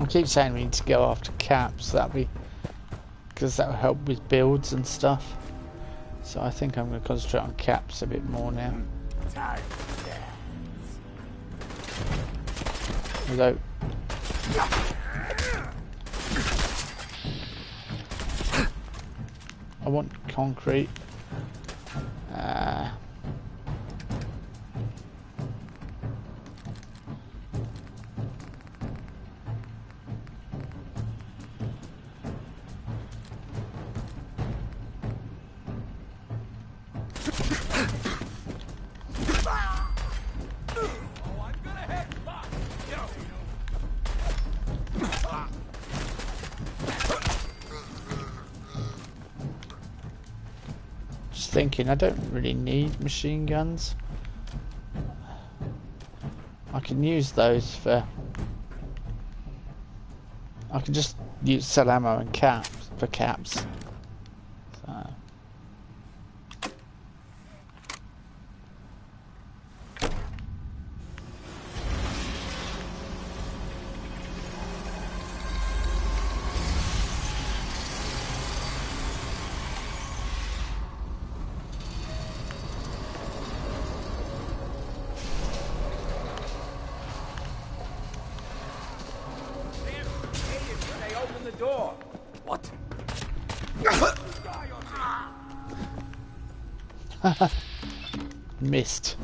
keep saying we need to go after caps, because that will help with builds and stuff. So I think I'm going to concentrate on caps a bit more now. Although I want concrete. Thinking I don't really need machine guns. I can use those for. I can just sell ammo and caps for caps. So. Missed.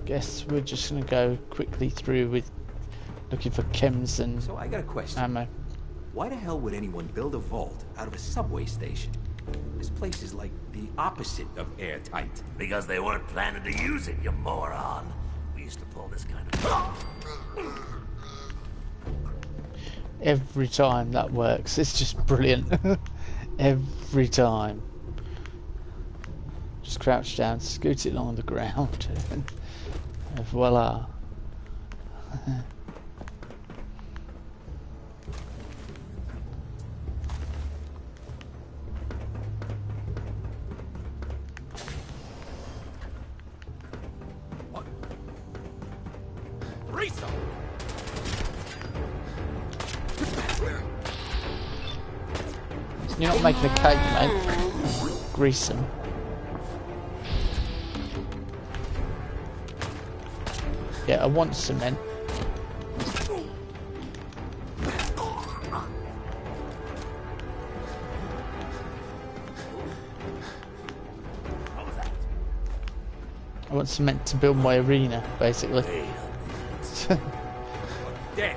Guess we're just gonna go quickly through with looking for chems and So I got a question. ammo. Why the hell would anyone build a vault out of a subway station? This place is like the opposite of airtight. Because they weren't planning to use it, you moron. We used to pull this kind of... Every time that works, it's just brilliant. Every time. Just crouch down, scoot it along the ground, and voila. You're not making a cake, mate. Grease them. Yeah, I want cement. I want cement to build my arena, basically. Dead.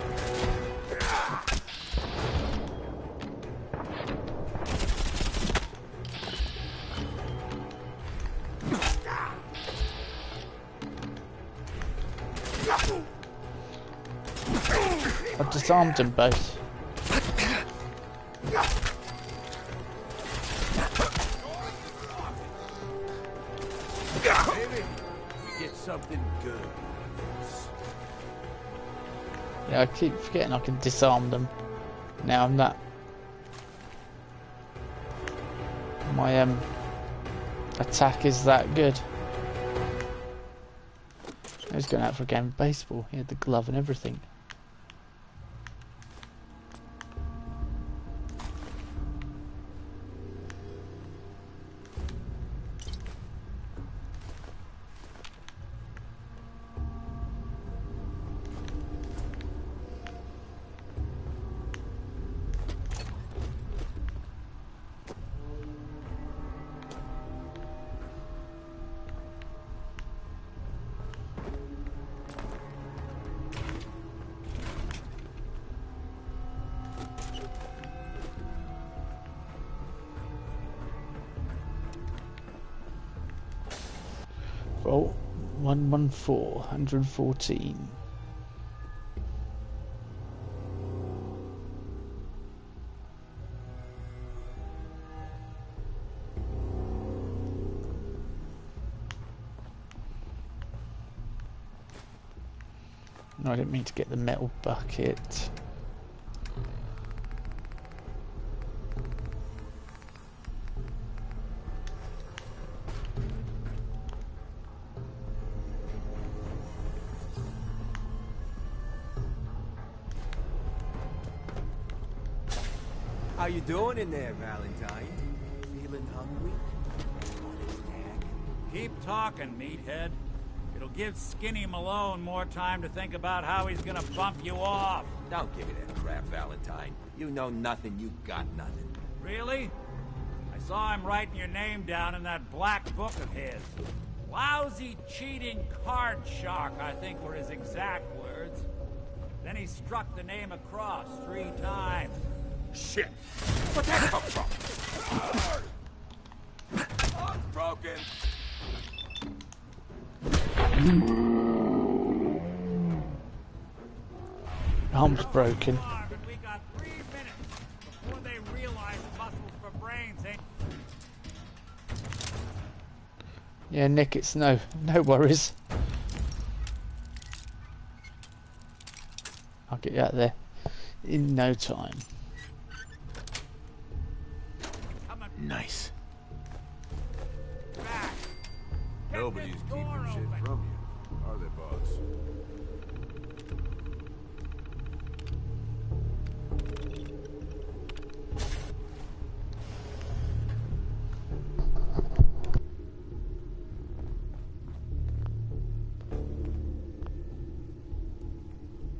I've disarmed them both. Maybe we get something good. Yeah, I keep forgetting I can disarm them. Now I'm that. My attack is that good. I was going out for a game of baseball. He had the glove and everything. Well, 114, 114. No, I didn't mean to get the metal bucket. How you doing in there, Valentine? Feeling hungry? Keep talking, meathead. It'll give Skinny Malone more time to think about how he's gonna bump you off. Don't give me that crap, Valentine. You know nothing, you got nothing. Really? I saw him writing your name down in that black book of his. Lousy, cheating card shark, I think were his exact words. Then he struck the name across 3 times. Shit! Where'd that come from? Arm's broken! Arm's broken. We got 3 minutes before they realize muscles for brains ain't... Yeah, Nick, it's no worries. I'll get you out of there in no time. Nice. Nobody's keeping shit from you, are they, boss?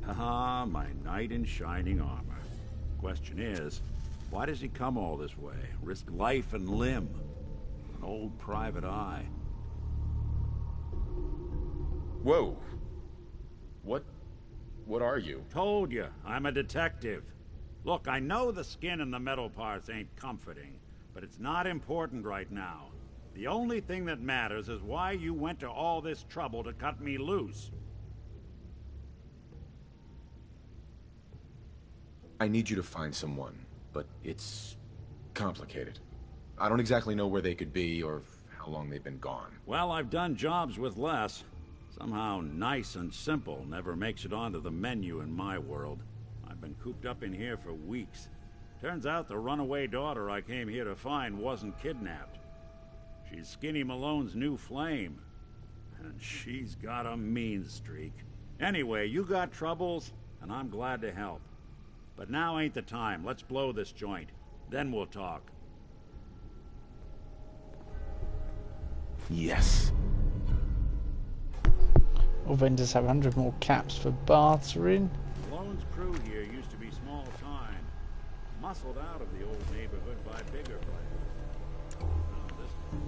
Ah, my knight in shining armor. Question is, why does he come all this way? Risk life and limb? An old private eye. Whoa. What are you? Told you, I'm a detective. Look, I know the skin and the metal parts ain't comforting, but it's not important right now. The only thing that matters is why you went to all this trouble to cut me loose. I need you to find someone, but it's complicated. I don't exactly know where they could be or how long they've been gone. Well, I've done jobs with less. Somehow nice and simple never makes it onto the menu in my world. I've been cooped up in here for weeks. Turns out the runaway daughter I came here to find wasn't kidnapped. She's Skinny Malone's new flame. And she's got a mean streak. Anyway, you got troubles, and I'm glad to help. But now ain't the time. Let's blow this joint. Then we'll talk. Yes. All vendors have 100 more caps for bartering. Malone's crew here used to be small time. Muscled out of the old neighborhood by bigger players. Now this place.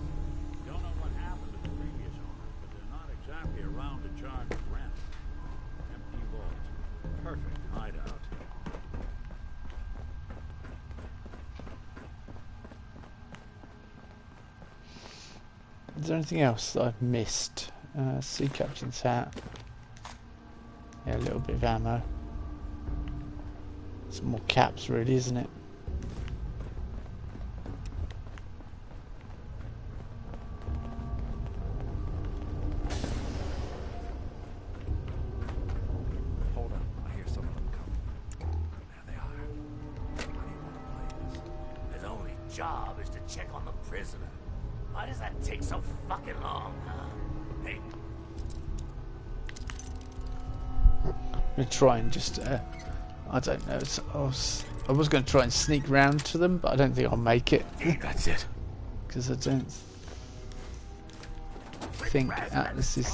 Don't know what happened to the previous owners, but they're not exactly around to charge rent. Empty vault. Perfect hideout. Is there anything else that I've missed? Sea Captain's hat. Yeah, a little bit of ammo. Some more caps, really, isn't it? Hold on, I hear some of them coming. There they are. How do you want to play this? His only job is to check on the prisoner. Why does that take so fucking long, huh? Hey. I'm going to try and just, I don't know, I was going to try and sneak round to them, but I don't think I'll make it. That's it. Because I don't think Atlas's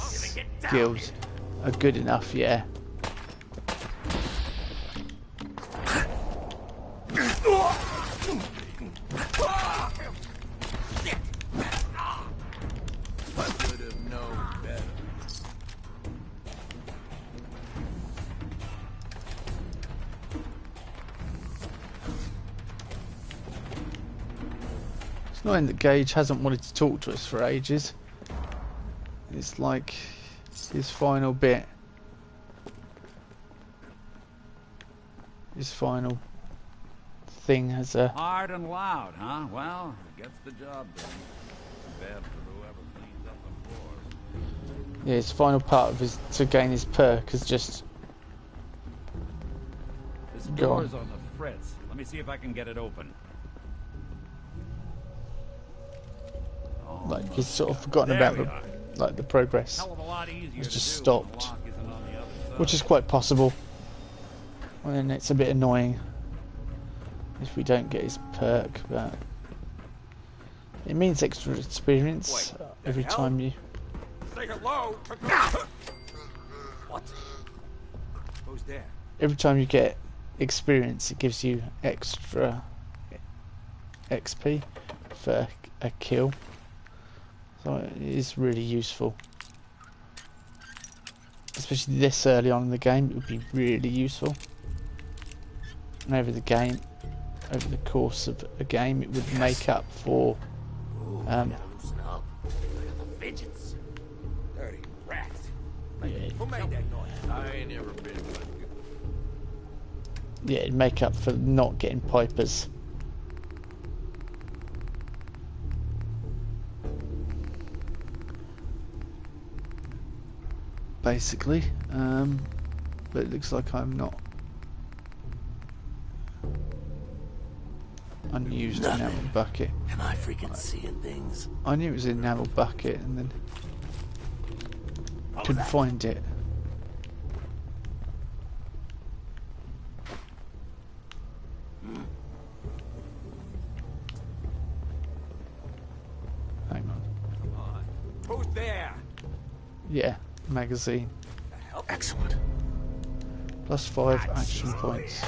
skills are good enough, yeah. It's annoying that Gage hasn't wanted to talk to us for ages. It's like his final bit. His final thing as a... Hard and loud, huh? Well, it gets the job done. Bad for whoever cleans up the floors. Yeah, his final part of his to gain his perk is just This gone. door's on the fritz. Let me see if I can get it open. Like he's sort of forgotten There about we the, are. like the progress. Hell of a lot easier It's to just do when the stopped, lock isn't on the other side. which is quite possible. And it's a bit annoying if we don't get his perk, but it means extra experience every time you. Say hello to What? Who's there? Every time you get experience, it gives you extra XP for a kill. So it is really useful. Especially this early on in the game, it would be really useful. And over the course of a game, it would make up for Loosen up. Look at the fidgets. Dirty rats. Yeah. Who made that noise? I ain't never been one. Yeah, it'd make up for not getting pipers. Basically, but it looks like I'm not unused enamel bucket. Am I freaking seeing things? I knew it was an enamel bucket and then couldn't find it. Hang on. Who's there? Yeah, magazine. Excellent. +5 action points.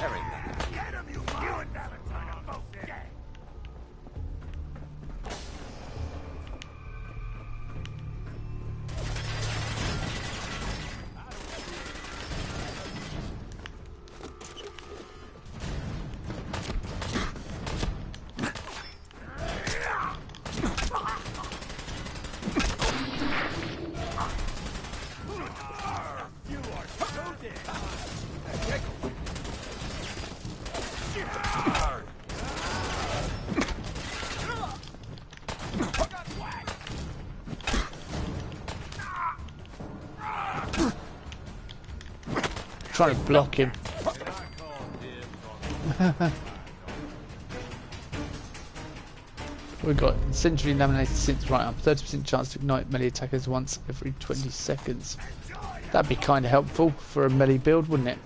Trying to block him. We've got centrally laminated synth right up, 30% chance to ignite melee attackers once every 20 seconds. That'd be kind of helpful for a melee build, wouldn't it?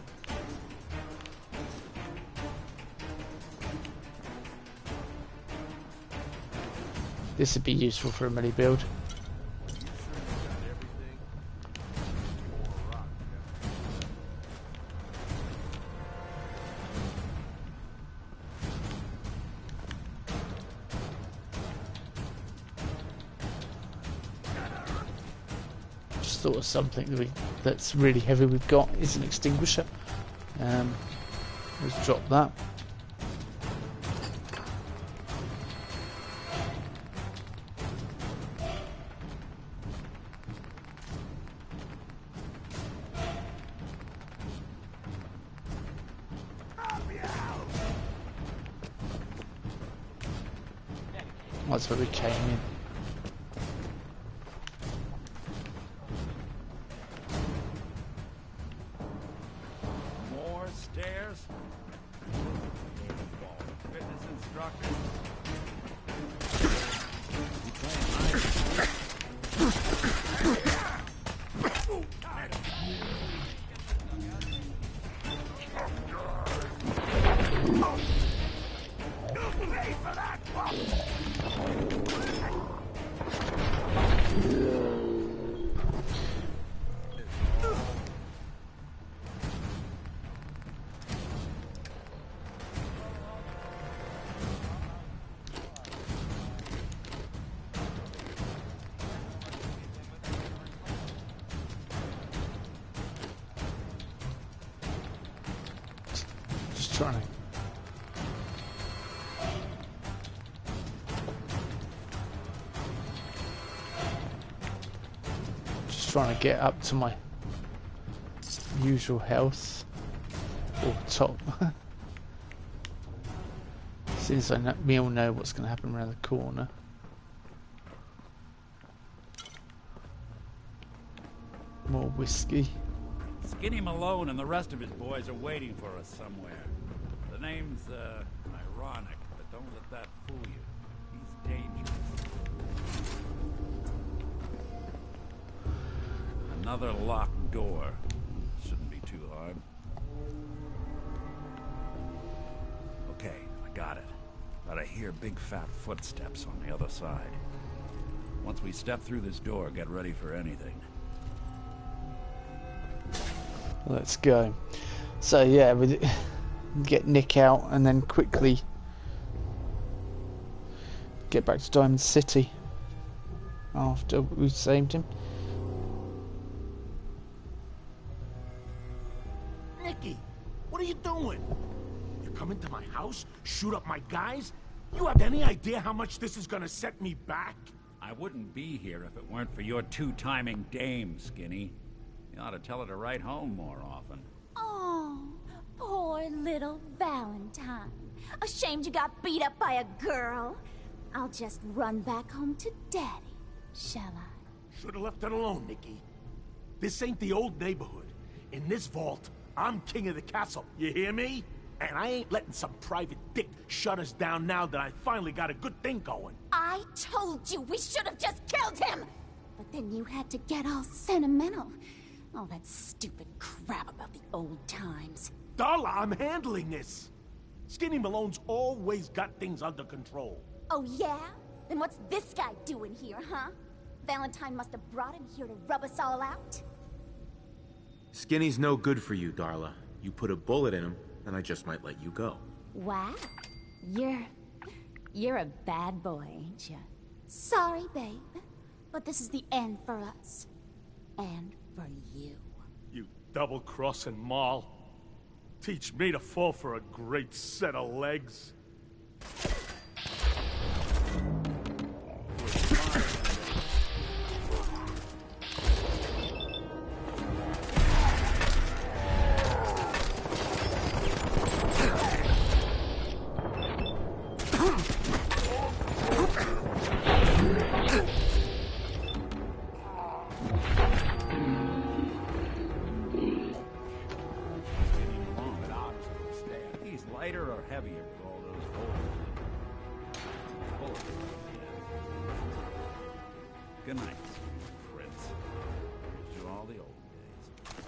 This would be useful for a melee build. Just thought of something that's really heavy we've got is an extinguisher. Let's drop that. That's where we came in. More stairs. Fitness instructor. You Just trying to. just trying to get up to my usual health or top. Since we all know what's going to happen around the corner. More whiskey. Skinny Malone and the rest of his boys are waiting for us somewhere. The name's ironic, but don't let that fool you. He's dangerous. Another locked door. Shouldn't be too hard. Okay, I got it. But I hear big fat footsteps on the other side. Once we step through this door, get ready for anything. Let's go. So yeah, we get Nick out and then quickly get back to Diamond City after we saved him. Nicky, what are you doing? You come into my house, shoot up my guys? You have any idea how much this is gonna set me back? I wouldn't be here if it weren't for your two-timing dame, Skinny. You ought to tell her to write home more often. Oh, poor little Valentine. Ashamed you got beat up by a girl? I'll just run back home to Daddy, shall I? Should've left it alone, Nicky. This ain't the old neighborhood. In this vault, I'm king of the castle, you hear me? And I ain't letting some private dick shut us down now that I finally got a good thing going. I told you we should have just killed him! But then you had to get all sentimental. All that stupid crap about the old times. Darla, I'm handling this. Skinny Malone's always got things under control. Oh yeah? Then what's this guy doing here, huh? Valentine must have brought him here to rub us all out? Skinny's no good for you, Darla. You put a bullet in him, and I just might let you go. Wow. You're a bad boy, ain't you? Sorry, babe. But this is the end for us. And for you. You double-crossing Maul. Teach me to fall for a great set of legs. Good night, Prince. To all the old days.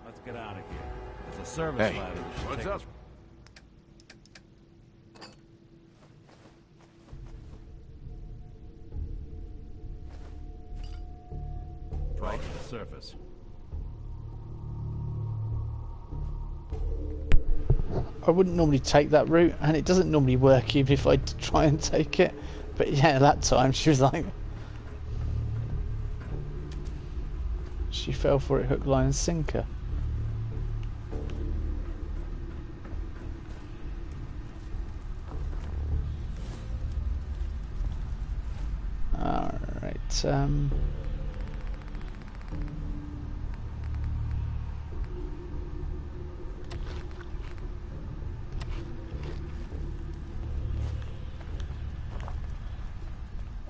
Let's get out of here. There's a service Hey, ladder that should what's take up? us. Right to the surface. I wouldn't normally take that route, and it doesn't normally work even if I try and take it. But yeah, that time she was like, she fell for it hook, line, and sinker. All right.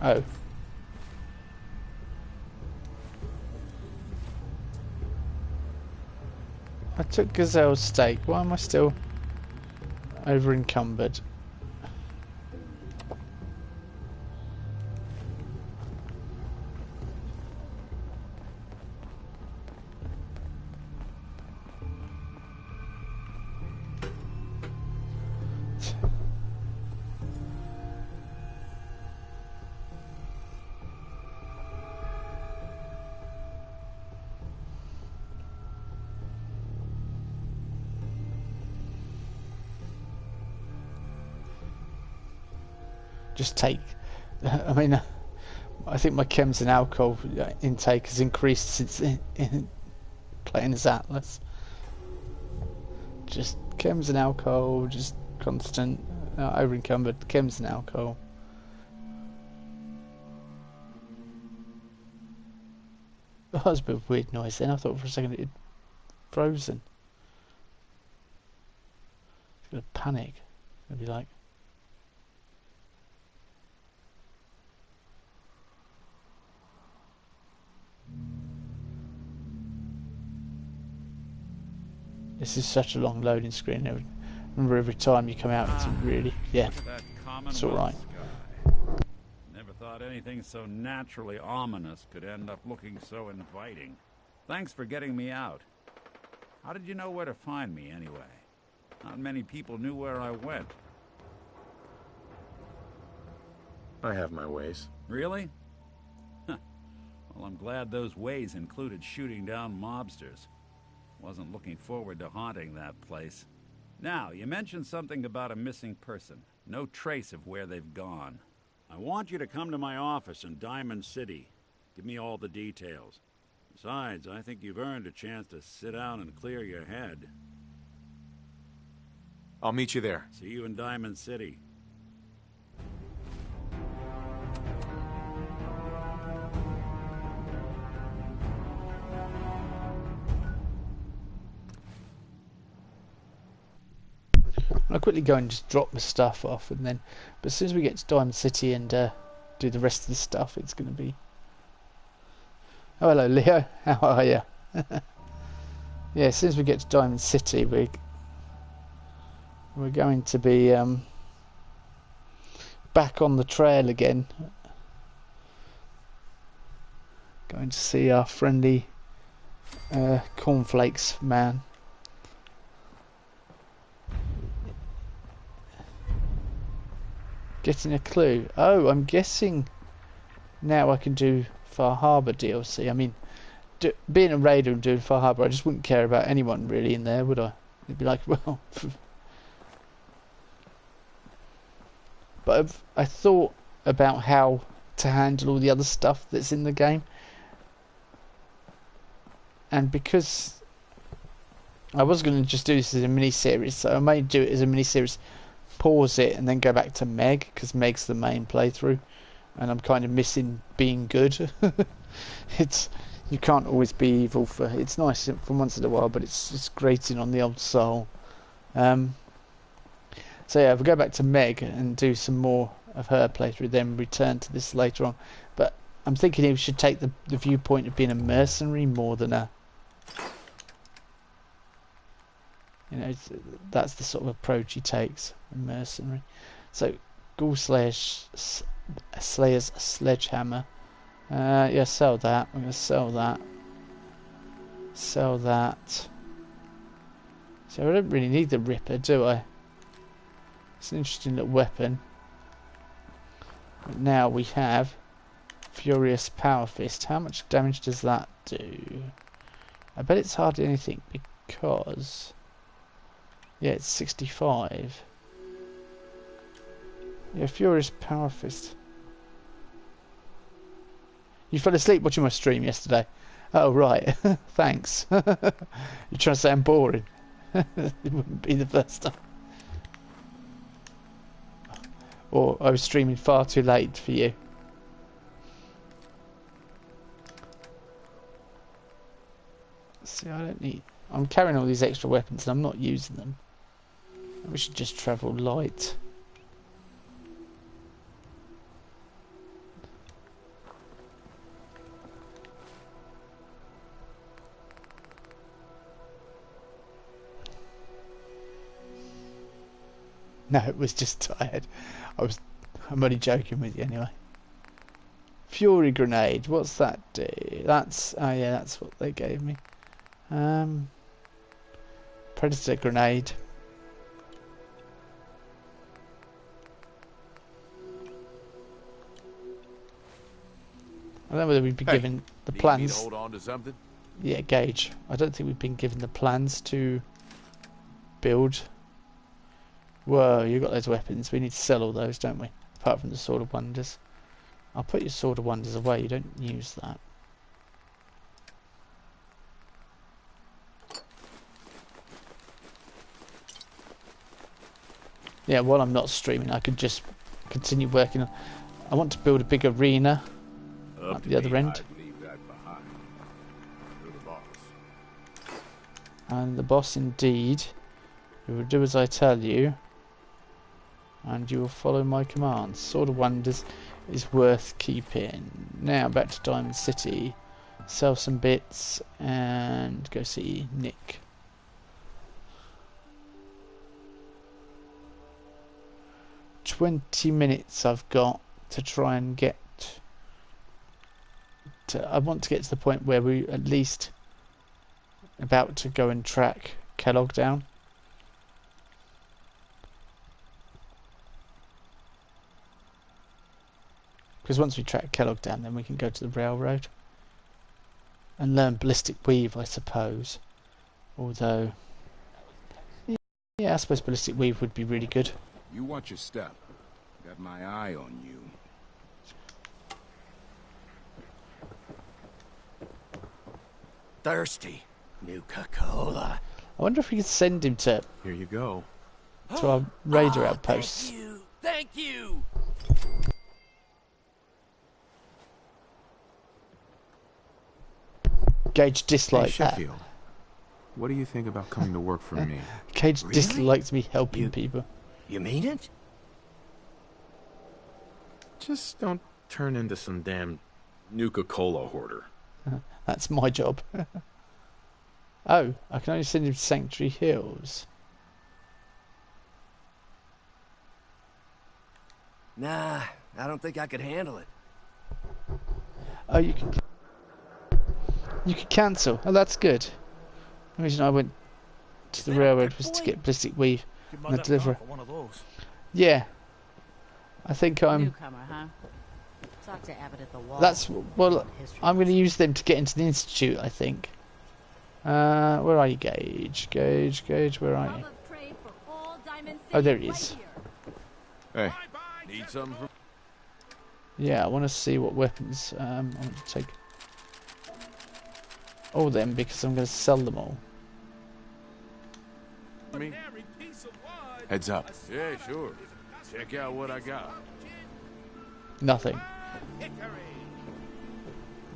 Oh. I took Gazelle's steak. Why am I still over encumbered? Just take. I mean, I think my chems and alcohol intake has increased since playing as Atlas. Just chems and alcohol, just constant, over encumbered chems and alcohol. Oh, that was a bit of a weird noise then. I thought for a second it had frozen. It's gonna panic. It's gonna be like... This is such a long loading screen. I remember every time you come out, it's really... Yeah, it's alright. Never thought anything so naturally ominous could end up looking so inviting. Thanks for getting me out. How did you know where to find me, anyway? Not many people knew where I went. I have my ways. Really? Huh. Well, I'm glad those ways included shooting down mobsters. Wasn't looking forward to haunting that place. Now, you mentioned something about a missing person. No trace of where they've gone. I want you to come to my office in Diamond City. Give me all the details. Besides, I think you've earned a chance to sit down and clear your head. I'll meet you there. See you in Diamond City. I'll quickly go and just drop my stuff off, and then, but as soon as we get to Diamond City and do the rest of the stuff, it's going to be... Oh, hello, Leo. How are you? Yeah, as soon as we get to Diamond City, we're going to be back on the trail again. Going to see our friendly cornflakes man. Getting a clue. Oh, I'm guessing now I can do Far Harbour DLC. I mean, being a raider and doing Far Harbour, I just wouldn't care about anyone really in there, would I? It'd be like, well... But I thought about how to handle all the other stuff that's in the game. And because I was going to just do this as a mini-series, so I may do it as a mini-series, pause it and then go back to Meg, because Meg's the main playthrough. And I'm kind of missing being good. You can't always be evil for... It's nice from once in a while, but it's grating on the old soul. So yeah, we'll go back to Meg and do some more of her playthrough, then return to this later on. But I'm thinking he should take the viewpoint of being a mercenary more than a... You know, that's the sort of approach he takes, a mercenary. So, Ghoul Slayer's Sledgehammer. Yeah, sell that. I'm going to sell that. Sell that. So I don't really need the Ripper, do I? It's an interesting little weapon. But now we have Furious Power Fist. How much damage does that do? I bet it's hardly anything because... Yeah, it's 65. Yeah, Furious Power Fist. You fell asleep watching my stream yesterday. Oh, right. Thanks. You're trying to say I'm boring. It wouldn't be the first time. Or I was streaming far too late for you. See, I don't need... I'm carrying all these extra weapons and I'm not using them. We should just travel light. No, it was just tired. I'm only joking with you anyway. Fury Grenade, what's that do? That's, oh yeah, that's what they gave me. Predator Grenade. I don't know whether we've been given the plans. Need me to hold on to something? Yeah, Gage. I don't think we've been given the plans to build. Whoa, you've got those weapons. We need to sell all those, don't we? Apart from the Sword of Wonders. I'll put your Sword of Wonders away. You don't use that. Yeah, while I'm not streaming, I could just continue working on... I want to build a big arena at the other end. boss. And the boss indeed. You will do as I tell you. And you will follow my commands. Sword of Wonders is worth keeping. Now back to Diamond City. Sell some bits and go see Nick. "20 minutes I've got to try and get to, I want to get to the point where we at least about to go and track Kellogg down. Because once we track Kellogg down, then we can go to the railroad and learn Ballistic Weave, I suppose. Although, yeah, I suppose Ballistic Weave would be really good. You watch your step. Got my eye on you. Thirsty. Nuka Cola. I wonder if we could send him to Here you go. our raider outposts. Thank you. Thank you. Gage Hey, disliked that. Sheffield. What do you think about coming to work for me? Gage Really? dislikes me helping people. You mean it? Just don't turn into some damn Nuka Cola hoarder. That's my job. Oh, I can only send him to Sanctuary Hills. Nah, I don't think I could handle it. Oh, you can cancel. Oh, that's good. The reason I went to the railroad was to get Ballistic Weave and the deliverer. Yeah, I think I'm. Newcomer, huh? Talk to Abbott at the wall. That's well. I'm going to use them to get into the institute. I think. Where are you, Gage? Gage, where are you? Oh, there he is. Hey. Need something from... Yeah, I want to see what weapons I want to take. All them because I'm going to sell them all. Me? Heads up. Yeah, sure. Check out what I got. Nothing.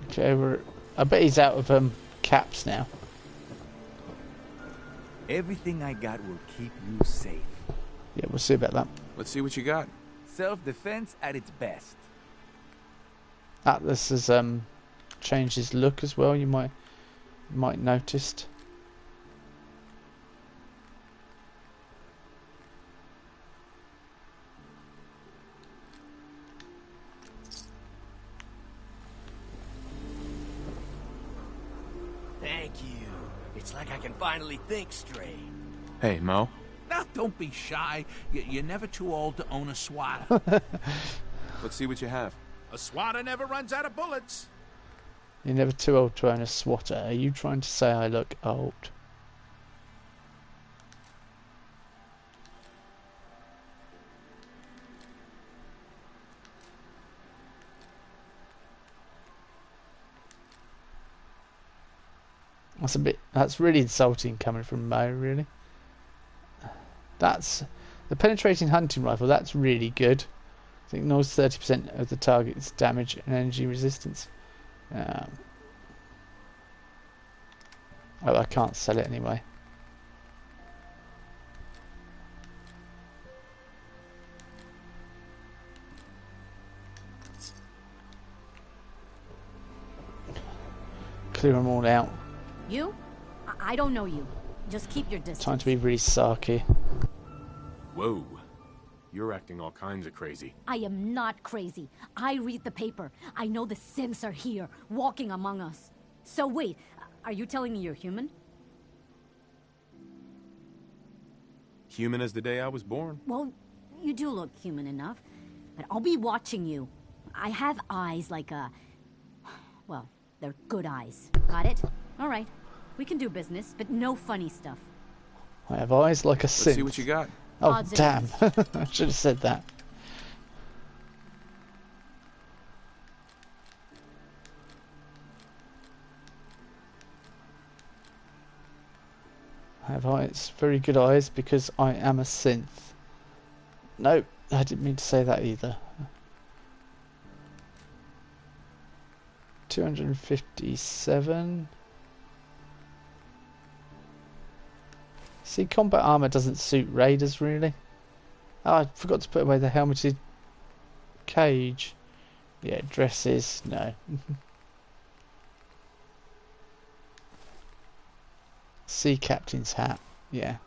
Okay, I bet he's out of caps now. Everything I got will keep you safe. Yeah, we'll see about that. Let's see what you got. Self-defense at its best. Atlas has changed his look as well. You might noticed. Thank you. It's like I can finally think straight. Hey, Mo. Now, don't be shy. You're never too old to own a swatter. Let's see what you have. A swatter never runs out of bullets. You're never too old to own a swatter. Are you trying to say I look old? That's really insulting coming from Mo, really. That's the penetrating hunting rifle, that's really good. It ignores 30% of the target's damage and energy resistance. Oh, I can't sell it anyway. Clear them all out. You? I don't know you. Just keep your distance. Trying to be really sarky. Whoa. You're acting all kinds of crazy. I am not crazy. I read the paper. I know the synths are here, walking among us. So wait, are you telling me you're human? Human as the day I was born. Well, you do look human enough. But I'll be watching you. I have eyes like a... Well, they're good eyes. Got it? All right. We can do business, but no funny stuff. I have eyes like a synth. Let's see what you got. Oh, Odds damn. I should have said that. I have eyes, very good eyes, because I am a synth. No, I didn't mean to say that either. 257. See, combat armor doesn't suit raiders really. Oh, I forgot to put away the helmeted cage. Yeah, dresses, no. Sea captain's hat, yeah.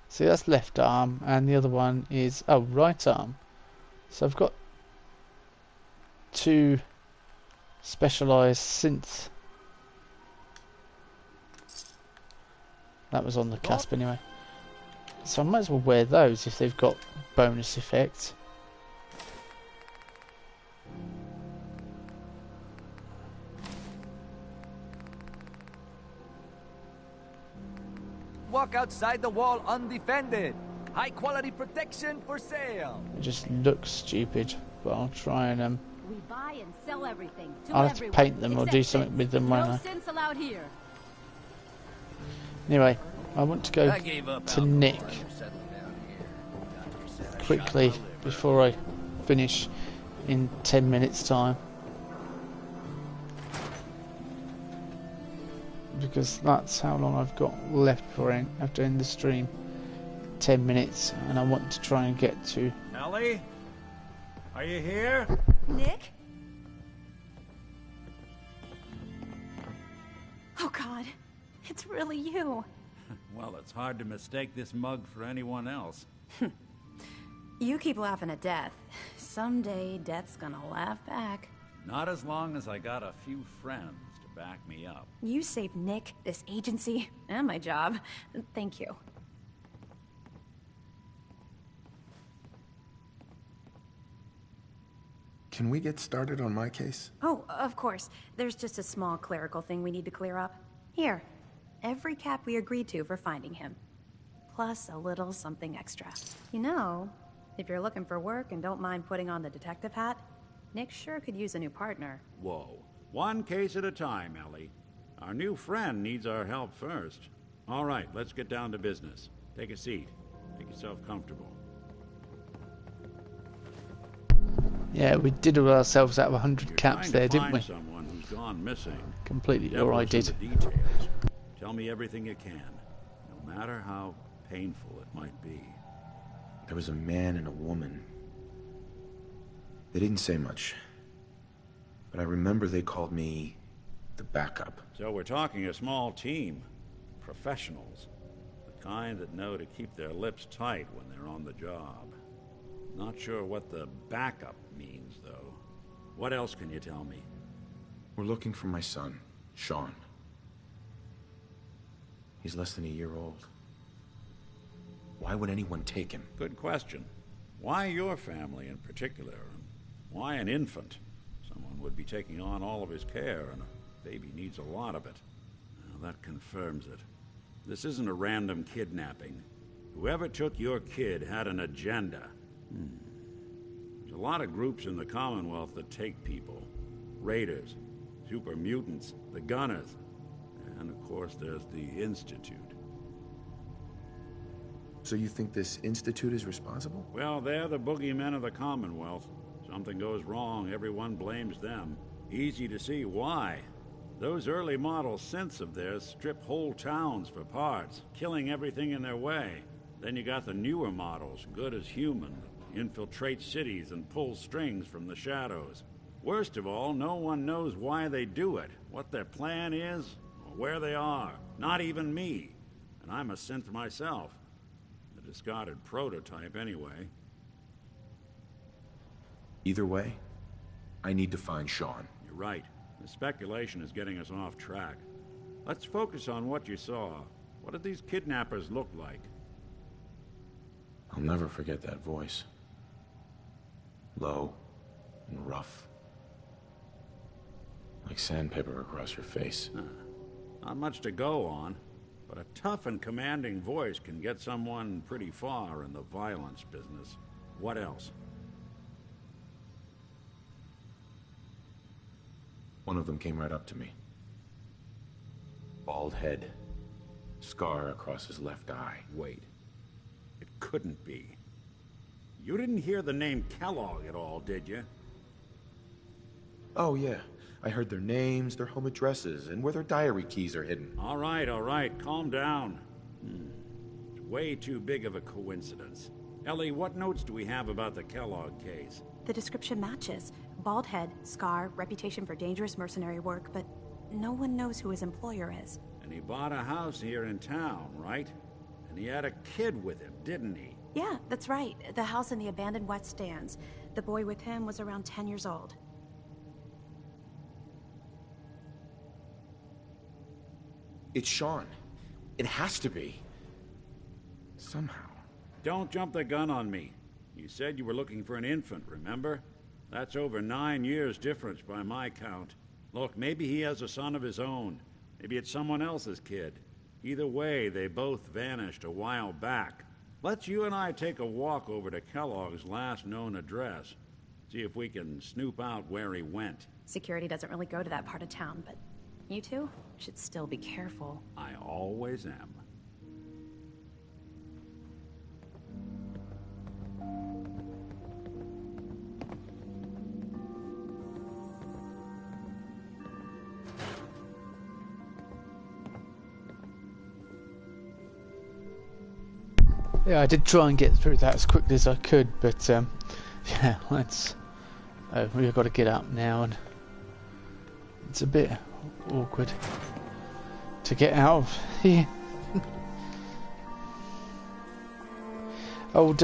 See, that's left arm, and the other one is, oh, right arm. So I've got two specialised synth. That was on the cusp anyway. So I might as well wear those if they've got bonus effects. Walk outside the wall undefended. High quality protection for sale. It just looks stupid, but I'll try and We buy and sell everything to I'll have to everyone, paint them or do except something synths. with them, won't No I? synths allowed here. Anyway, I want to go to Nick quickly before I finish in 10 minutes time, because that's how long I've got left for after end the stream. 10 minutes, and I want to try and get to Ellie? Are you here? Nick? Oh God, it's really you. Well, it's hard to mistake this mug for anyone else. You keep laughing at death. Someday, death's gonna laugh back. Not as long as I got a few friends to back me up. You saved Nick, this agency, and my job. Thank you. Can we get started on my case? Oh, of course. There's just a small clerical thing we need to clear up. Here, every cap we agreed to for finding him. Plus a little something extra. You know, if you're looking for work and don't mind putting on the detective hat, Nick sure could use a new partner. Whoa. One case at a time, Ellie. Our new friend needs our help first. All right, let's get down to business. Take a seat. Make yourself comfortable. yeah, we did ourselves out of 100 You're caps trying there, to didn't find we? someone who's gone missing. Completely, Devil's or I in did. the details. Tell me everything you can, no matter how painful it might be. There was a man and a woman. They didn't say much, but I remember they called me the backup. So we're talking a small team. Professionals. The kind that know to keep their lips tight when they're on the job. Not sure what the backup means, though. What else can you tell me? We're looking for my son, Sean. He's less than a year old. Why would anyone take him? Good question. Why your family in particular? And why an infant? Someone would be taking on all of his care, and a baby needs a lot of it. Well, that confirms it. This isn't a random kidnapping. Whoever took your kid had an agenda. There's a lot of groups in the Commonwealth that take people. Raiders, super mutants, the Gunners, and of course there's the Institute. So you think this Institute is responsible? Well, they're the boogeymen of the Commonwealth. Something goes wrong, everyone blames them. Easy to see why. Those early model synths of theirs strip whole towns for parts, killing everything in their way. Then you got the newer models, good as human, that infiltrate cities and pull strings from the shadows. Worst of all, no one knows why they do it, what their plan is, or where they are. Not even me. And I'm a synth myself. The discarded prototype, anyway. Either way, I need to find Sean. You're right. The speculation is getting us off track. Let's focus on what you saw. What did these kidnappers look like? I'll never forget that voice. Low and rough. Like sandpaper across your face. Not much to go on, but a tough and commanding voice can get someone pretty far in the violence business. What else? One of them came right up to me. Bald head. Scar across his left eye. Wait. It couldn't be. You didn't hear the name Kellogg at all, did you? Oh, yeah. I heard their names, their home addresses, and where their diary keys are hidden. All right, calm down. It's way too big of a coincidence. Ellie, what notes do we have about the Kellogg case? The description matches. Bald head, scar, reputation for dangerous mercenary work, but no one knows who his employer is. And he bought a house here in town, right? And he had a kid with him, didn't he? Yeah, that's right. The house in the abandoned West Stands. The boy with him was around 10 years old. It's Sean. It has to be. Somehow. Don't jump the gun on me. You said you were looking for an infant, remember? That's over 9 years difference by my count. Look, maybe he has a son of his own. Maybe it's someone else's kid. Either way, they both vanished a while back. Let's you and I take a walk over to Kellogg's last known address. See if we can snoop out where he went. Security doesn't really go to that part of town, but you two should still be careful. I always am. Yeah, I did try and get through that as quickly as I could, but yeah, let's. We've got to get up now, and it's a bit awkward to get out of here. Old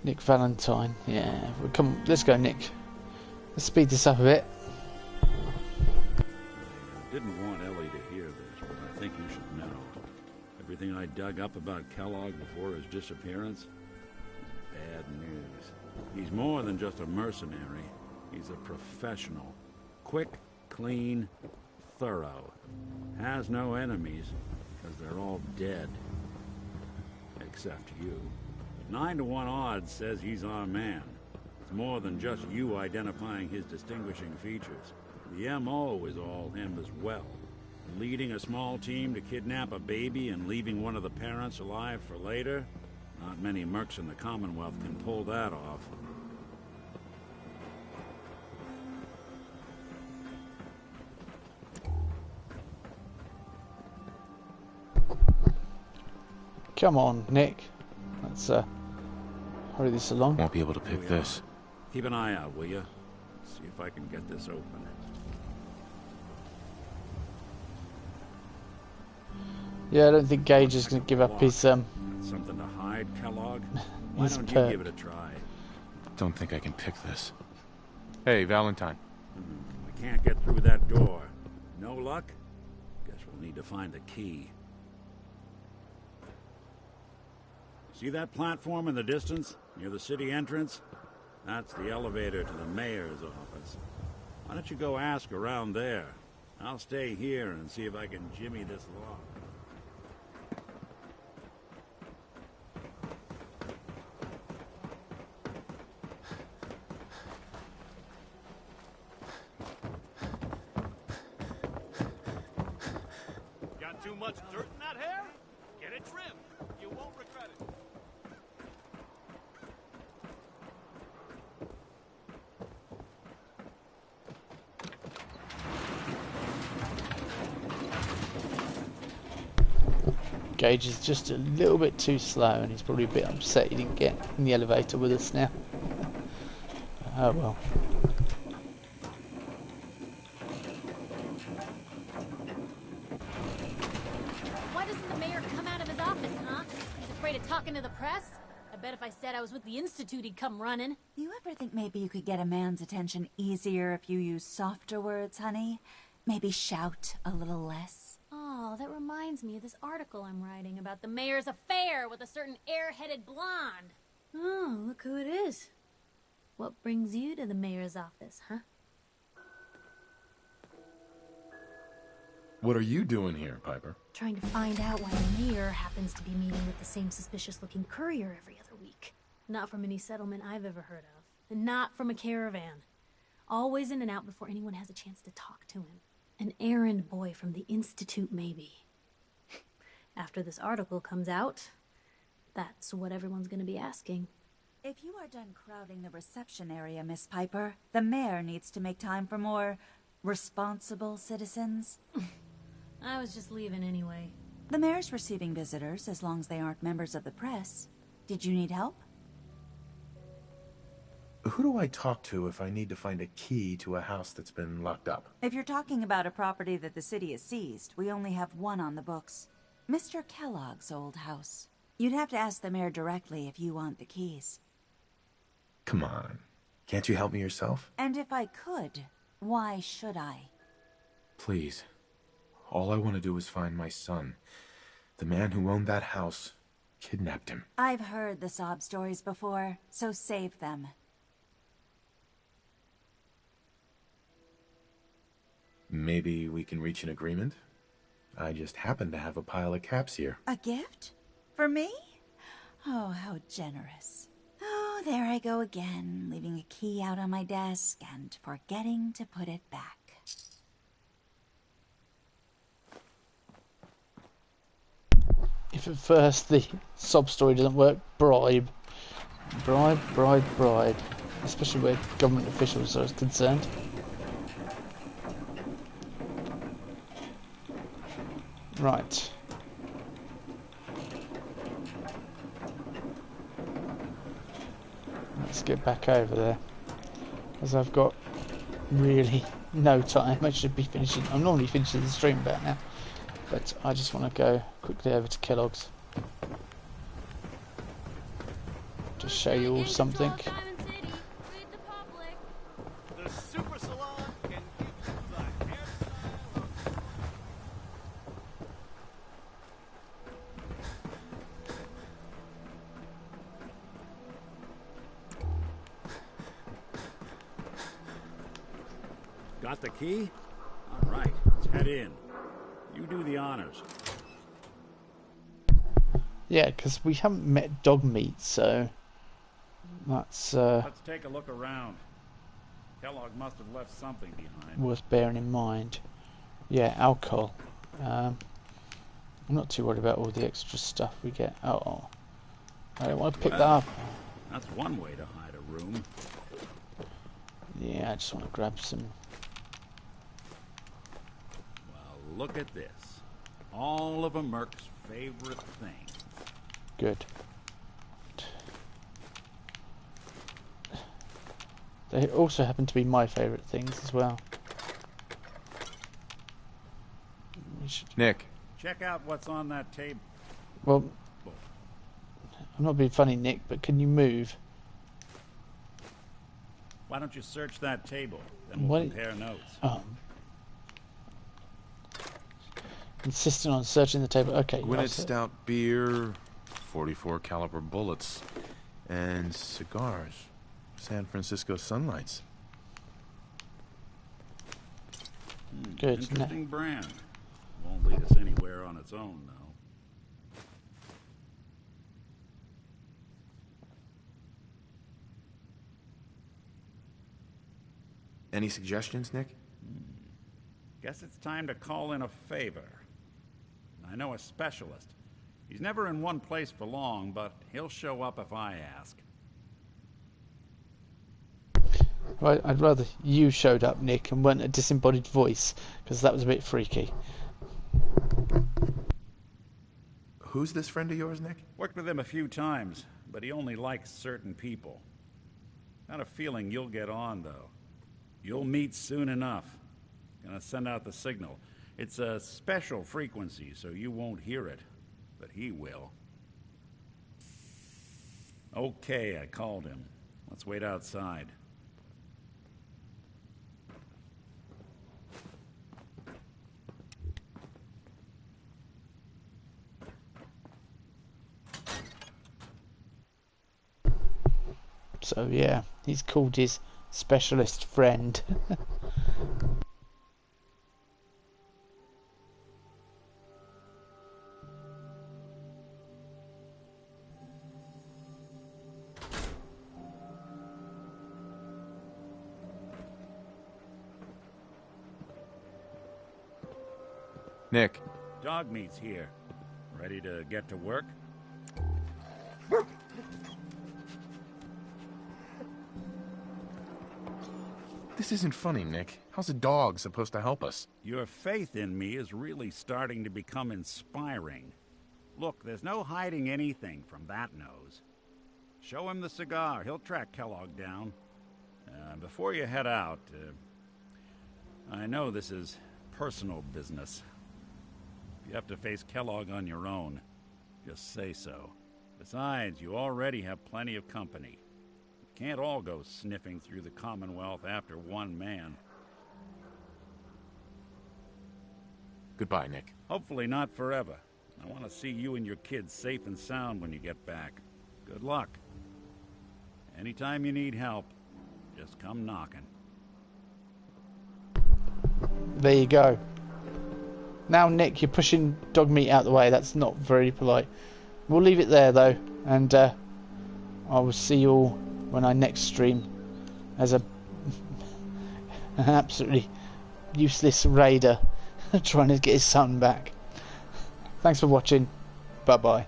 Nick Valentine. Yeah, well, come. Let's go, Nick. Let's speed this up a bit. I didn't want Ellie to hear this, but I think you should know. Everything I dug up about Kellogg before his disappearance is bad news. He's more than just a mercenary. He's a professional. Quick, clean, thorough. Has no enemies, because they're all dead. Except you. 9 to 1 odds says he's our man. It's more than just you identifying his distinguishing features. The M.O. is all him as well. Leading a small team to kidnap a baby and leaving one of the parents alive for later? Not many mercs in the Commonwealth can pull that off. Come on, Nick. Let's hurry this along. Won't be able to pick this. Keep an eye out, will you? See if I can get this open. Yeah, I don't think Gage is going to give up his Something to hide, Kellogg? Why his don't perk. you give it a try? Don't think I can pick this. Hey, Valentine. We can't get through that door. No luck? Guess we'll need to find the key. See that platform in the distance, near the city entrance? That's the elevator to the mayor's office. Why don't you go ask around there? I'll stay here and see if I can jimmy this lock. Got too much dirt in that hair? Get it trimmed. You won't regret it. Gage is just a little bit too slow, and he's probably a bit upset he didn't get in the elevator with us now. Oh well. Why doesn't the mayor come out of his office, huh? He's afraid of talking to the press? I bet if I said I was with the Institute, he'd come running. You ever think maybe you could get a man's attention easier if you use softer words, honey? Maybe shout a little less? Oh, that reminds me of this article I'm writing about the mayor's affair with a certain air-headed blonde. Oh, look who it is. What brings you to the mayor's office, huh? What are you doing here, Piper? Trying to find out why the mayor happens to be meeting with the same suspicious-looking courier every other week. Not from any settlement I've ever heard of. And not from a caravan. Always in and out before anyone has a chance to talk to him. An errand boy from the Institute, maybe. After this article comes out, that's what everyone's gonna be asking. If you are done crowding the reception area, Miss Piper, the mayor needs to make time for more responsible citizens. I was just leaving anyway. The mayor's receiving visitors as long as they aren't members of the press. Did you need help? Who do I talk to if I need to find a key to a house that's been locked up? If you're talking about a property that the city has seized, we only have one on the books. Mr. Kellogg's old house. You'd have to ask the mayor directly if you want the keys. Come on. Can't you help me yourself? And if I could, why should I? Please. All I want to do is find my son. The man who owned that house kidnapped him. I've heard the sob stories before, so save them. Maybe we can reach an agreement? I just happen to have a pile of caps here. A gift? For me? Oh, how generous. Oh, there I go again, leaving a key out on my desk and forgetting to put it back. If at first the sob story doesn't work, bribe. Bribe, bribe, bribe. Especially where government officials are concerned. Right. Let's get back over there. As I've got really no time. I should be finishing. I'm normally finishing the stream about now. But I just want to go quickly over to Kellogg's. Just show you all something. The super salon can give you the hairstyle. Got the key? All right, let's head in. You do the honors. Yeah, because we haven't met dog meat, so that's Let's take a look around. Kellogg must have left something behind. worth bearing in mind. Yeah, alcohol. I'm not too worried about all the extra stuff we get. Oh, I don't want to pick that up. That's one way to hide a room. Yeah, I just want to grab some. Well, look at this. All of a Merc's favorite thing. Good. They also happen to be my favourite things as well. Nick. Check out what's on that table. Well, I'm not being funny, Nick, but can you move? Why don't you search that table? Then we'll compare notes. Oh. Insisting on searching the table. Okay. Gwinnett Stout beer, 44 caliber bullets, and cigars. San Francisco Sunlights. Good. Interesting brand. Won't lead us anywhere on its own, though. Any suggestions, Nick? Guess it's time to call in a favor. I know a specialist. He's never in one place for long, but he'll show up if I ask. Right, I'd rather you showed up, Nick, and weren't a disembodied voice, because that was a bit freaky. Who's this friend of yours, Nick? Worked with him a few times, but he only likes certain people. Got a feeling you'll get on, though. You'll meet soon enough. Gonna send out the signal. It's a special frequency, so you won't hear it, but he will. Okay, I called him. Let's wait outside. So yeah, he's called his specialist friend. Nick. Dog meat's here. Ready to get to work? This isn't funny, Nick. How's a dog supposed to help us? Your faith in me is really starting to become inspiring. Look, there's no hiding anything from that nose. Show him the cigar. He'll track Kellogg down. Before you head out, I know this is personal business. If you have to face Kellogg on your own, just say so. Besides, you already have plenty of company. You can't all go sniffing through the Commonwealth after one man. Goodbye, Nick. Hopefully not forever. I want to see you and your kids safe and sound when you get back. Good luck. Anytime you need help, just come knocking. There you go. Now, Nick, you're pushing dog meat out the way. That's not very polite. We'll leave it there, though, and I will see you all when I next stream as an absolutely useless raider trying to get his son back. Thanks for watching. Bye-bye.